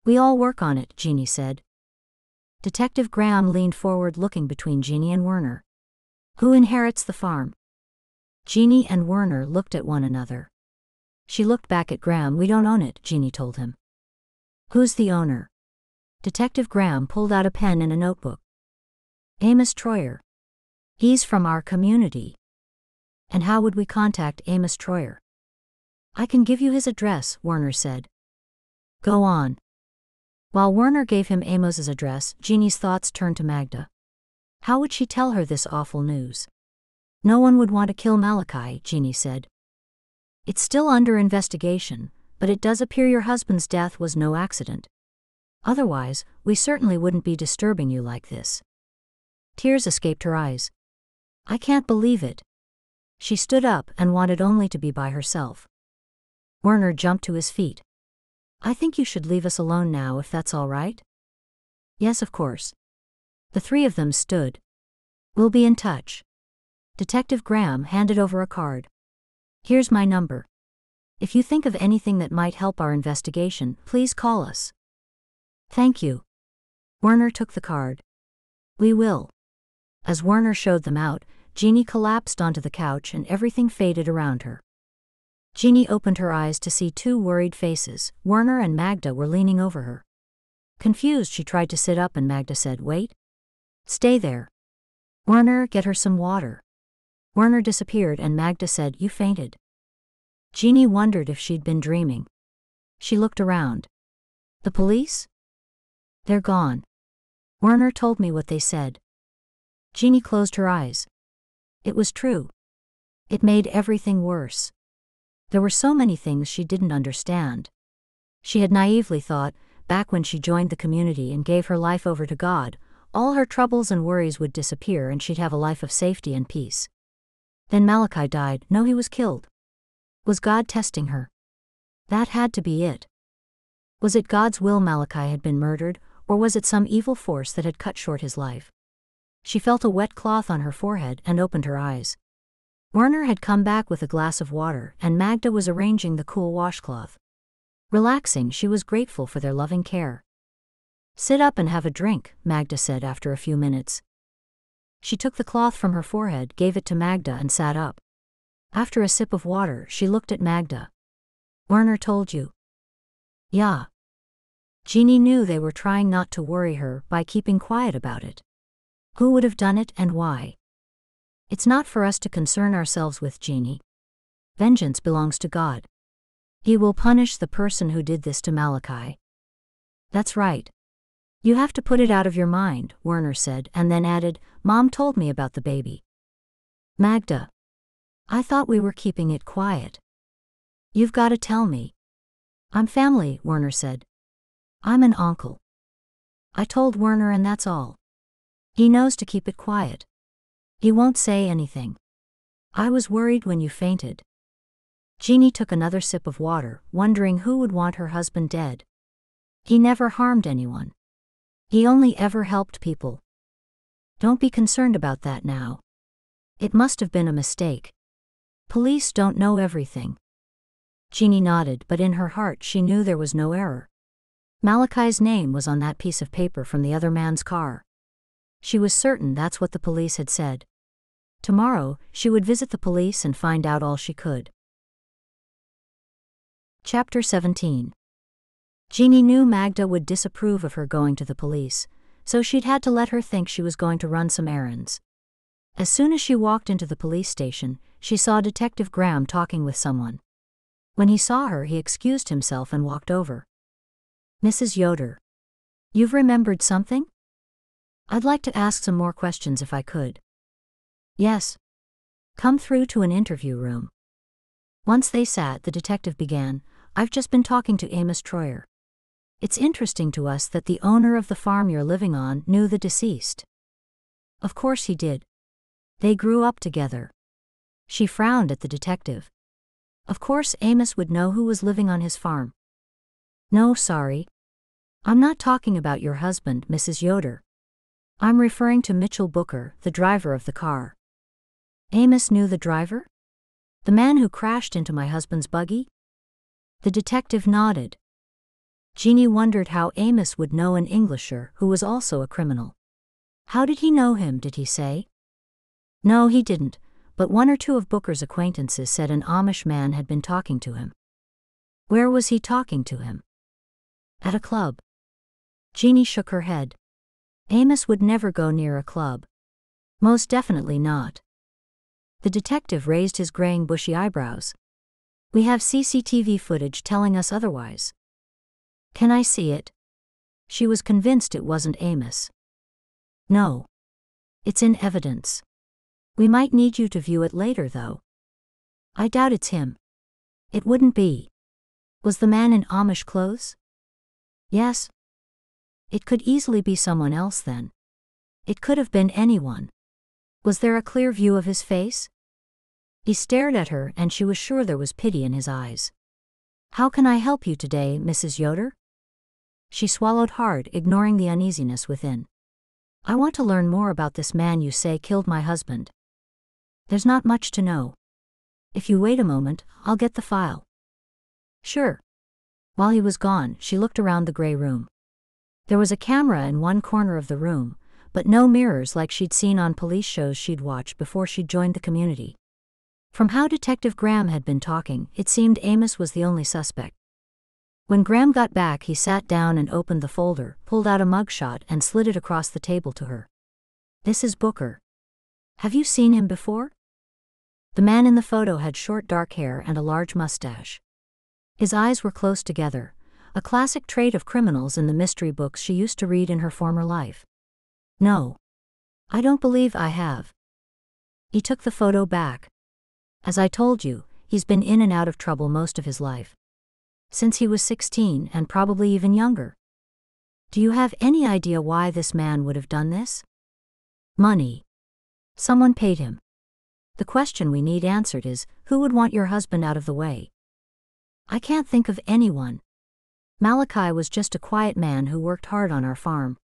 We all work on it, Jeanie said. Detective Graham leaned forward, looking between Jeanie and Werner. Who inherits the farm? Jeanie and Werner looked at one another. She looked back at Graham. We don't own it, Jeanie told him. Who's the owner? Detective Graham pulled out a pen and a notebook. Amos Troyer. He's from our community. And how would we contact Amos Troyer? I can give you his address, Werner said. Go on. While Werner gave him Amos's address, Jeanie's thoughts turned to Magda. How would she tell her this awful news? No one would want to kill Malachi, Jeanie said. It's still under investigation, but it does appear your husband's death was no accident. Otherwise, we certainly wouldn't be disturbing you like this. Tears escaped her eyes. I can't believe it. She stood up and wanted only to be by herself. Werner jumped to his feet. I think you should leave us alone now, if that's all right. Yes, of course. The three of them stood. We'll be in touch. Detective Graham handed over a card. Here's my number. If you think of anything that might help our investigation, please call us. Thank you. Werner took the card. We will. As Werner showed them out, Jeanie collapsed onto the couch and everything faded around her. Jeanie opened her eyes to see two worried faces. Werner and Magda were leaning over her. Confused, she tried to sit up and Magda said, Wait. Stay there. Werner, get her some water. Werner disappeared and Magda said, You fainted. Jeanie wondered if she'd been dreaming. She looked around. The police? They're gone. Werner told me what they said. Jeanie closed her eyes. It was true. It made everything worse. There were so many things she didn't understand. She had naively thought, back when she joined the community and gave her life over to God, all her troubles and worries would disappear and she'd have a life of safety and peace. Then Malachi died. No, he was killed. Was God testing her? That had to be it. Was it God's will Malachi had been murdered, or was it some evil force that had cut short his life? She felt a wet cloth on her forehead and opened her eyes. Werner had come back with a glass of water, and Magda was arranging the cool washcloth. Relaxing, she was grateful for their loving care. Sit up and have a drink, Magda said after a few minutes. She took the cloth from her forehead, gave it to Magda, and sat up. After a sip of water, she looked at Magda. Werner told you? Yeah. Jeanie knew they were trying not to worry her by keeping quiet about it. Who would have done it and why? It's not for us to concern ourselves with, Jeanie. Vengeance belongs to God. He will punish the person who did this to Malachi. That's right. You have to put it out of your mind, Werner said, and then added, Mom told me about the baby. Magda. I thought we were keeping it quiet. You've got to tell me. I'm family, Werner said. I'm an uncle. I told Werner and that's all. He knows to keep it quiet. He won't say anything. I was worried when you fainted. Jeanie took another sip of water, wondering who would want her husband dead. He never harmed anyone. He only ever helped people. Don't be concerned about that now. It must have been a mistake. Police don't know everything. Jeanie nodded, but in her heart she knew there was no error. Malachi's name was on that piece of paper from the other man's car. She was certain that's what the police had said. Tomorrow, she would visit the police and find out all she could. Chapter 17. Jeanie knew Magda would disapprove of her going to the police, so she'd had to let her think she was going to run some errands. As soon as she walked into the police station, she saw Detective Graham talking with someone. When he saw her, he excused himself and walked over. "Mrs. Yoder. You've remembered something? I'd like to ask some more questions if I could." "Yes. Come through to an interview room." Once they sat, the detective began, "I've just been talking to Amos Troyer. It's interesting to us that the owner of the farm you're living on knew the deceased." "Of course he did. They grew up together." She frowned at the detective. "Of course Amos would know who was living on his farm." "No, sorry. I'm not talking about your husband, Mrs. Yoder. I'm referring to Mitchell Booker, the driver of the car." "Amos knew the driver? The man who crashed into my husband's buggy?" The detective nodded. Jeanie wondered how Amos would know an Englisher who was also a criminal. "How did he know him, did he say?" "No, he didn't, but one or two of Booker's acquaintances said an Amish man had been talking to him." "Where was he talking to him?" "At a club." Jeanie shook her head. Amos would never go near a club. Most definitely not. The detective raised his graying bushy eyebrows. "We have CCTV footage telling us otherwise." "Can I see it?" She was convinced it wasn't Amos. "No. It's in evidence. We might need you to view it later, though." "I doubt it's him." "It wouldn't be. Was the man in Amish clothes?" "Yes." "It could easily be someone else then." "It could have been anyone." "Was there a clear view of his face?" He stared at her, and she was sure there was pity in his eyes. "How can I help you today, Mrs. Yoder?" She swallowed hard, ignoring the uneasiness within. "I want to learn more about this man you say killed my husband." "There's not much to know. If you wait a moment, I'll get the file." "Sure." While he was gone, she looked around the gray room. There was a camera in one corner of the room, but no mirrors like she'd seen on police shows she'd watched before she'd joined the community. From how Detective Graham had been talking, it seemed Amos was the only suspect. When Graham got back, he sat down and opened the folder, pulled out a mugshot and slid it across the table to her. "This is Booker. Have you seen him before?" The man in the photo had short dark hair and a large mustache. His eyes were close together, a classic trait of criminals in the mystery books she used to read in her former life. "No. I don't believe I have." He took the photo back. "As I told you, he's been in and out of trouble most of his life. Since he was 16 and probably even younger." "Do you have any idea why this man would have done this?" "Money. Someone paid him. The question we need answered is, who would want your husband out of the way?" "I can't think of anyone. Malachi was just a quiet man who worked hard on our farm.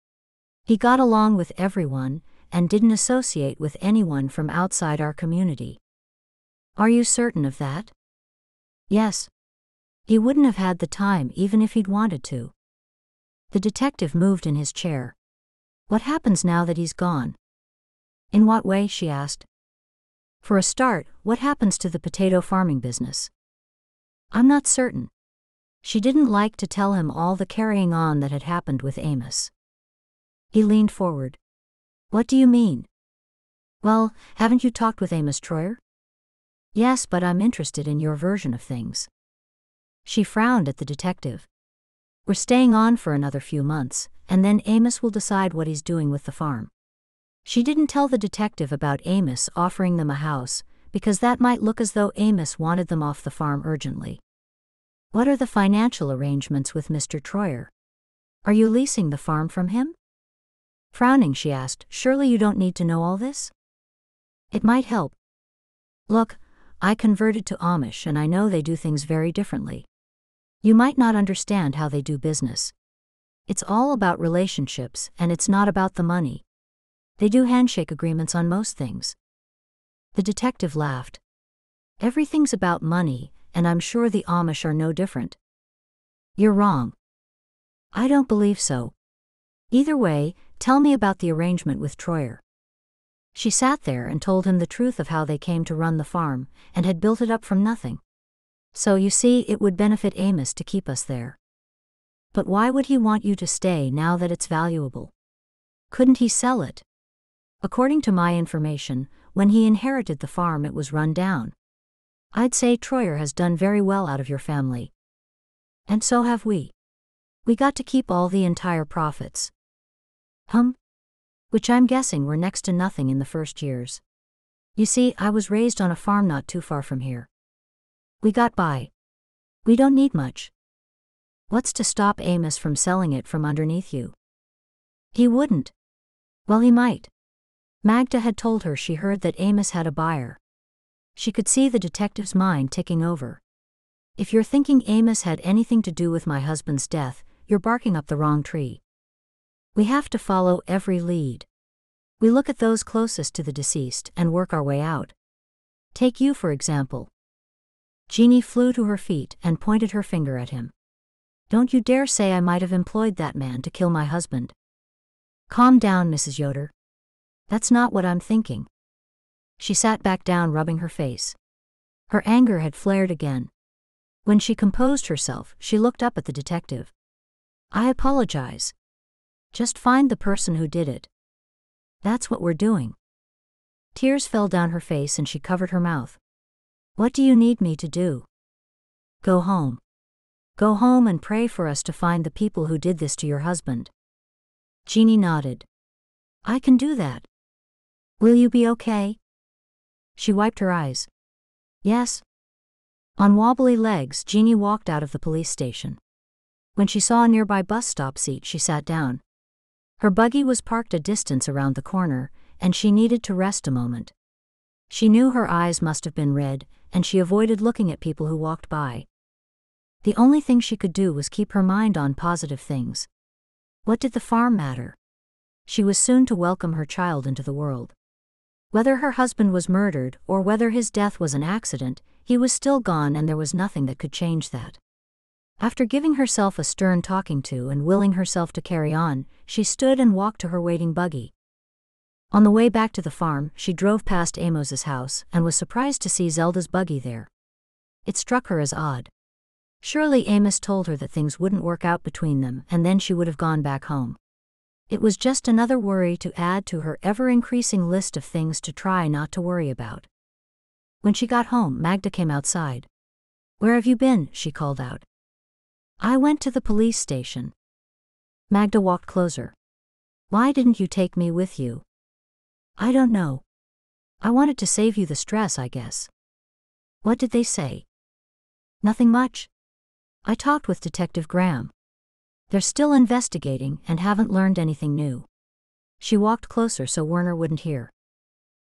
He got along with everyone and didn't associate with anyone from outside our community." "Are you certain of that?" "Yes. He wouldn't have had the time even if he'd wanted to." The detective moved in his chair. "What happens now that he's gone?" "In what way?" she asked. "For a start, what happens to the potato farming business?" "I'm not certain." She didn't like to tell him all the carrying on that had happened with Amos. He leaned forward. "What do you mean?" "Well, haven't you talked with Amos Troyer?" "Yes, but I'm interested in your version of things." She frowned at the detective. "We're staying on for another few months, and then Amos will decide what he's doing with the farm." She didn't tell the detective about Amos offering them a house, because that might look as though Amos wanted them off the farm urgently. "What are the financial arrangements with Mr. Troyer? Are you leasing the farm from him?" Frowning, she asked, "Surely you don't need to know all this?" "It might help. Look, I converted to Amish and I know they do things very differently. You might not understand how they do business. It's all about relationships and it's not about the money. They do handshake agreements on most things." The detective laughed. "Everything's about money, and I'm sure the Amish are no different. You're wrong. I don't believe so. Either way, tell me about the arrangement with Troyer. She sat there and told him the truth of how they came to run the farm, and had built it up from nothing. So you see, it would benefit Amos to keep us there. But why would he want you to stay now that it's valuable? Couldn't he sell it? According to my information, when he inherited the farm it was run down. I'd say Troyer has done very well out of your family. And so have we. We got to keep all the entire profits. Which I'm guessing were next to nothing in the first years. You see, I was raised on a farm not too far from here. We got by. We don't need much. What's to stop Amos from selling it from underneath you? He wouldn't. Well, he might. Magda had told her she heard that Amos had a buyer. She could see the detective's mind ticking over. If you're thinking Amos had anything to do with my husband's death, you're barking up the wrong tree. We have to follow every lead. We look at those closest to the deceased and work our way out. Take you, for example. Jeanie flew to her feet and pointed her finger at him. Don't you dare say I might have employed that man to kill my husband. Calm down, Mrs. Yoder. That's not what I'm thinking. She sat back down, rubbing her face. Her anger had flared again. When she composed herself, she looked up at the detective. I apologize. Just find the person who did it. That's what we're doing. Tears fell down her face and she covered her mouth. What do you need me to do? Go home. Go home and pray for us to find the people who did this to your husband. Jeanie nodded. I can do that. Will you be okay? She wiped her eyes. Yes. On wobbly legs, Jeanie walked out of the police station. When she saw a nearby bus stop seat, she sat down. Her buggy was parked a distance around the corner, and she needed to rest a moment. She knew her eyes must have been red, and she avoided looking at people who walked by. The only thing she could do was keep her mind on positive things. What did the farm matter? She was soon to welcome her child into the world. Whether her husband was murdered or whether his death was an accident, he was still gone and there was nothing that could change that. After giving herself a stern talking to and willing herself to carry on, she stood and walked to her waiting buggy. On the way back to the farm, she drove past Amos's house and was surprised to see Zelda's buggy there. It struck her as odd. Surely Amos told her that things wouldn't work out between them and then she would have gone back home. It was just another worry to add to her ever-increasing list of things to try not to worry about. When she got home, Magda came outside. Where have you been? She called out. I went to the police station. Magda walked closer. Why didn't you take me with you? I don't know. I wanted to save you the stress, I guess. What did they say? Nothing much. I talked with Detective Graham. They're still investigating and haven't learned anything new. She walked closer so Werner wouldn't hear.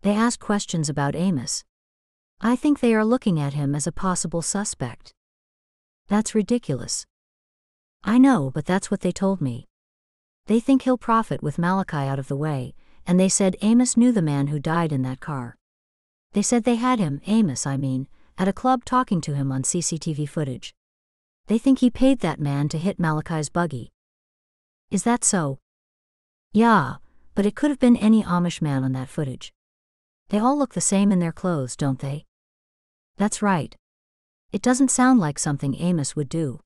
They asked questions about Amos. I think they are looking at him as a possible suspect. That's ridiculous. I know, but that's what they told me. They think he'll profit with Malachi out of the way, and they said Amos knew the man who died in that car. They said they had him, Amos I mean, at a club talking to him on CCTV footage. They think he paid that man to hit Malachi's buggy. Is that so? Yeah, but it could have been any Amish man on that footage. They all look the same in their clothes, don't they? That's right. It doesn't sound like something Amos would do.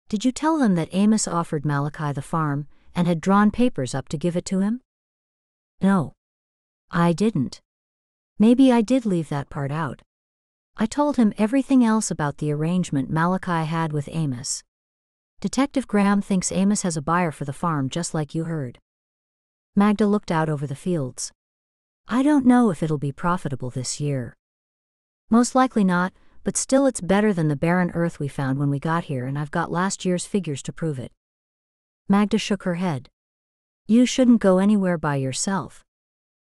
Did you tell them that Amos offered Malachi the farm and had drawn papers up to give it to him? No. I didn't. Maybe I did leave that part out. I told him everything else about the arrangement Malachi had with Amos. Detective Graham thinks Amos has a buyer for the farm just like you heard. Magda looked out over the fields. I don't know if it'll be profitable this year. Most likely not, but still it's better than the barren earth we found when we got here, and I've got last year's figures to prove it. Magda shook her head. You shouldn't go anywhere by yourself.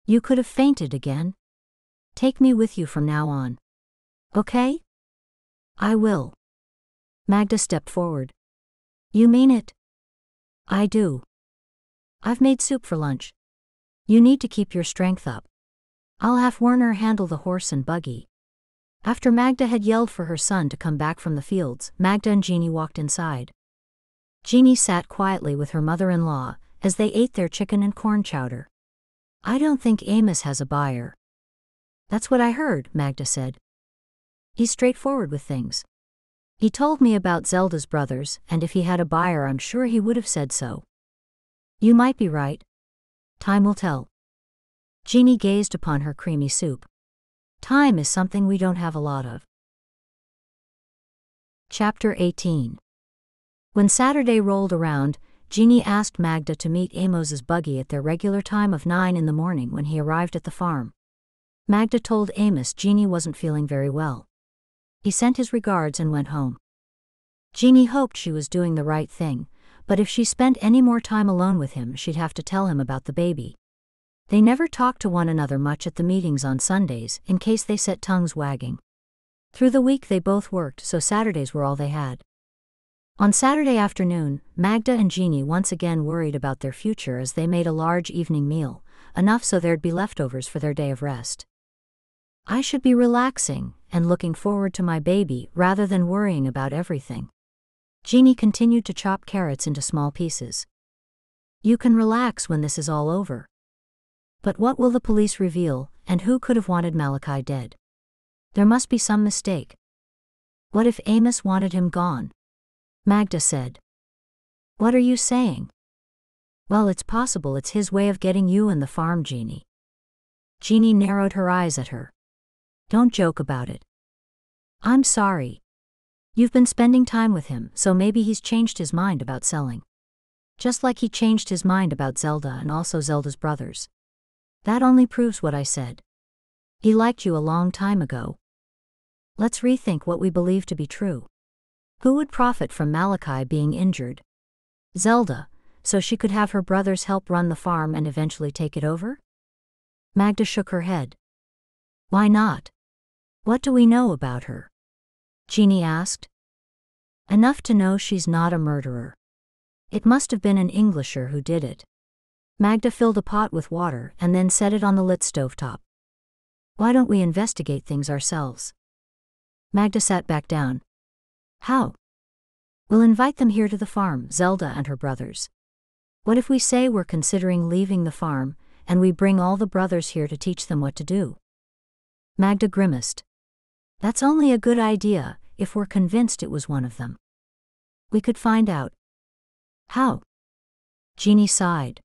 You could have fainted again. Take me with you from now on. Okay? I will. Magda stepped forward. You mean it? I do. I've made soup for lunch. You need to keep your strength up. I'll have Werner handle the horse and buggy. After Magda had yelled for her son to come back from the fields, Magda and Jeanie walked inside. Jeanie sat quietly with her mother-in-law as they ate their chicken and corn chowder. "I don't think Amos has a buyer." "That's what I heard," Magda said. "He's straightforward with things. He told me about Zelda's brothers, and if he had a buyer I'm sure he would have said so." "You might be right. Time will tell." Jeanie gazed upon her creamy soup. Time is something we don't have a lot of. Chapter 18. When Saturday rolled around, Jeanie asked Magda to meet Amos's buggy at their regular time of 9 in the morning when he arrived at the farm. Magda told Amos Jeanie wasn't feeling very well. He sent his regards and went home. Jeanie hoped she was doing the right thing, but if she spent any more time alone with him she'd have to tell him about the baby. They never talked to one another much at the meetings on Sundays in case they set tongues wagging. Through the week they both worked, so Saturdays were all they had. On Saturday afternoon, Magda and Jeanie once again worried about their future as they made a large evening meal, enough so there'd be leftovers for their day of rest. "I should be relaxing and looking forward to my baby rather than worrying about everything." Jeanie continued to chop carrots into small pieces. "You can relax when this is all over. But what will the police reveal, and who could have wanted Malachi dead? There must be some mistake. What if Amos wanted him gone?" Magda said. "What are you saying?" "Well, it's possible it's his way of getting you and the farm, Jeanie." Jeanie narrowed her eyes at her. "Don't joke about it." "I'm sorry. You've been spending time with him, so maybe he's changed his mind about selling. Just like he changed his mind about Zelda and also Zelda's brothers. That only proves what I said. He liked you a long time ago. Let's rethink what we believe to be true. Who would profit from Malachi being injured? Zelda, so she could have her brothers help run the farm and eventually take it over?" Magda shook her head. "Why not? What do we know about her?" Jeanie asked. "Enough to know she's not a murderer. It must have been an Englisher who did it." Magda filled a pot with water and then set it on the lit stovetop. "Why don't we investigate things ourselves?" Magda sat back down. "How?" "We'll invite them here to the farm, Zelda and her brothers. What if we say we're considering leaving the farm, and we bring all the brothers here to teach them what to do?" Magda grimaced. "That's only a good idea if we're convinced it was one of them. We could find out." "How?" Jeanie sighed.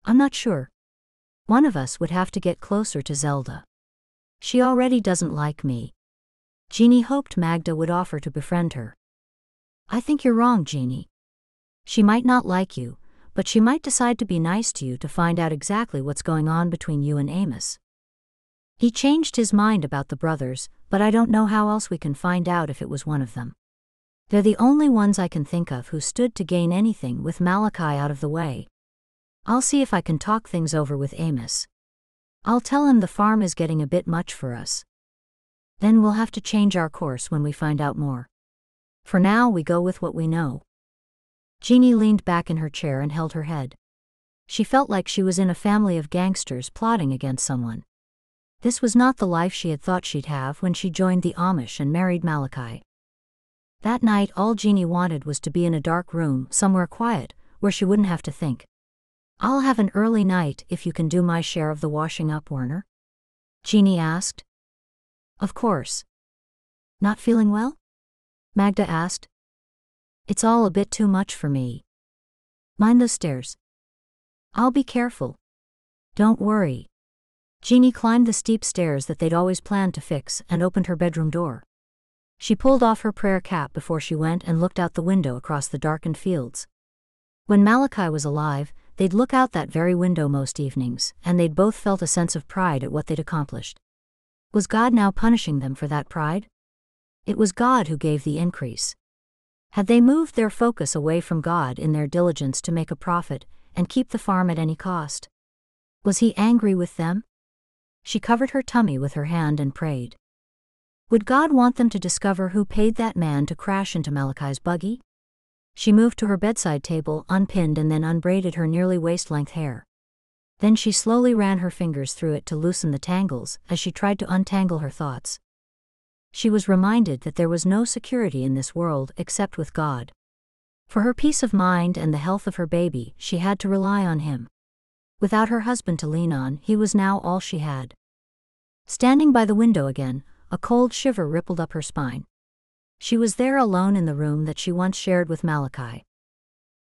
"I'm not sure. One of us would have to get closer to Zelda. She already doesn't like me." Jeanie hoped Magda would offer to befriend her. "I think you're wrong, Jeanie. She might not like you, but she might decide to be nice to you to find out exactly what's going on between you and Amos. He changed his mind about the brothers, but I don't know how else we can find out if it was one of them. They're the only ones I can think of who stood to gain anything with Malachi out of the way. I'll see if I can talk things over with Amos. I'll tell him the farm is getting a bit much for us. Then we'll have to change our course when we find out more. For now we go with what we know." Jeanie leaned back in her chair and held her head. She felt like she was in a family of gangsters plotting against someone. This was not the life she had thought she'd have when she joined the Amish and married Malachi. That night all Jeanie wanted was to be in a dark room, somewhere quiet, where she wouldn't have to think. "I'll have an early night if you can do my share of the washing up, Werner?" Jeanie asked. "Of course." "Not feeling well?" Magda asked. "It's all a bit too much for me." "Mind those stairs." "I'll be careful." "Don't worry." Jeanie climbed the steep stairs that they'd always planned to fix and opened her bedroom door. She pulled off her prayer cap before she went and looked out the window across the darkened fields. When Malachi was alive, they'd look out that very window most evenings, and they'd both felt a sense of pride at what they'd accomplished. Was God now punishing them for that pride? It was God who gave the increase. Had they moved their focus away from God in their diligence to make a profit and keep the farm at any cost? Was He angry with them? She covered her tummy with her hand and prayed. Would God want them to discover who paid that man to crash into Malachi's buggy? She moved to her bedside table, unpinned and then unbraided her nearly waist-length hair. Then she slowly ran her fingers through it to loosen the tangles as she tried to untangle her thoughts. She was reminded that there was no security in this world except with God. For her peace of mind and the health of her baby, she had to rely on him. Without her husband to lean on, he was now all she had. Standing by the window again, a cold shiver rippled up her spine. She was there alone in the room that she once shared with Malachi.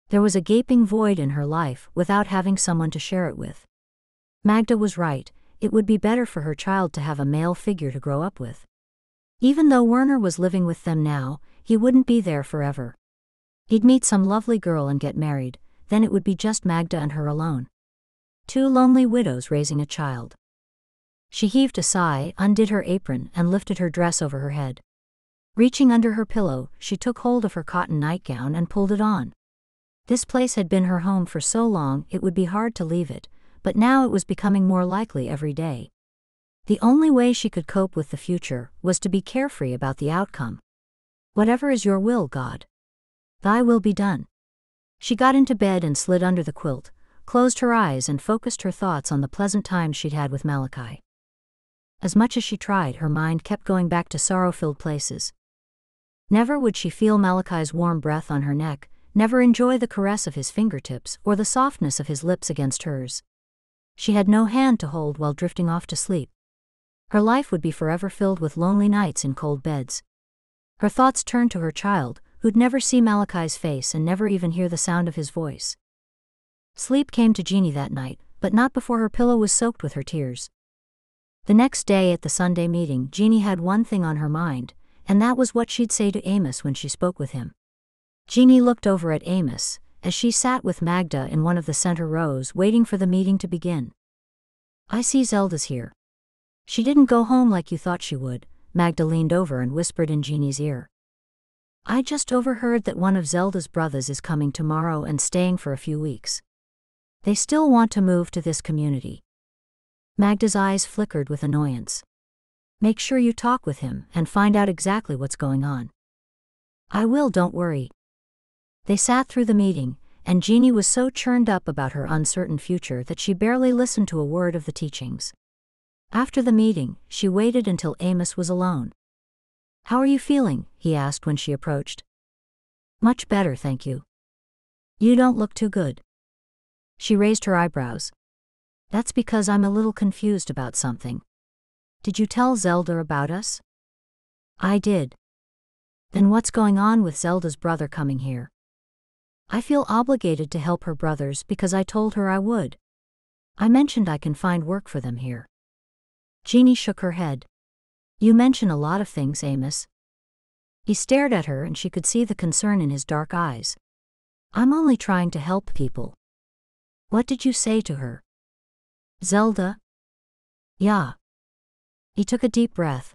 There was a gaping void in her life without having someone to share it with. Magda was right, it would be better for her child to have a male figure to grow up with. Even though Werner was living with them now, he wouldn't be there forever. He'd meet some lovely girl and get married, then it would be just Magda and her alone. Two lonely widows raising a child. She heaved a sigh, undid her apron, and lifted her dress over her head. Reaching under her pillow, she took hold of her cotton nightgown and pulled it on. This place had been her home for so long it would be hard to leave it, but now it was becoming more likely every day. The only way she could cope with the future was to be carefree about the outcome. Whatever is your will, God. Thy will be done. She got into bed and slid under the quilt, closed her eyes and focused her thoughts on the pleasant times she'd had with Malachi. As much as she tried, her mind kept going back to sorrow-filled places. Never would she feel Malachi's warm breath on her neck, never enjoy the caress of his fingertips or the softness of his lips against hers. She had no hand to hold while drifting off to sleep. Her life would be forever filled with lonely nights in cold beds. Her thoughts turned to her child, who'd never see Malachi's face and never even hear the sound of his voice. Sleep came to Jeanie that night, but not before her pillow was soaked with her tears. The next day at the Sunday meeting, Jeanie had one thing on her mind, and that was what she'd say to Amos when she spoke with him. Jeanie looked over at Amos, as she sat with Magda in one of the center rows waiting for the meeting to begin. I see Zelda's here. She didn't go home like you thought she would, Magda leaned over and whispered in Jeanie's ear. I just overheard that one of Zelda's brothers is coming tomorrow and staying for a few weeks. They still want to move to this community. Magda's eyes flickered with annoyance. Make sure you talk with him and find out exactly what's going on. I will, don't worry. They sat through the meeting, and Jeanie was so churned up about her uncertain future that she barely listened to a word of the teachings. After the meeting, she waited until Amos was alone. How are you feeling? He asked when she approached. Much better, thank you. You don't look too good. She raised her eyebrows. That's because I'm a little confused about something. Did you tell Zelda about us? I did. Then what's going on with Zelda's brother coming here? I feel obligated to help her brothers because I told her I would. I mentioned I can find work for them here. Jeanie shook her head. You mention a lot of things, Amos. He stared at her and she could see the concern in his dark eyes. I'm only trying to help people. What did you say to her? Zelda? Yeah. He took a deep breath.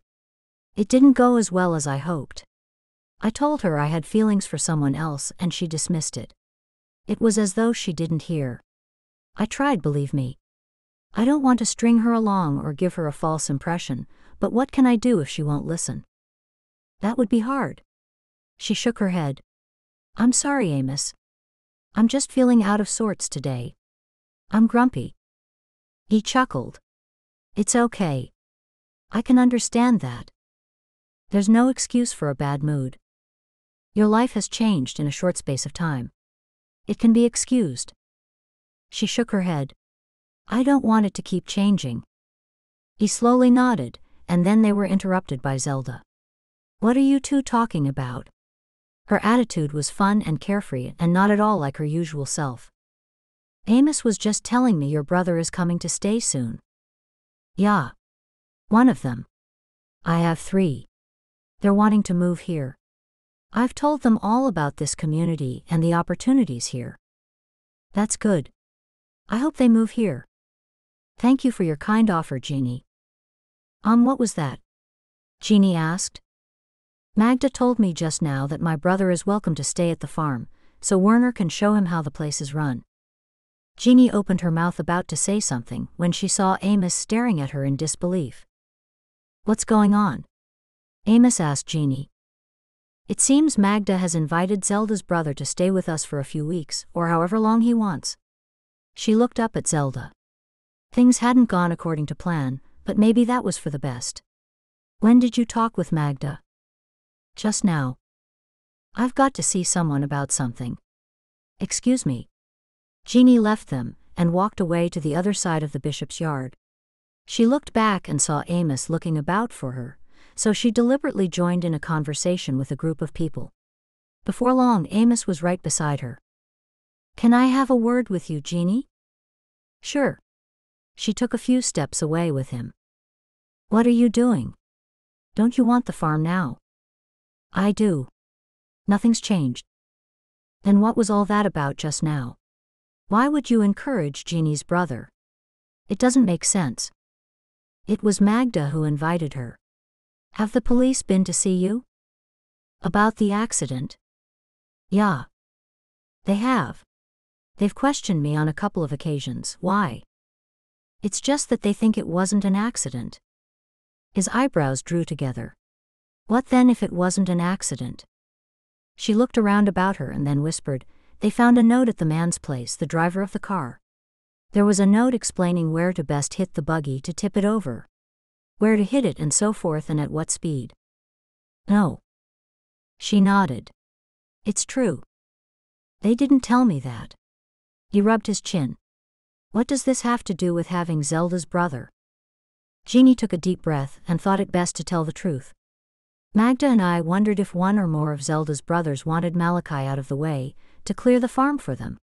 It didn't go as well as I hoped. I told her I had feelings for someone else and she dismissed it. It was as though she didn't hear. I tried, believe me. I don't want to string her along or give her a false impression, but what can I do if she won't listen? That would be hard. She shook her head. I'm sorry, Amos. I'm just feeling out of sorts today. I'm grumpy. He chuckled. It's okay. I can understand that. There's no excuse for a bad mood. Your life has changed in a short space of time. It can be excused. She shook her head. I don't want it to keep changing. He slowly nodded, and then they were interrupted by Zelda. What are you two talking about? Her attitude was fun and carefree and not at all like her usual self. Amos was just telling me your brother is coming to stay soon. Yeah. One of them. I have 3. They're wanting to move here. I've told them all about this community and the opportunities here. That's good. I hope they move here. Thank you for your kind offer, Jeanie. What was that? Jeanie asked. Magda told me just now that my brother is welcome to stay at the farm, so Werner can show him how the place is run. Jeanie opened her mouth about to say something when she saw Amos staring at her in disbelief. What's going on? Amos asked Jeanie. It seems Magda has invited Zelda's brother to stay with us for a few weeks, or however long he wants. She looked up at Zelda. Things hadn't gone according to plan, but maybe that was for the best. When did you talk with Magda? Just now. I've got to see someone about something. Excuse me. Jeanie left them and walked away to the other side of the bishop's yard. She looked back and saw Amos looking about for her, so she deliberately joined in a conversation with a group of people. Before long, Amos was right beside her. Can I have a word with you, Jeanie? Sure. She took a few steps away with him. What are you doing? Don't you want the farm now? I do. Nothing's changed. Then what was all that about just now? Why would you encourage Jeanie's brother? It doesn't make sense. It was Magda who invited her. Have the police been to see you? About the accident? Yeah. They have. They've questioned me on a couple of occasions. Why? It's just that they think it wasn't an accident. His eyebrows drew together. What then if it wasn't an accident? She looked around about her and then whispered, They found a note at the man's place, the driver of the car. There was a note explaining where to best hit the buggy to tip it over, where to hit it and so forth and at what speed. No. She nodded. It's true. They didn't tell me that. He rubbed his chin. What does this have to do with having Zelda's brother? Jeanie took a deep breath and thought it best to tell the truth. Magda and I wondered if one or more of Zelda's brothers wanted Malachi out of the way, to clear the farm for them.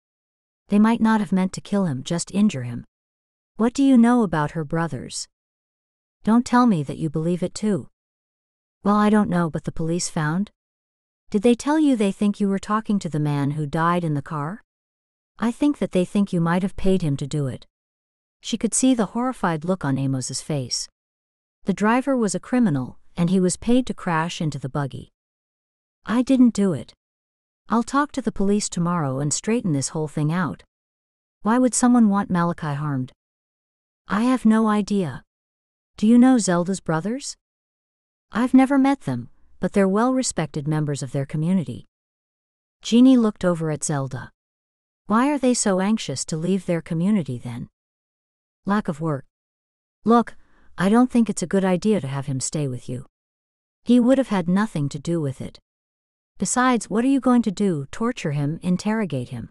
They might not have meant to kill him, just injure him. What do you know about her brothers? Don't tell me that you believe it too. Well, I don't know, but the police found? Did they tell you they think you were talking to the man who died in the car? I think that they think you might have paid him to do it. She could see the horrified look on Amos's face. The driver was a criminal, and he was paid to crash into the buggy. I didn't do it. I'll talk to the police tomorrow and straighten this whole thing out. Why would someone want Malachi harmed? I have no idea. Do you know Zelda's brothers? I've never met them, but they're well-respected members of their community. Jeanie looked over at Zelda. Why are they so anxious to leave their community then? Lack of work. Look, I don't think it's a good idea to have him stay with you. He would have had nothing to do with it. Besides, what are you going to do? Torture him, interrogate him?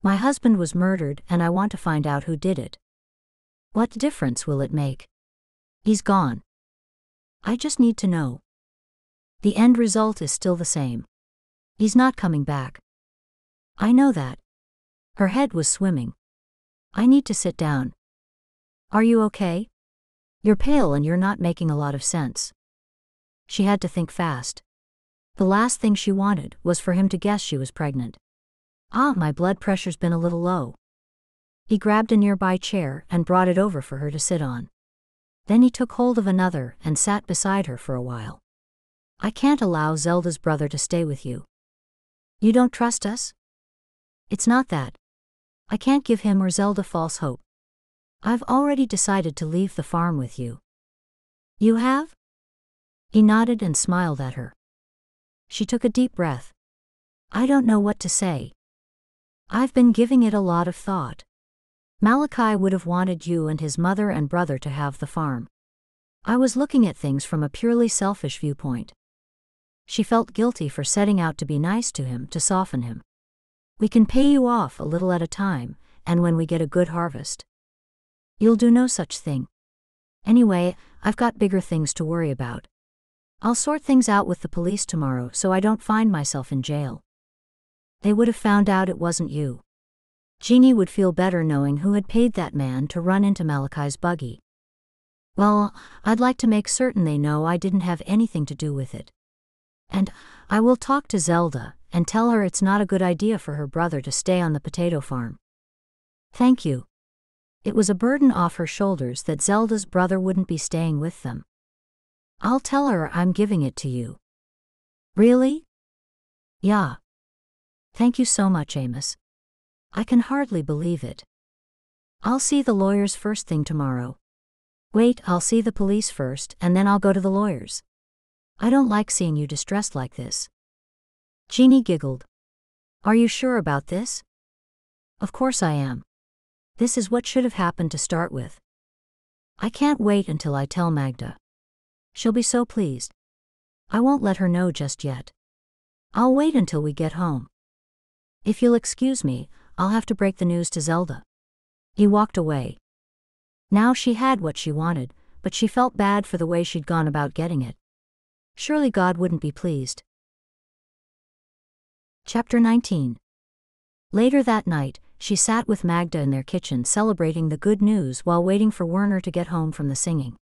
My husband was murdered and I want to find out who did it. What difference will it make? He's gone. I just need to know. The end result is still the same. He's not coming back. I know that. Her head was swimming. I need to sit down. Are you okay? You're pale and you're not making a lot of sense. She had to think fast. The last thing she wanted was for him to guess she was pregnant. My blood pressure's been a little low. He grabbed a nearby chair and brought it over for her to sit on. Then he took hold of another and sat beside her for a while. I can't allow Zelda's brother to stay with you. You don't trust us? It's not that. I can't give him or Zelda false hope. I've already decided to leave the farm with you. You have? He nodded and smiled at her. She took a deep breath. I don't know what to say. I've been giving it a lot of thought. Malachi would have wanted you and his mother and brother to have the farm. I was looking at things from a purely selfish viewpoint. She felt guilty for setting out to be nice to him, to soften him. We can pay you off a little at a time, and when we get a good harvest. You'll do no such thing. Anyway, I've got bigger things to worry about. I'll sort things out with the police tomorrow so I don't find myself in jail. They would have found out it wasn't you. Jeanie would feel better knowing who had paid that man to run into Malachi's buggy. Well, I'd like to make certain they know I didn't have anything to do with it. And I will talk to Zelda and tell her it's not a good idea for her brother to stay on the potato farm. Thank you. It was a burden off her shoulders that Zelda's brother wouldn't be staying with them. I'll tell her I'm giving it to you. Really? Yeah. Thank you so much, Amos. I can hardly believe it. I'll see the lawyers first thing tomorrow. Wait, I'll see the police first and then I'll go to the lawyers. I don't like seeing you distressed like this. Jeanie giggled. Are you sure about this? Of course I am. This is what should have happened to start with. I can't wait until I tell Magda. She'll be so pleased. I won't let her know just yet. I'll wait until we get home. If you'll excuse me, I'll have to break the news to Zelda." He walked away. Now she had what she wanted, but she felt bad for the way she'd gone about getting it. Surely God wouldn't be pleased. Chapter 19. Later that night, she sat with Magda in their kitchen celebrating the good news while waiting for Werner to get home from the singing.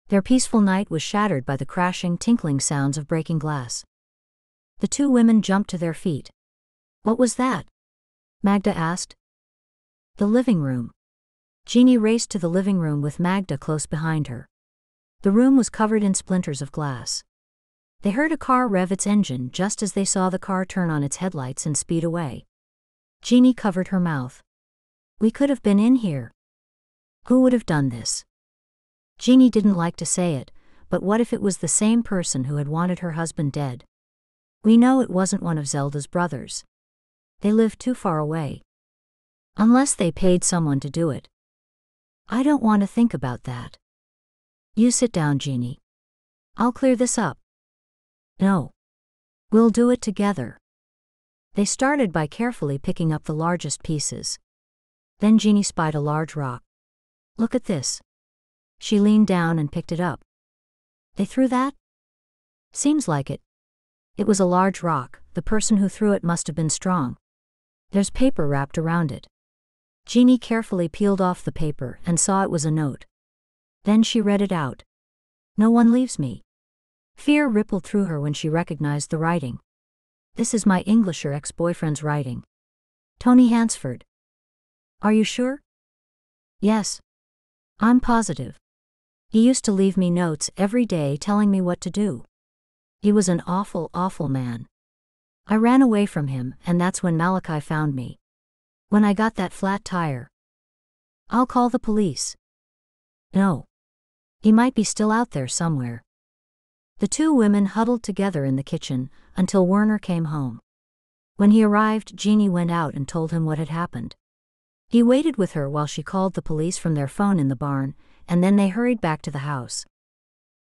Their peaceful night was shattered by the crashing, tinkling sounds of breaking glass. The two women jumped to their feet. "What was that?" Magda asked. "The living room." Jeanie raced to the living room with Magda close behind her. The room was covered in splinters of glass. They heard a car rev its engine just as they saw the car turn on its headlights and speed away. Jeanie covered her mouth. "We could have been in here. Who would have done this?" Jeanie didn't like to say it, but what if it was the same person who had wanted her husband dead? We know it wasn't one of Zelda's brothers. They lived too far away. Unless they paid someone to do it. I don't want to think about that. You sit down, Jeanie. I'll clear this up. No. We'll do it together. They started by carefully picking up the largest pieces. Then Jeanie spied a large rock. "Look at this." She leaned down and picked it up. "They threw that?" "Seems like it. It was a large rock. The person who threw it must have been strong. There's paper wrapped around it." Jeanie carefully peeled off the paper and saw it was a note. Then she read it out. "No one leaves me." Fear rippled through her when she recognized the writing. "This is my Englisher ex-boyfriend's writing. Tony Hansford." "Are you sure?" "Yes. I'm positive. He used to leave me notes every day telling me what to do. He was an awful, awful man. I ran away from him, and that's when Malachi found me. When I got that flat tire." "I'll call the police." "No. He might be still out there somewhere." The two women huddled together in the kitchen until Werner came home. When he arrived, Jeanie went out and told him what had happened. He waited with her while she called the police from their phone in the barn, and then they hurried back to the house.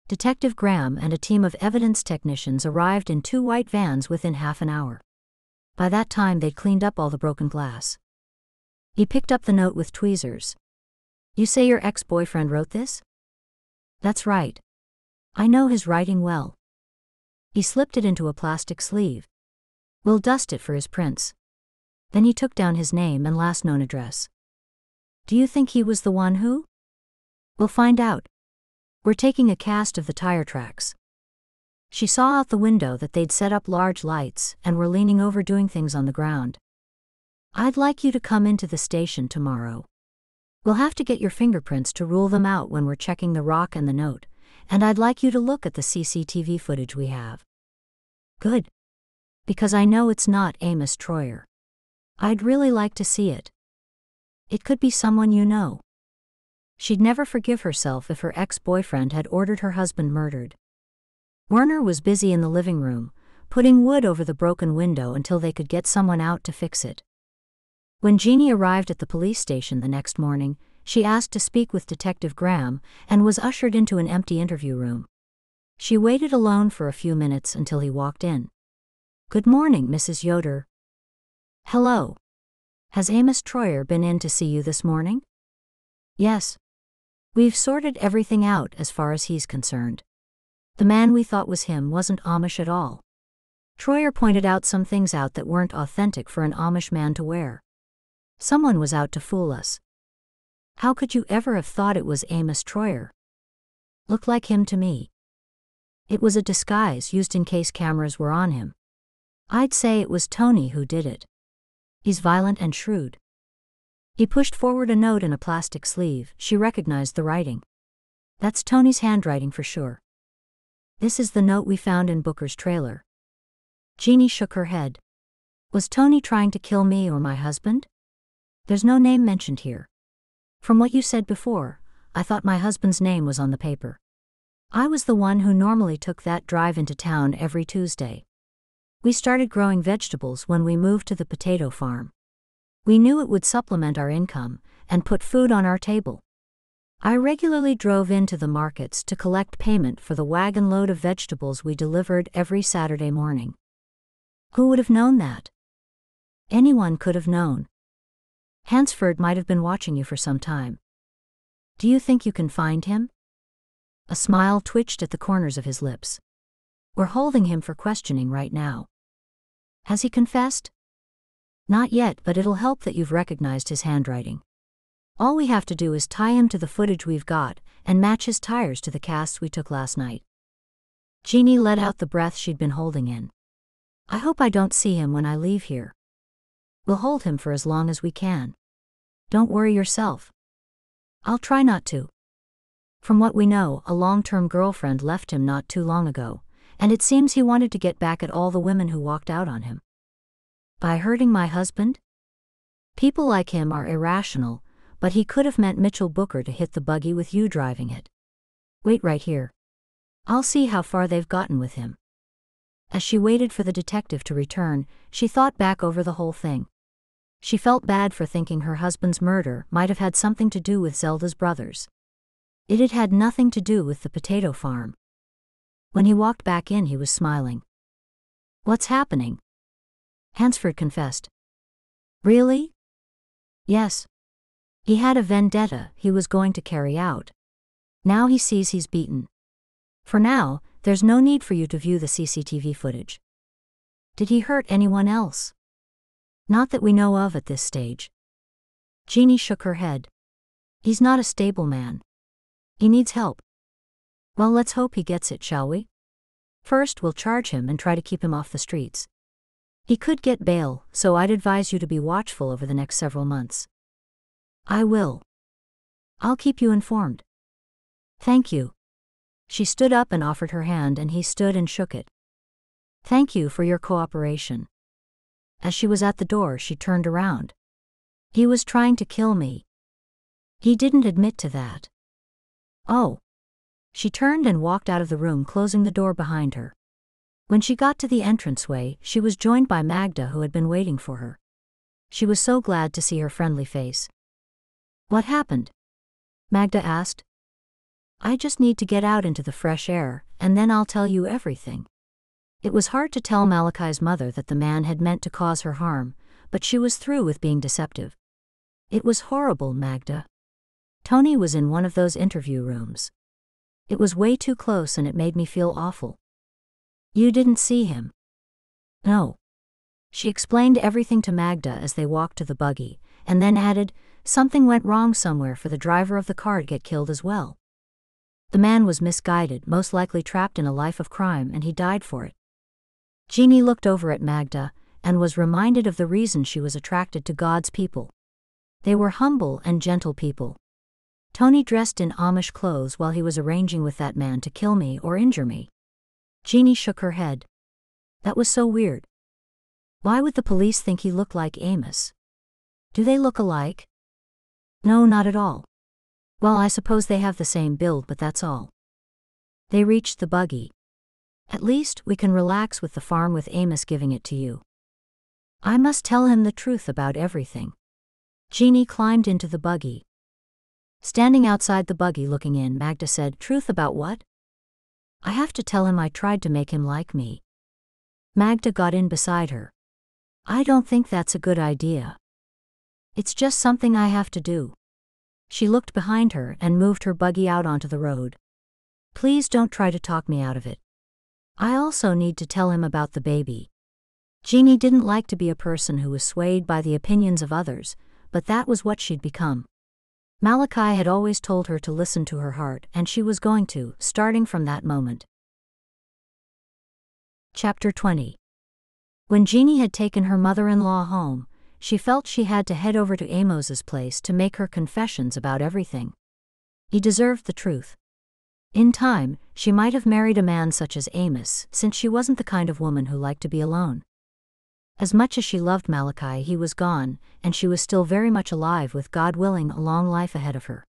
Detective Graham and a team of evidence technicians arrived in 2 white vans within half an hour. By that time they'd cleaned up all the broken glass. He picked up the note with tweezers. "You say your ex-boyfriend wrote this?" "That's right. I know his writing well." He slipped it into a plastic sleeve. "We'll dust it for his prints." Then he took down his name and last known address. "Do you think he was the one who?" "We'll find out. We're taking a cast of the tire tracks." She saw out the window that they'd set up large lights and were leaning over doing things on the ground. "I'd like you to come into the station tomorrow. We'll have to get your fingerprints to rule them out when we're checking the rock and the note, and I'd like you to look at the CCTV footage we have." "Good. Because I know it's not Amos Troyer. I'd really like to see it. It could be someone you know." She'd never forgive herself if her ex-boyfriend had ordered her husband murdered. Werner was busy in the living room, putting wood over the broken window until they could get someone out to fix it. When Jeanie arrived at the police station the next morning, she asked to speak with Detective Graham and was ushered into an empty interview room. She waited alone for a few minutes until he walked in. "Good morning, Mrs. Yoder." "Hello. Has Amos Troyer been in to see you this morning?" "Yes. We've sorted everything out as far as he's concerned. The man we thought was him wasn't Amish at all. Troyer pointed out some things out that weren't authentic for an Amish man to wear. Someone was out to fool us." "How could you ever have thought it was Amos Troyer?" "Looked like him to me. It was a disguise used in case cameras were on him. I'd say it was Tony who did it. He's violent and shrewd." He pushed forward a note in a plastic sleeve. She recognized the writing. "That's Tony's handwriting for sure. This is the note we found in Booker's trailer." Jeanie shook her head. "Was Tony trying to kill me or my husband? There's no name mentioned here. From what you said before, I thought my husband's name was on the paper. I was the one who normally took that drive into town every Tuesday. We started growing vegetables when we moved to the potato farm. We knew it would supplement our income and put food on our table. I regularly drove into the markets to collect payment for the wagon load of vegetables we delivered every Saturday morning. Who would have known that? Anyone could have known. Hansford might have been watching you for some time. Do you think you can find him? A smile twitched at the corners of his lips. We're holding him for questioning right now. Has he confessed? Not yet, but it'll help that you've recognized his handwriting. All we have to do is tie him to the footage we've got, and match his tires to the casts we took last night. Jeanie let out the breath she'd been holding in. I hope I don't see him when I leave here. We'll hold him for as long as we can. Don't worry yourself. I'll try not to. From what we know, a long-term girlfriend left him not too long ago, and it seems he wanted to get back at all the women who walked out on him. By hurting my husband? People like him are irrational, but he could have meant Mitchell Booker to hit the buggy with you driving it. Wait right here. I'll see how far they've gotten with him. As she waited for the detective to return, she thought back over the whole thing. She felt bad for thinking her husband's murder might have had something to do with Zelda's brothers. It had had nothing to do with the potato farm. When he walked back in, he was smiling. What's happening? Hansford confessed. Really? Yes. He had a vendetta he was going to carry out. Now he sees he's beaten. For now, there's no need for you to view the CCTV footage. Did he hurt anyone else? Not that we know of at this stage. Jeanie shook her head. He's not a stable man. He needs help. Well, let's hope he gets it, shall we? First, we'll charge him and try to keep him off the streets. He could get bail, so I'd advise you to be watchful over the next several months. I will. I'll keep you informed. Thank you. She stood up and offered her hand, and he stood and shook it. Thank you for your cooperation. As she was at the door, she turned around. He was trying to kill me. He didn't admit to that. Oh. She turned and walked out of the room, closing the door behind her. When she got to the entranceway, she was joined by Magda, who had been waiting for her. She was so glad to see her friendly face. What happened? Magda asked. I just need to get out into the fresh air, and then I'll tell you everything. It was hard to tell Malachi's mother that the man had meant to cause her harm, but she was through with being deceptive. It was horrible, Magda. Tony was in one of those interview rooms. It was way too close and it made me feel awful. You didn't see him? No. She explained everything to Magda as they walked to the buggy, and then added, something went wrong somewhere for the driver of the car to get killed as well. The man was misguided, most likely trapped in a life of crime, and he died for it. Jeanie looked over at Magda, and was reminded of the reason she was attracted to God's people. They were humble and gentle people. Tony dressed in Amish clothes while he was arranging with that man to kill me or injure me. Jeanie shook her head. That was so weird. Why would the police think he looked like Amos? Do they look alike? No, not at all. Well, I suppose they have the same build, but that's all. They reached the buggy. At least we can relax with the farm with Amos giving it to you. I must tell him the truth about everything. Jeanie climbed into the buggy. Standing outside the buggy looking in, Magda said, Truth about what? I have to tell him I tried to make him like me. Magda got in beside her. I don't think that's a good idea. It's just something I have to do. She looked behind her and moved her buggy out onto the road. Please don't try to talk me out of it. I also need to tell him about the baby. Jeanie didn't like to be a person who was swayed by the opinions of others, but that was what she'd become. Malachi had always told her to listen to her heart, and she was going to, starting from that moment. Chapter 20. When Jeanie had taken her mother-in-law home, she felt she had to head over to Amos's place to make her confessions about everything. He deserved the truth. In time, she might have married a man such as Amos, since she wasn't the kind of woman who liked to be alone. As much as she loved Malachi, he was gone, and she was still very much alive, with, God willing, a long life ahead of her.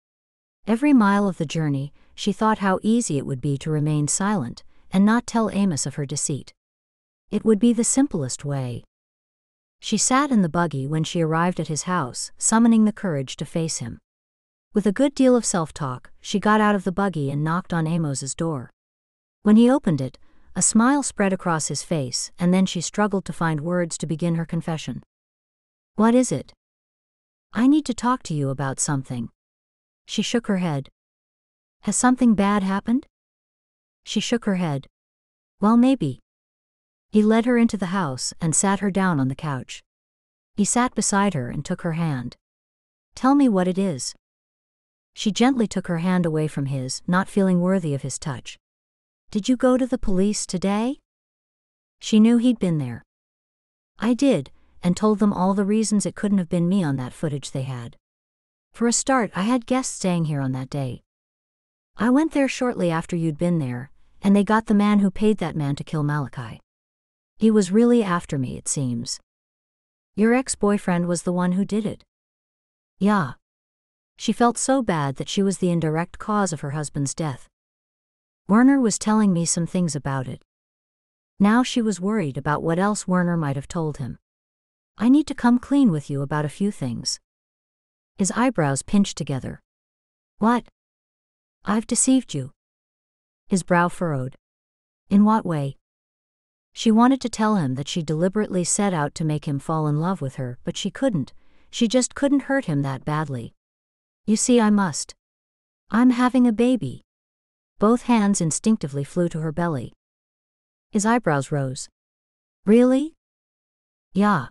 Every mile of the journey, she thought how easy it would be to remain silent, and not tell Amos of her deceit. It would be the simplest way. She sat in the buggy when she arrived at his house, summoning the courage to face him. With a good deal of self-talk, she got out of the buggy and knocked on Amos's door. When he opened it, a smile spread across his face, and then she struggled to find words to begin her confession. "What is it?" "I need to talk to you about something." She shook her head. "Has something bad happened?" She shook her head. "Well, maybe." He led her into the house and sat her down on the couch. He sat beside her and took her hand. "Tell me what it is." She gently took her hand away from his, not feeling worthy of his touch. "Did you go to the police today?" She knew he'd been there. "I did, and told them all the reasons it couldn't have been me on that footage they had. For a start, I had guests staying here on that day. I went there shortly after you'd been there, and they got the man who paid that man to kill Malachi. He was really after me, it seems." "Your ex-boyfriend was the one who did it?" "Yeah." She felt so bad that she was the indirect cause of her husband's death. Werner was telling me some things about it. Now she was worried about what else Werner might have told him. "I need to come clean with you about a few things." His eyebrows pinched together. "What?" "I've deceived you." His brow furrowed. "In what way?" She wanted to tell him that she deliberately set out to make him fall in love with her, but she couldn't. She just couldn't hurt him that badly. "You see, I must. I'm having a baby." Both hands instinctively flew to her belly. His eyebrows rose. "Really?" "Yeah.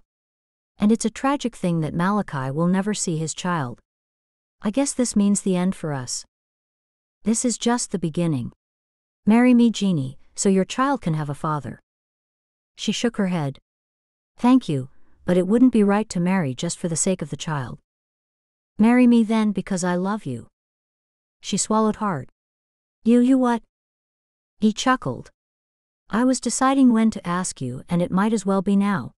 And it's a tragic thing that Malachi will never see his child. I guess this means the end for us. This is just the beginning. Marry me, Jeanie, so your child can have a father." She shook her head. "Thank you, but it wouldn't be right to marry just for the sake of the child." "Marry me then because I love you." She swallowed hard. You what?" He chuckled. "I was deciding when to ask you, and it might as well be now.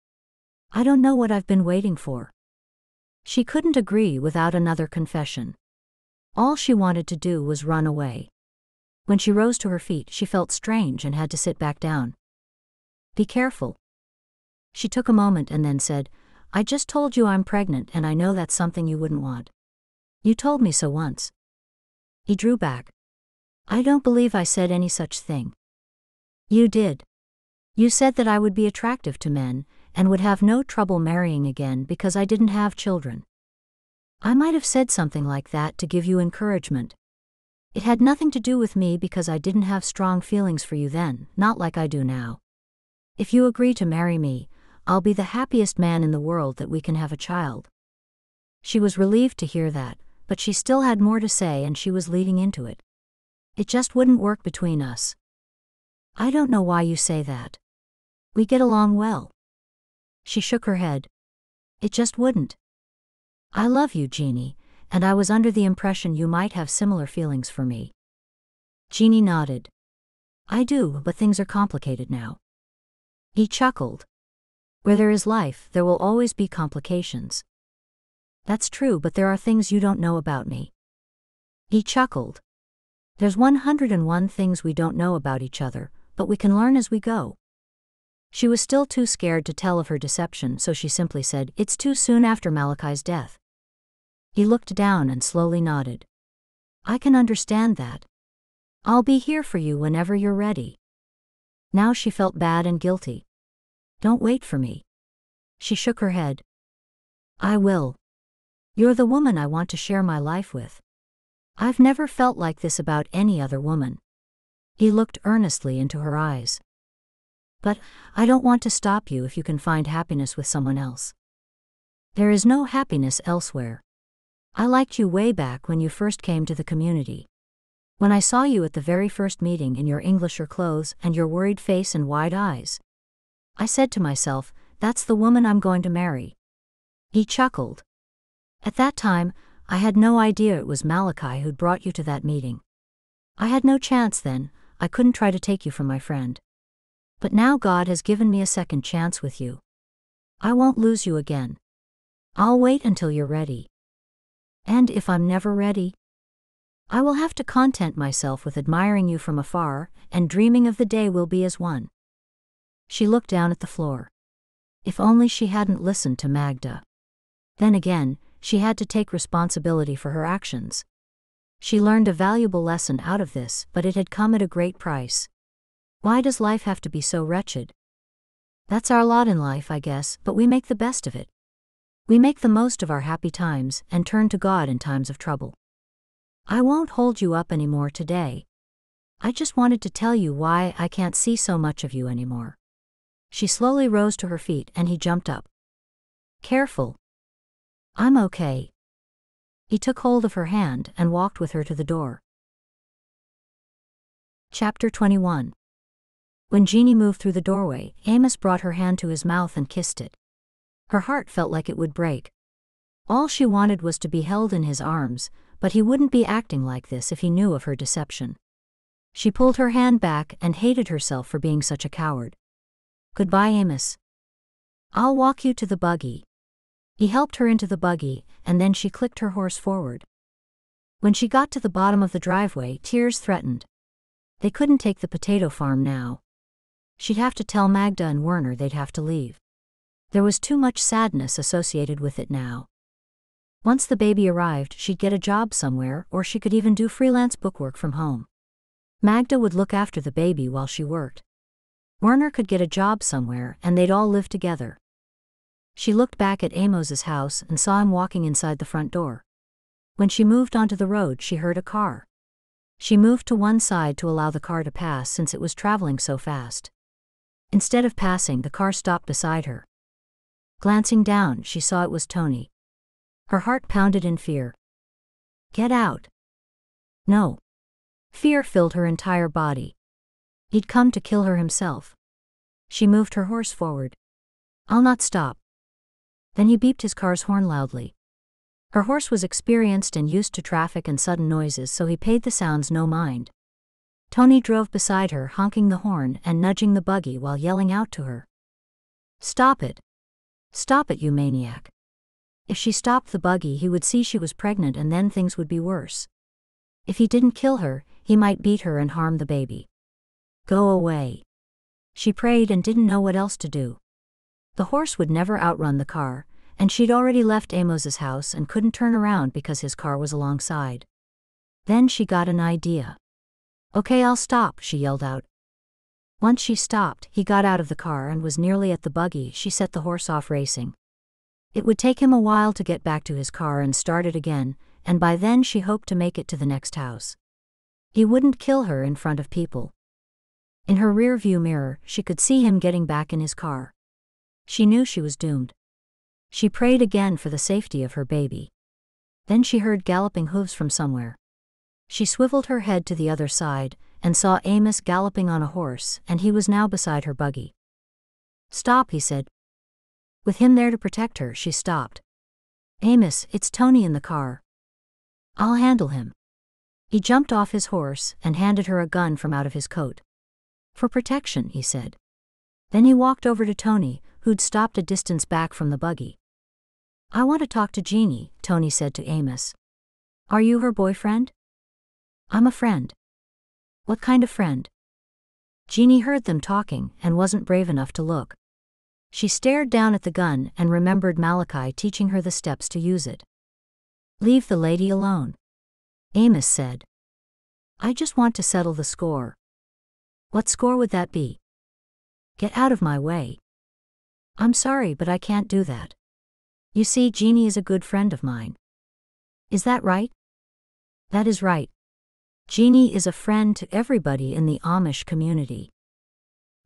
I don't know what I've been waiting for." She couldn't agree without another confession. All she wanted to do was run away. When she rose to her feet, she felt strange and had to sit back down. "Be careful." She took a moment and then said, "I just told you I'm pregnant, and I know that's something you wouldn't want. You told me so once." He drew back. "I don't believe I said any such thing." "You did. You said that I would be attractive to men, and would have no trouble marrying again because I didn't have children. I might have said something like that to give you encouragement. It had nothing to do with me because I didn't have strong feelings for you then, not like I do now. If you agree to marry me, I'll be the happiest man in the world that we can have a child." She was relieved to hear that, but she still had more to say and she was leading into it. "It just wouldn't work between us." "I don't know why you say that. We get along well." She shook her head. "It just wouldn't. I love you, Jeanie, and I was under the impression you might have similar feelings for me." Jeanie nodded. "I do, but things are complicated now." He chuckled. "Where there is life, there will always be complications." "That's true, but there are things you don't know about me." He chuckled. "There's 101 things we don't know about each other, but we can learn as we go." She was still too scared to tell of her deception, so she simply said, "It's too soon after Malachi's death." He looked down and slowly nodded. "I can understand that. I'll be here for you whenever you're ready." Now she felt bad and guilty. "Don't wait for me." She shook her head. "I will. You're the woman I want to share my life with. I've never felt like this about any other woman." He looked earnestly into her eyes. "But I don't want to stop you if you can find happiness with someone else. There is no happiness elsewhere. I liked you way back when you first came to the community. When I saw you at the very first meeting in your Englisher clothes and your worried face and wide eyes. I said to myself, that's the woman I'm going to marry." He chuckled. "At that time, I had no idea it was Malachi who'd brought you to that meeting. I had no chance then, I couldn't try to take you from my friend. But now God has given me a second chance with you. I won't lose you again. I'll wait until you're ready. And if I'm never ready, I will have to content myself with admiring you from afar and dreaming of the day we'll be as one." She looked down at the floor. If only she hadn't listened to Magda. Then again, she had to take responsibility for her actions. She learned a valuable lesson out of this, but it had come at a great price. Why does life have to be so wretched? That's our lot in life, I guess, but we make the best of it. We make the most of our happy times and turn to God in times of trouble. I won't hold you up anymore today. I just wanted to tell you why I can't see so much of you anymore. She slowly rose to her feet and he jumped up. Careful. I'm okay. He took hold of her hand and walked with her to the door. Chapter 21. When Jeanie moved through the doorway, Amos brought her hand to his mouth and kissed it. Her heart felt like it would break. All she wanted was to be held in his arms, but he wouldn't be acting like this if he knew of her deception. She pulled her hand back and hated herself for being such a coward. Goodbye, Amos. I'll walk you to the buggy. He helped her into the buggy, and then she clicked her horse forward. When she got to the bottom of the driveway, tears threatened. They couldn't take the potato farm now. She'd have to tell Magda and Werner they'd have to leave. There was too much sadness associated with it now. Once the baby arrived, she'd get a job somewhere, or she could even do freelance bookwork from home. Magda would look after the baby while she worked. Werner could get a job somewhere, and they'd all live together. She looked back at Amos's house and saw him walking inside the front door. When she moved onto the road, she heard a car. She moved to one side to allow the car to pass since it was traveling so fast. Instead of passing, the car stopped beside her. Glancing down, she saw it was Tony. Her heart pounded in fear. Get out. No. Fear filled her entire body. He'd come to kill her himself. She moved her horse forward. I'll not stop. Then he beeped his car's horn loudly. Her horse was experienced and used to traffic and sudden noises, so he paid the sounds no mind. Tony drove beside her, honking the horn and nudging the buggy while yelling out to her. Stop it. Stop it, you maniac. If she stopped the buggy, he would see she was pregnant and then things would be worse. If he didn't kill her, he might beat her and harm the baby. Go away. She prayed and didn't know what else to do. The horse would never outrun the car, and she'd already left Amos's house and couldn't turn around because his car was alongside. Then she got an idea. Okay, I'll stop, she yelled out. Once she stopped, he got out of the car and was nearly at the buggy. She set the horse off racing. It would take him a while to get back to his car and start it again, and by then she hoped to make it to the next house. He wouldn't kill her in front of people. In her rear-view mirror, she could see him getting back in his car. She knew she was doomed. She prayed again for the safety of her baby. Then she heard galloping hooves from somewhere. She swiveled her head to the other side and saw Amos galloping on a horse, and he was now beside her buggy. Stop, he said. With him there to protect her, she stopped. Amos, it's Tony in the car. I'll handle him. He jumped off his horse and handed her a gun from out of his coat. For protection, he said. Then he walked over to Tony, who'd stopped a distance back from the buggy. I want to talk to Jeanie, Tony said to Amos. Are you her boyfriend? I'm a friend. What kind of friend? Jeanie heard them talking and wasn't brave enough to look. She stared down at the gun and remembered Malachi teaching her the steps to use it. Leave the lady alone, Amos said. I just want to settle the score. What score would that be? Get out of my way. I'm sorry, but I can't do that. You see, Jeanie is a good friend of mine. Is that right? That is right. Jeanie is a friend to everybody in the Amish community.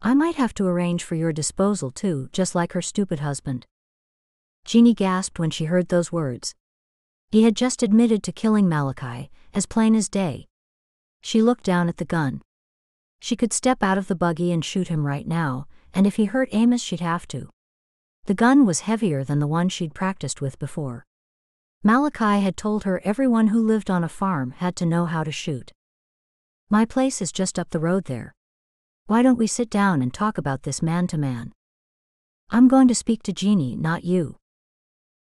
I might have to arrange for your disposal too, just like her stupid husband. Jeanie gasped when she heard those words. He had just admitted to killing Malachi, as plain as day. She looked down at the gun. She could step out of the buggy and shoot him right now, and if he hurt Amos she'd have to. The gun was heavier than the one she'd practiced with before. Malachi had told her everyone who lived on a farm had to know how to shoot. My place is just up the road there. Why don't we sit down and talk about this man to man? I'm going to speak to Jeanie, not you.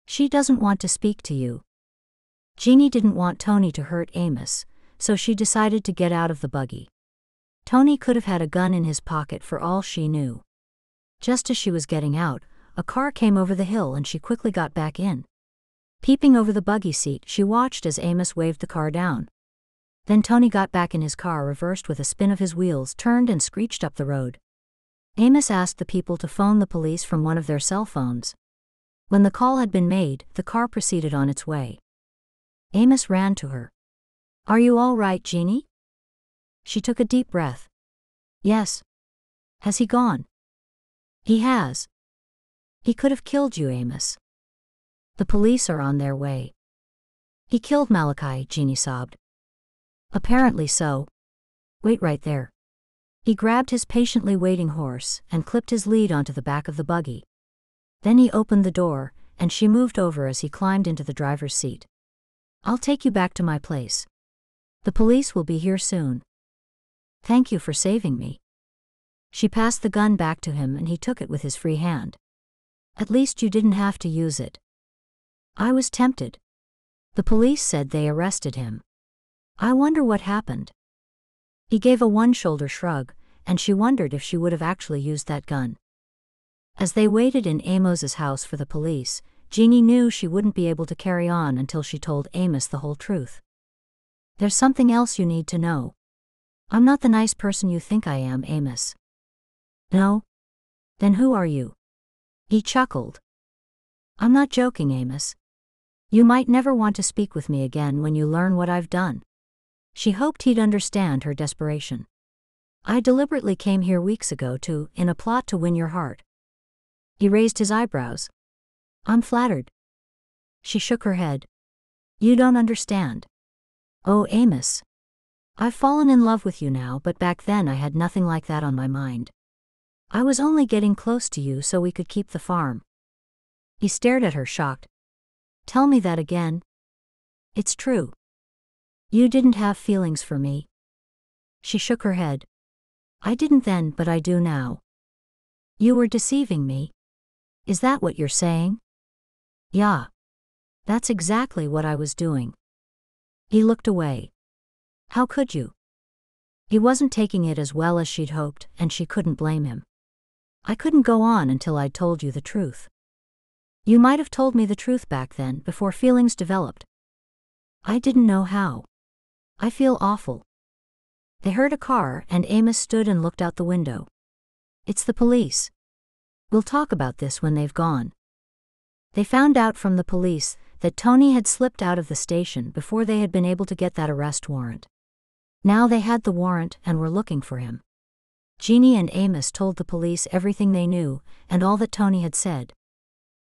She doesn't want to speak to you. Jeanie didn't want Tony to hurt Amos, so she decided to get out of the buggy. Tony could have had a gun in his pocket for all she knew. Just as she was getting out, a car came over the hill and she quickly got back in. Peeping over the buggy seat, she watched as Amos waved the car down. Then Tony got back in his car, reversed with a spin of his wheels, turned and screeched up the road. Amos asked the people to phone the police from one of their cell phones. When the call had been made, the car proceeded on its way. Amos ran to her. "Are you all right, Jeanie?" She took a deep breath. "Yes." "Has he gone?" "He has." "He could have killed you, Amos." "The police are on their way." "He killed Malachi," Jeanie sobbed. "Apparently so." "Wait right there." He grabbed his patiently waiting horse and clipped his lead onto the back of the buggy. Then he opened the door, and she moved over as he climbed into the driver's seat. "I'll take you back to my place. The police will be here soon." "Thank you for saving me." She passed the gun back to him and he took it with his free hand. "At least you didn't have to use it." "I was tempted. The police said they arrested him. I wonder what happened." He gave a one-shoulder shrug, and she wondered if she would have actually used that gun. As they waited in Amos's house for the police, Jeanie knew she wouldn't be able to carry on until she told Amos the whole truth. "There's something else you need to know. I'm not the nice person you think I am, Amos." "No? Then who are you?" He chuckled. "I'm not joking, Amos. You might never want to speak with me again when you learn what I've done." She hoped he'd understand her desperation. "I deliberately came here weeks ago in a plot to win your heart." He raised his eyebrows. "I'm flattered." She shook her head. "You don't understand." "Oh, Amos. I've fallen in love with you now, but back then I had nothing like that on my mind. I was only getting close to you so we could keep the farm." He stared at her, shocked. "Tell me that again." "It's true. You didn't have feelings for me." She shook her head. "I didn't then, but I do now." "You were deceiving me. Is that what you're saying?" "Yeah. That's exactly what I was doing." He looked away. "How could you?" He wasn't taking it as well as she'd hoped, and she couldn't blame him. "I couldn't go on until I'd told you the truth." "You might have told me the truth back then, before feelings developed." "I didn't know how. I feel awful." They heard a car, and Amos stood and looked out the window. "It's the police. We'll talk about this when they've gone." They found out from the police that Tony had slipped out of the station before they had been able to get that arrest warrant. Now they had the warrant and were looking for him. Jeanie and Amos told the police everything they knew, and all that Tony had said.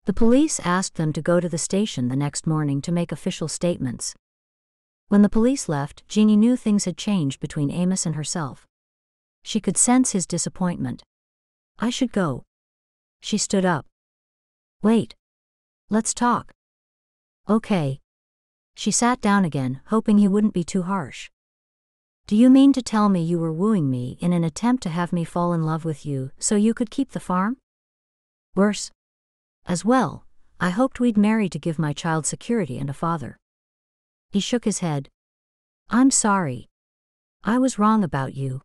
The police asked them to go to the station the next morning to make official statements. When the police left, Jeanie knew things had changed between Amos and herself. She could sense his disappointment. "I should go." She stood up. "Wait. Let's talk." "Okay." She sat down again, hoping he wouldn't be too harsh. "Do you mean to tell me you were wooing me in an attempt to have me fall in love with you so you could keep the farm?" "Worse. As well, I hoped we'd marry to give my child security and a father." He shook his head. "I'm sorry. I was wrong about you.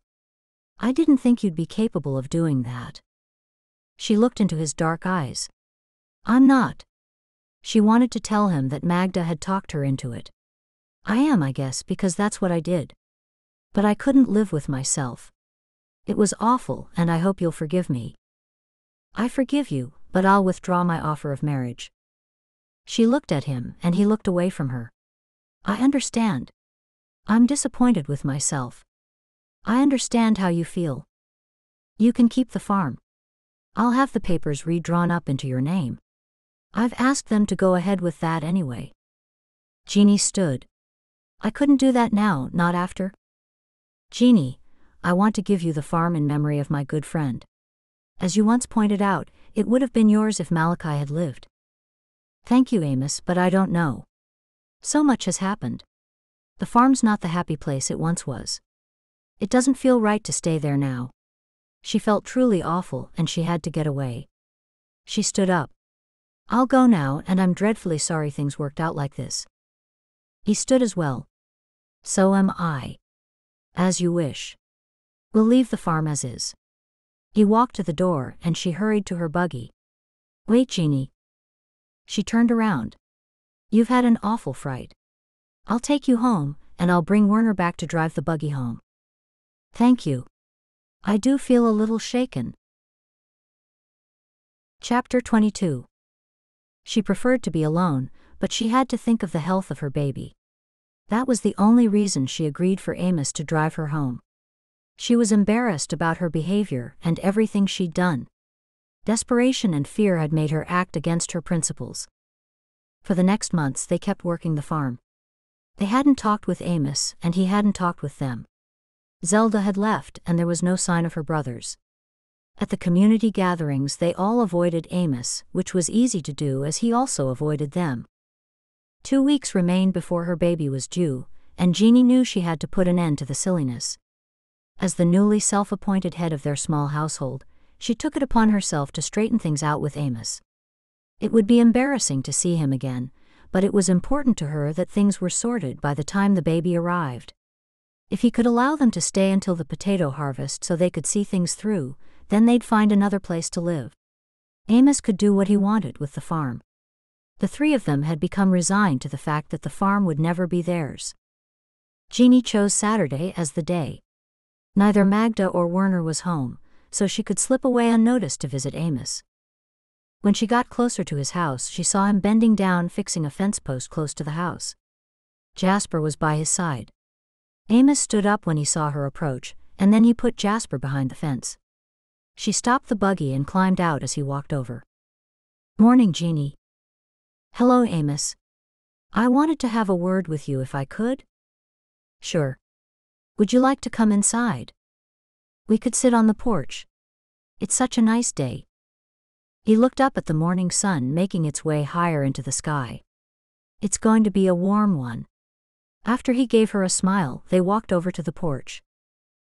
I didn't think you'd be capable of doing that." She looked into his dark eyes. "I'm not." She wanted to tell him that Magda had talked her into it. "I am, I guess, because that's what I did. But I couldn't live with myself. It was awful, and I hope you'll forgive me." "I forgive you, but I'll withdraw my offer of marriage." She looked at him, and he looked away from her. "I understand. I'm disappointed with myself. I understand how you feel. You can keep the farm. I'll have the papers redrawn up into your name. I've asked them to go ahead with that anyway." Jeanie stood. "I couldn't do that now, not after." "Jeanie, I want to give you the farm in memory of my good friend. As you once pointed out, it would have been yours if Malachi had lived." "Thank you, Amos, but I don't know. So much has happened. The farm's not the happy place it once was. It doesn't feel right to stay there now." She felt truly awful, and she had to get away. She stood up. "I'll go now, and I'm dreadfully sorry things worked out like this." He stood as well. "So am I." "As you wish. We'll leave the farm as is." He walked to the door, and she hurried to her buggy. "Wait, Jeanie." She turned around. "You've had an awful fright. I'll take you home, and I'll bring Werner back to drive the buggy home. Thank you. I do feel a little shaken. Chapter 22. She preferred to be alone, but she had to think of the health of her baby. That was the only reason she agreed for Amos to drive her home. She was embarrassed about her behavior and everything she'd done. Desperation and fear had made her act against her principles. For the next months they kept working the farm. They hadn't talked with Amos, and he hadn't talked with them. Zelda had left, and there was no sign of her brothers. At the community gatherings they all avoided Amos, which was easy to do as he also avoided them. 2 weeks remained before her baby was due, and Jeanie knew she had to put an end to the silliness. As the newly self-appointed head of their small household, she took it upon herself to straighten things out with Amos. It would be embarrassing to see him again, but it was important to her that things were sorted by the time the baby arrived. If he could allow them to stay until the potato harvest so they could see things through, then they'd find another place to live. Amos could do what he wanted with the farm. The three of them had become resigned to the fact that the farm would never be theirs. Jeanie chose Saturday as the day. Neither Magda or Werner was home, so she could slip away unnoticed to visit Amos. When she got closer to his house, she saw him bending down fixing a fence post close to the house. Jasper was by his side. Amos stood up when he saw her approach, and then he put Jasper behind the fence. She stopped the buggy and climbed out as he walked over. "Morning, Jeanie." "Hello, Amos. I wanted to have a word with you if I could." "Sure. Would you like to come inside? We could sit on the porch. It's such a nice day." He looked up at the morning sun making its way higher into the sky. "It's going to be a warm one." After he gave her a smile, they walked over to the porch.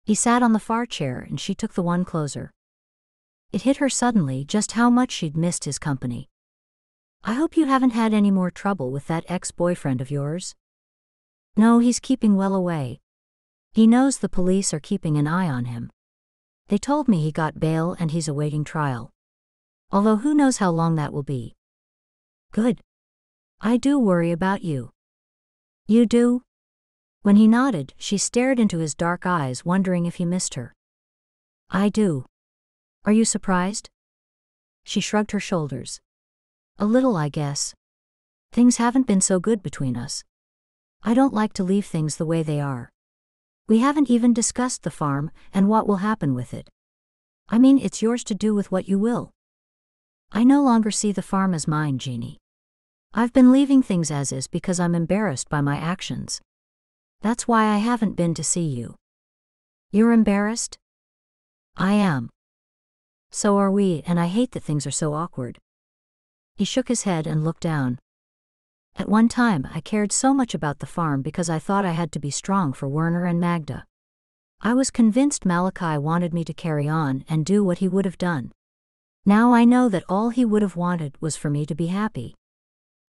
He sat on the far chair and she took the one closer. It hit her suddenly just how much she'd missed his company. "I hope you haven't had any more trouble with that ex-boyfriend of yours." "No, he's keeping well away. He knows the police are keeping an eye on him. They told me he got bail and he's awaiting trial. Although who knows how long that will be." "Good. I do worry about you." "You do?" When he nodded, she stared into his dark eyes, wondering if he missed her. "I do. Are you surprised?" She shrugged her shoulders. "A little, I guess. Things haven't been so good between us. I don't like to leave things the way they are. We haven't even discussed the farm and what will happen with it. I mean, it's yours to do with what you will." "I no longer see the farm as mine, Jeanie. I've been leaving things as is because I'm embarrassed by my actions. That's why I haven't been to see you." "You're embarrassed?" "I am. So are we, and I hate that things are so awkward." He shook his head and looked down. "At one time I cared so much about the farm because I thought I had to be strong for Werner and Magda. I was convinced Malachi wanted me to carry on and do what he would have done. Now I know that all he would have wanted was for me to be happy.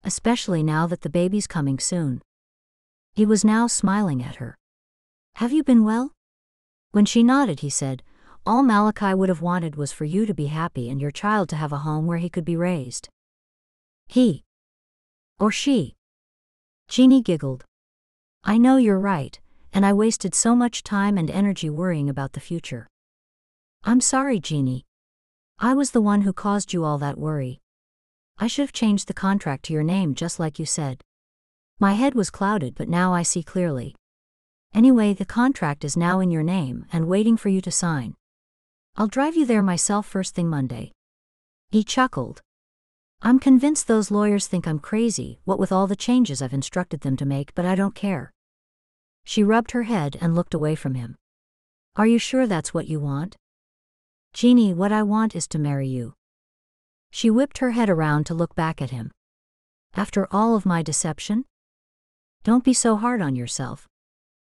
Especially now that the baby's coming soon." He was now smiling at her. "Have you been well?" When she nodded, he said, "All Malachi would have wanted was for you to be happy and your child to have a home where he could be raised." "He? Or she?" Jeanie giggled. "I know you're right, and I wasted so much time and energy worrying about the future. I'm sorry, Jeanie. I was the one who caused you all that worry. I should have changed the contract to your name just like you said. My head was clouded, but now I see clearly. Anyway, the contract is now in your name and waiting for you to sign. I'll drive you there myself first thing Monday." He chuckled. "I'm convinced those lawyers think I'm crazy, what with all the changes I've instructed them to make, but I don't care." She rubbed her head and looked away from him. "Are you sure that's what you want?" "Jeanie, what I want is to marry you." She whipped her head around to look back at him. "After all of my deception? Don't be so hard on yourself.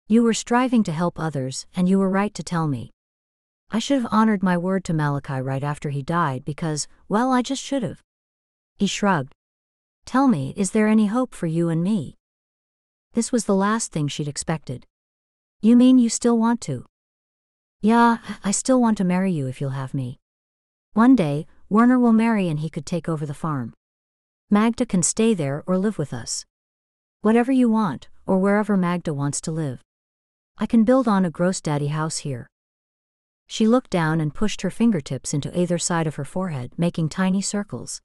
You were striving to help others, and you were right to tell me. I should have honored my word to Malachi right after he died because, well, I just should have." He shrugged. "Tell me, is there any hope for you and me?" This was the last thing she'd expected. "You mean you still want to?" "Yeah, I still want to marry you if you'll have me. One day, Werner will marry and he could take over the farm. Magda can stay there or live with us. Whatever you want, or wherever Magda wants to live. I can build on a gross daddy house here. She looked down and pushed her fingertips into either side of her forehead, making tiny circles.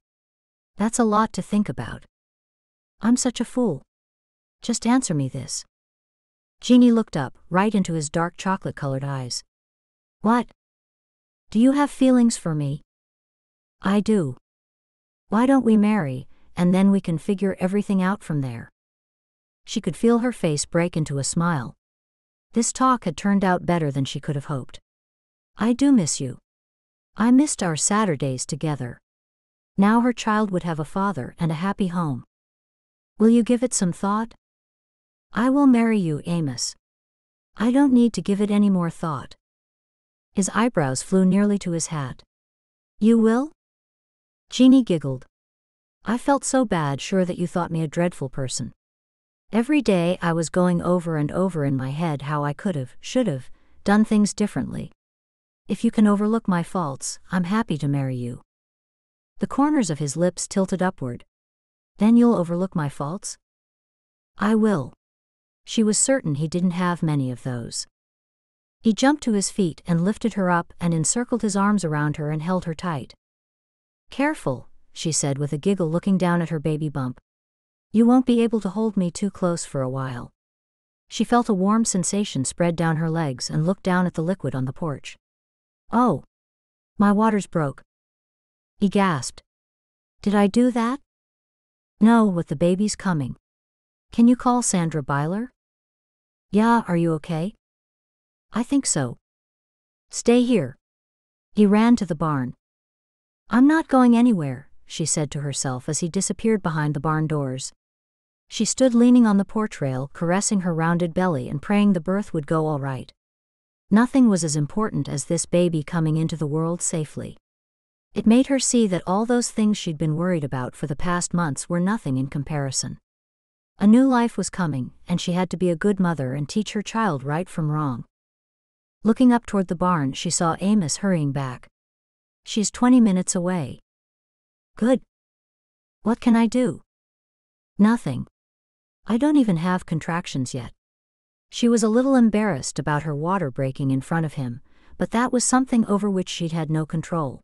That's a lot to think about. I'm such a fool. Just answer me this. Jeanie looked up, right into his dark chocolate-colored eyes. What? Do you have feelings for me? I do. Why don't we marry, and then we can figure everything out from there? She could feel her face break into a smile. This talk had turned out better than she could have hoped. I do miss you. I missed our Saturdays together. Now her child would have a father and a happy home. Will you give it some thought? I will marry you, Amos. I don't need to give it any more thought. His eyebrows flew nearly to his hat. You will? Jeanie giggled. I felt so bad, sure that you thought me a dreadful person. Every day I was going over and over in my head how I could have, should have, done things differently. If you can overlook my faults, I'm happy to marry you. The corners of his lips tilted upward. Then you'll overlook my faults? I will. She was certain he didn't have many of those. He jumped to his feet and lifted her up and encircled his arms around her and held her tight. Careful, she said with a giggle, looking down at her baby bump. You won't be able to hold me too close for a while. She felt a warm sensation spread down her legs and looked down at the liquid on the porch. Oh. My water's broke. He gasped. Did I do that? No, with the baby's coming. Can you call Sandra Byler? Yeah, are you okay? I think so. Stay here. He ran to the barn. I'm not going anywhere, she said to herself as he disappeared behind the barn doors. She stood leaning on the porch rail, caressing her rounded belly and praying the birth would go all right. Nothing was as important as this baby coming into the world safely. It made her see that all those things she'd been worried about for the past months were nothing in comparison. A new life was coming, and she had to be a good mother and teach her child right from wrong. Looking up toward the barn, she saw Amos hurrying back. She's 20 minutes away. Good. What can I do? Nothing. I don't even have contractions yet. She was a little embarrassed about her water breaking in front of him, but that was something over which she'd had no control.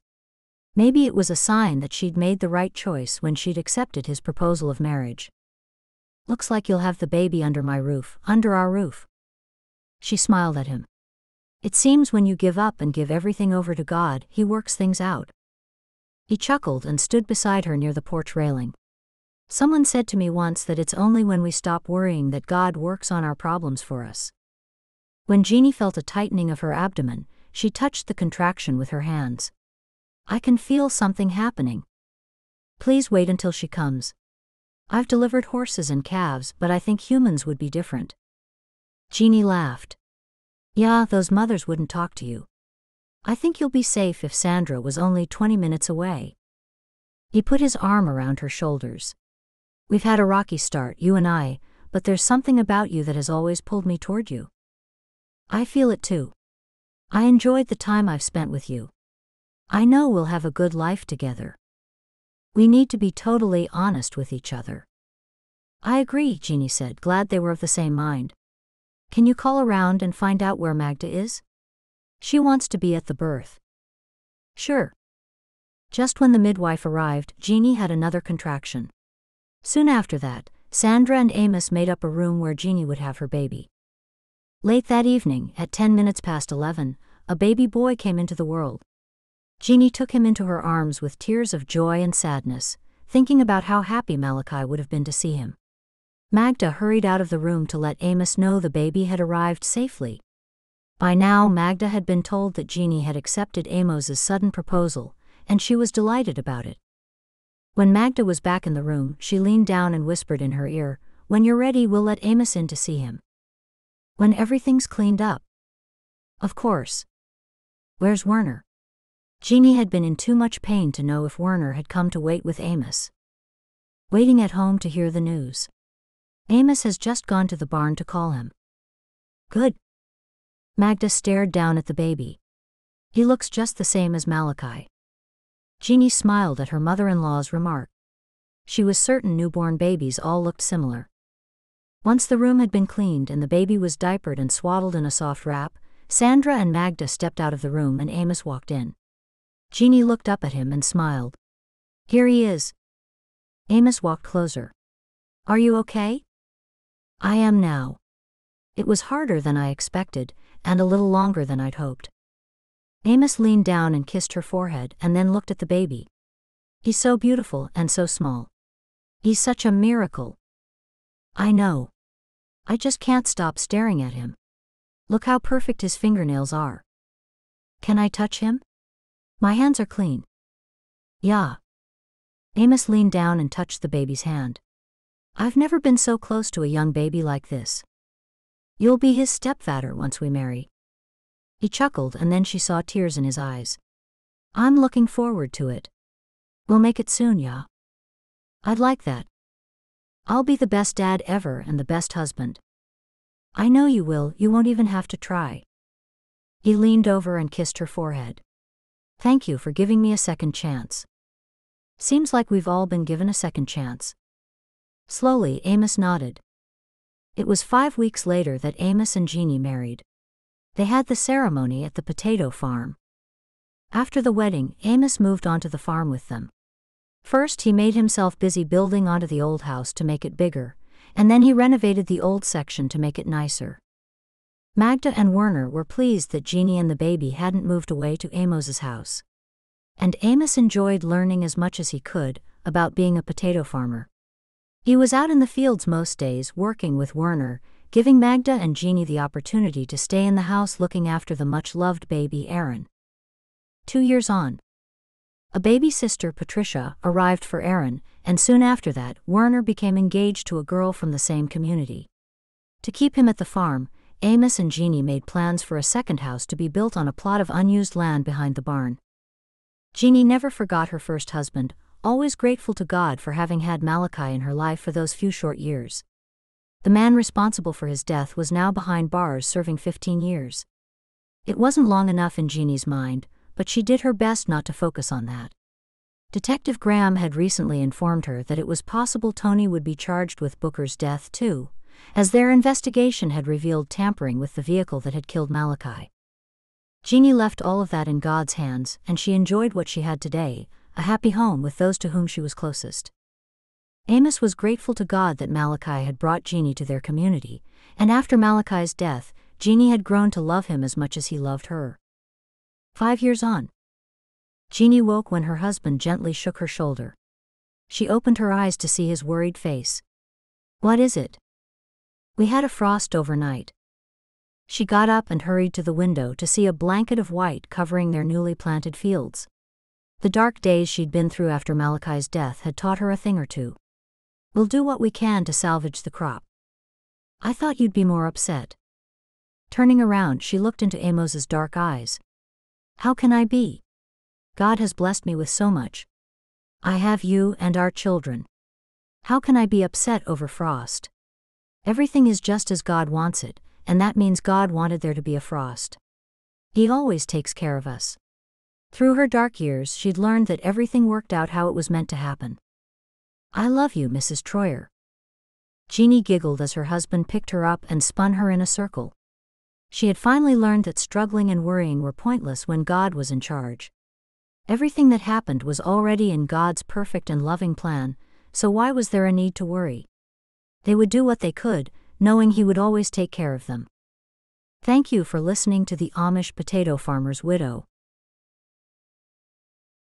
Maybe it was a sign that she'd made the right choice when she'd accepted his proposal of marriage. Looks like you'll have the baby under my roof, under our roof. She smiled at him. It seems when you give up and give everything over to God, He works things out. He chuckled and stood beside her near the porch railing. Someone said to me once that it's only when we stop worrying that God works on our problems for us. When Jeanie felt a tightening of her abdomen, she touched the contraction with her hands. I can feel something happening. Please wait until she comes. I've delivered horses and calves, but I think humans would be different. Jeanie laughed. Yeah, those mothers wouldn't talk to you. I think you'll be safe if Sandra was only 20 minutes away. He put his arm around her shoulders. We've had a rocky start, you and I, but there's something about you that has always pulled me toward you. I feel it too. I enjoyed the time I've spent with you. I know we'll have a good life together. We need to be totally honest with each other. I agree, Jeanie said, glad they were of the same mind. Can you call around and find out where Magda is? She wants to be at the birth. Sure. Just when the midwife arrived, Jeanie had another contraction. Soon after that, Sandra and Amos made up a room where Jeanie would have her baby. Late that evening, at 10 minutes past 11, a baby boy came into the world. Jeanie took him into her arms with tears of joy and sadness, thinking about how happy Malachi would have been to see him. Magda hurried out of the room to let Amos know the baby had arrived safely. By now, Magda had been told that Jeanie had accepted Amos's sudden proposal, and she was delighted about it. When Magda was back in the room, she leaned down and whispered in her ear, "When you're ready, we'll let Amos in to see him. When everything's cleaned up." Of course. Where's Werner? Jeanie had been in too much pain to know if Werner had come to wait with Amos. Waiting at home to hear the news. Amos has just gone to the barn to call him. Good. Magda stared down at the baby. He looks just the same as Malachi. Jeanie smiled at her mother-in-law's remark. She was certain newborn babies all looked similar. Once the room had been cleaned and the baby was diapered and swaddled in a soft wrap, Sandra and Magda stepped out of the room and Amos walked in. Jeanie looked up at him and smiled. "Here he is." Amos walked closer. "Are you okay?" "I am now. It was harder than I expected, and a little longer than I'd hoped." Amos leaned down and kissed her forehead and then looked at the baby. "He's so beautiful and so small. He's such a miracle." "I know. I just can't stop staring at him. Look how perfect his fingernails are." "Can I touch him? My hands are clean." "Yeah." Amos leaned down and touched the baby's hand. "I've never been so close to a young baby like this. You'll be his stepfather once we marry." He chuckled and then she saw tears in his eyes. "I'm looking forward to it. We'll make it soon, yeah? I'd like that. I'll be the best dad ever and the best husband." "I know you will, you won't even have to try." He leaned over and kissed her forehead. "Thank you for giving me a second chance. Seems like we've all been given a second chance." Slowly, Amos nodded. It was 5 weeks later that Amos and Jeanie married. They had the ceremony at the potato farm. After the wedding, Amos moved onto the farm with them. First, he made himself busy building onto the old house to make it bigger, and then he renovated the old section to make it nicer. Magda and Werner were pleased that Jeanie and the baby hadn't moved away to Amos's house. And Amos enjoyed learning as much as he could about being a potato farmer. He was out in the fields most days working with Werner, giving Magda and Jeanie the opportunity to stay in the house looking after the much-loved baby Aaron. 2 years on. A baby sister, Patricia, arrived for Aaron, and soon after that, Werner became engaged to a girl from the same community. To keep him at the farm, Amos and Jeanie made plans for a second house to be built on a plot of unused land behind the barn. Jeanie never forgot her first husband, always grateful to God for having had Malachi in her life for those few short years. The man responsible for his death was now behind bars serving 15 years. It wasn't long enough in Jeanie's mind, but she did her best not to focus on that. Detective Graham had recently informed her that it was possible Tony would be charged with Booker's death too, as their investigation had revealed tampering with the vehicle that had killed Malachi. Jeanie left all of that in God's hands, and she enjoyed what she had today, a happy home with those to whom she was closest. Amos was grateful to God that Malachi had brought Jeanie to their community, and after Malachi's death, Jeanie had grown to love him as much as he loved her. 5 years on. Jeanie woke when her husband gently shook her shoulder. She opened her eyes to see his worried face. "What is it?" "We had a frost overnight." She got up and hurried to the window to see a blanket of white covering their newly planted fields. The dark days she'd been through after Malachi's death had taught her a thing or two. "We'll do what we can to salvage the crop." "I thought you'd be more upset." Turning around, she looked into Amos's dark eyes. "How can I be? God has blessed me with so much. I have you and our children. How can I be upset over frost? Everything is just as God wants it, and that means God wanted there to be a frost. He always takes care of us." Through her dark years, she'd learned that everything worked out how it was meant to happen. "I love you, Mrs. Troyer." Jeanie giggled as her husband picked her up and spun her in a circle. She had finally learned that struggling and worrying were pointless when God was in charge. Everything that happened was already in God's perfect and loving plan, so why was there a need to worry? They would do what they could, knowing He would always take care of them. Thank you for listening to The Amish Potato Farmer's Widow.